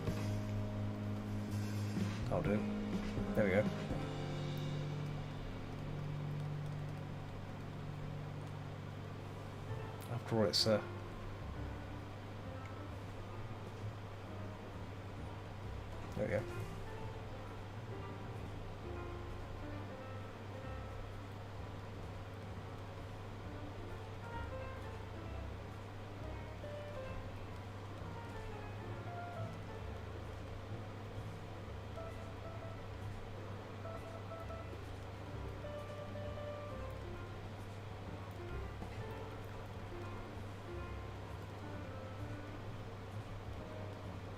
I'll do. There we go. After all, it's there we go.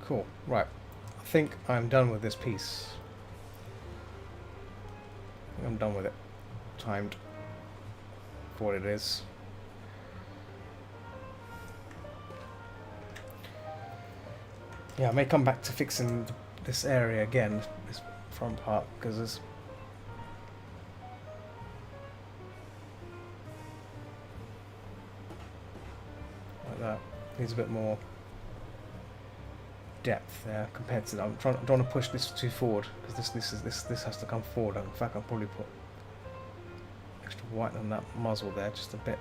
Cool. Right. I think I'm done with this piece. I'm done with it. Timed for what it is. Yeah, I may come back to fixing this area again, this front part, because there's like that. Needs a bit more depth there compared to that. I don't want to push this too forward because this has to come forward. In fact, I'll probably put extra white on that muzzle there just a bit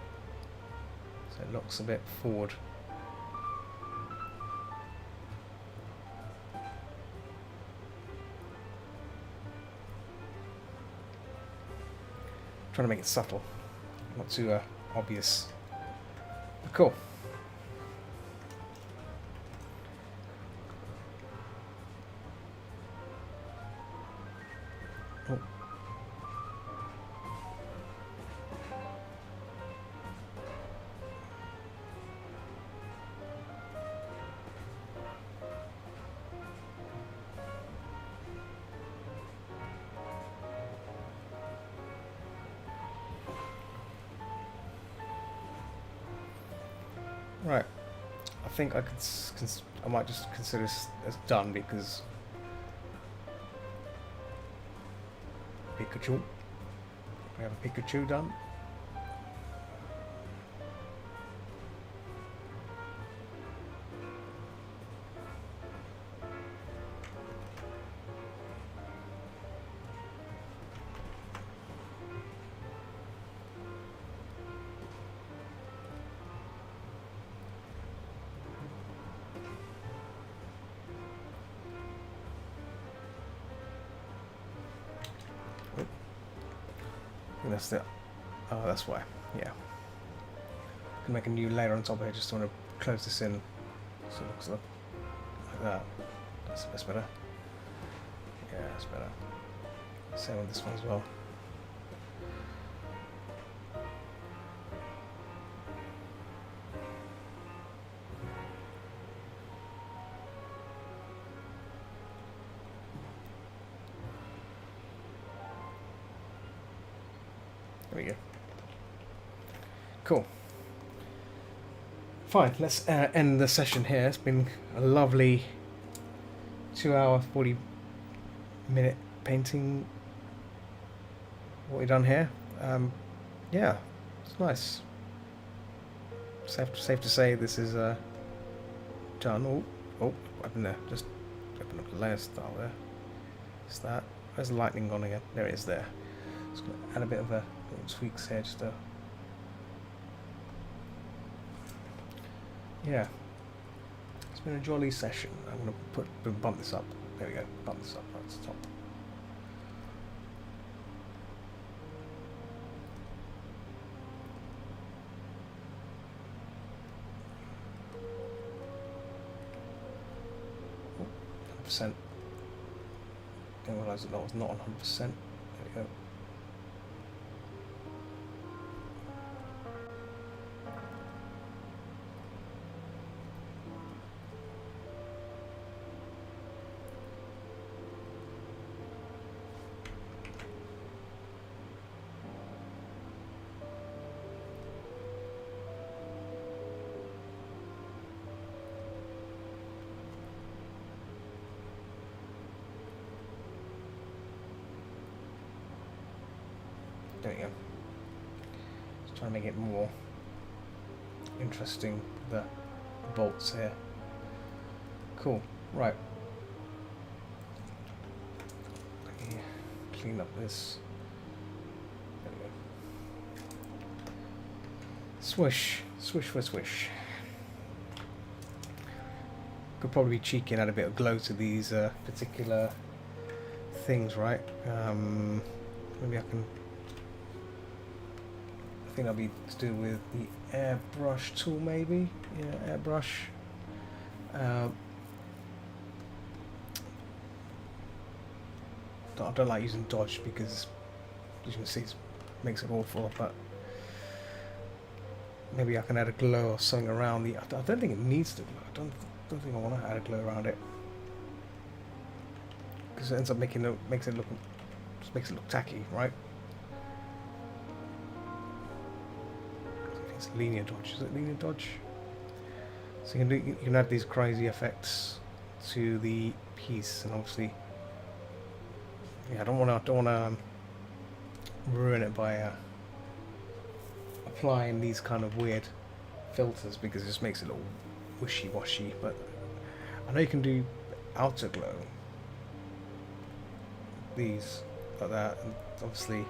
so it looks a bit forward. Trying to make it subtle, not too obvious. But cool. Right, I think I might just consider this as done because Pikachu. We have a Pikachu done. That's the. Oh, that's why. Yeah. Can make a new layer on top of it. Just want to close this in, so it looks like that. That's better. Yeah, that's better. Same on this one as well. There we go. Cool. Fine, let's end the session here. It's been a lovely 2 hour 40-minute painting. What we've done here. Yeah, it's nice. Safe to say this is done. Oh, what happened there? Just a open up the layer style there. Is that? Where's the lightning gone again? There it is there. Just going to add a bit of a little tweaks here just to... Yeah. It's been a jolly session. I'm going to bump this up. There we go. Bump this up right to the top. Percent. Didn't realise that was not 100%. There we go. There we go. Just trying to make it more interesting, the bolts here. Cool. Right. Let me clean up this. There we go. Swish. Swish, swish, swish. Could probably be cheeky and add a bit of glow to these particular things, right? Maybe I can... I think that'll be to do with the airbrush tool, maybe. Yeah, airbrush. I don't like using dodge because, as you can see, it makes it awful. But maybe I can add a glow or something around the. I don't think it needs to glow. I don't think I want to add a glow around it because it ends up makes it look tacky, right? Linear dodge. Is it linear dodge? So you can add these crazy effects to the piece, and obviously, yeah, I don't want to ruin it by applying these kind of weird filters because it just makes it all wishy-washy. But I know you can do outer glow, these like that, and obviously,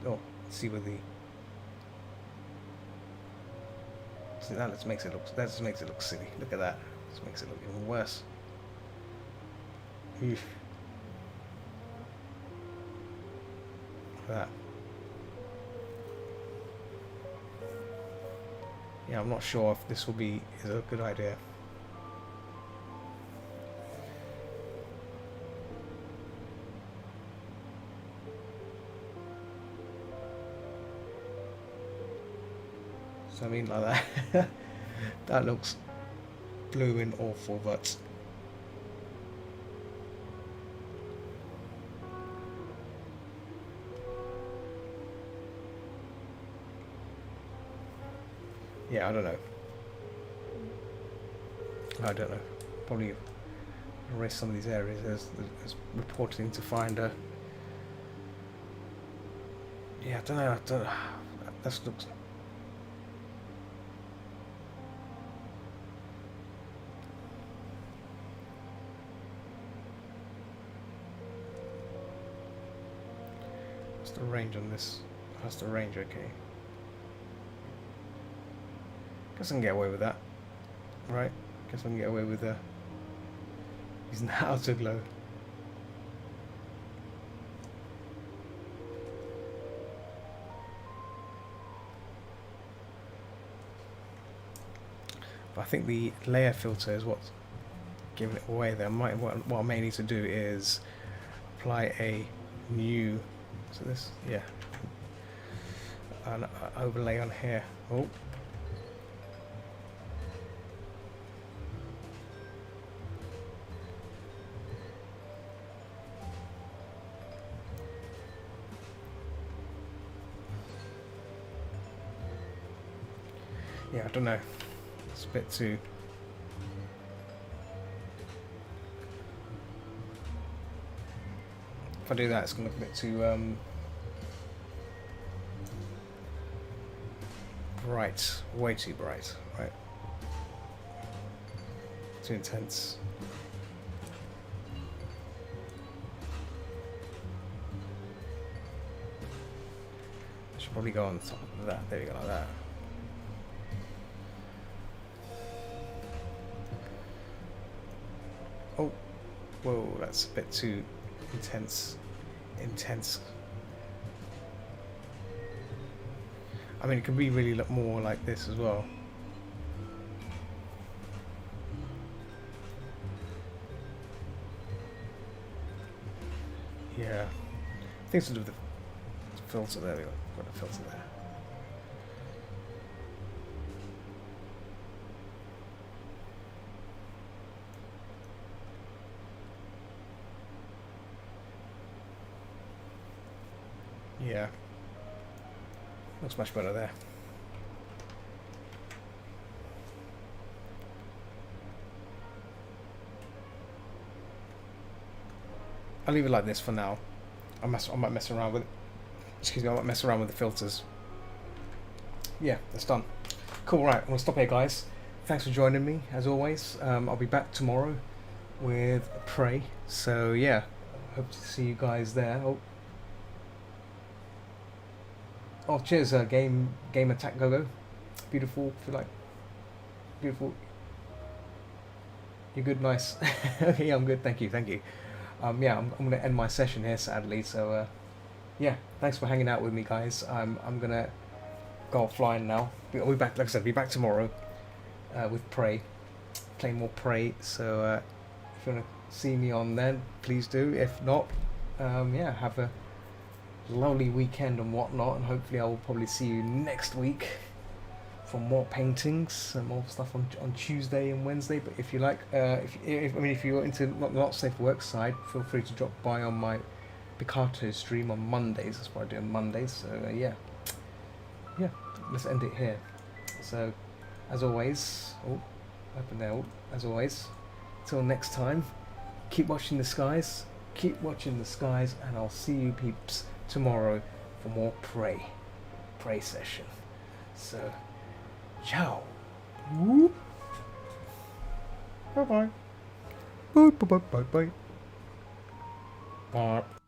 oh, let's see where the. That just makes it look silly. Look at that. Just makes it look even worse. Oof. Look at that. Yeah, I'm not sure if this is a good idea. So I mean, like that. That looks blooming awful, but yeah, I don't know. Probably erase some of these areas as reporting to find a. Yeah, I don't know. That looks. What's the range on this? That's the range, okay. Guess I can get away with that. Right? Guess I can get away with using the outer glow. But I think the layer filter is what's giving it away there. What I may need to do is apply a new, so this, yeah, an overlay on here. Oh. Yeah, I don't know. It's a bit too. If I do that, it's going to look a bit too bright. Way too bright, right? Too intense. probably go on top of that. There we go, like that. Oh, whoa, that's a bit too intense. I mean, it could be really look more like this as well. Yeah, things to do with the filter. There we go. Got a filter there. Yeah, looks much better there. I'll leave it like this for now. I might mess around with it. Excuse me, I might mess around with the filters. Yeah, that's done. Cool, right, I'm going to stop here, guys. Thanks for joining me, as always. I'll be back tomorrow with Prey. So, yeah, hope to see you guys there. Oh, cheers, Game Attack Go-Go. Beautiful, if you like. Beautiful. You're good, nice. Okay, yeah, I'm good, thank you. Yeah, I'm going to end my session here, sadly. So, yeah, thanks for hanging out with me, guys. I'm going to go offline now. I'll be back, like I said, be back tomorrow with Prey. Play more Prey. So, if you want to see me on then, please do. If not, yeah, have a lovely weekend and whatnot. And hopefully I will probably see you next week for more paintings and more stuff on Tuesday and Wednesday. But if you like, if you're into not safe for work side, feel free to drop by on my Pikachu stream on Mondays. That's what I do on Mondays. So yeah, let's end it here. So as always, open there. As always, till next time, keep watching the skies, and I'll see you peeps tomorrow for more Prey session. So. Ciao. Whoop. Bye bye. Bye bye bye bye bye. Bye.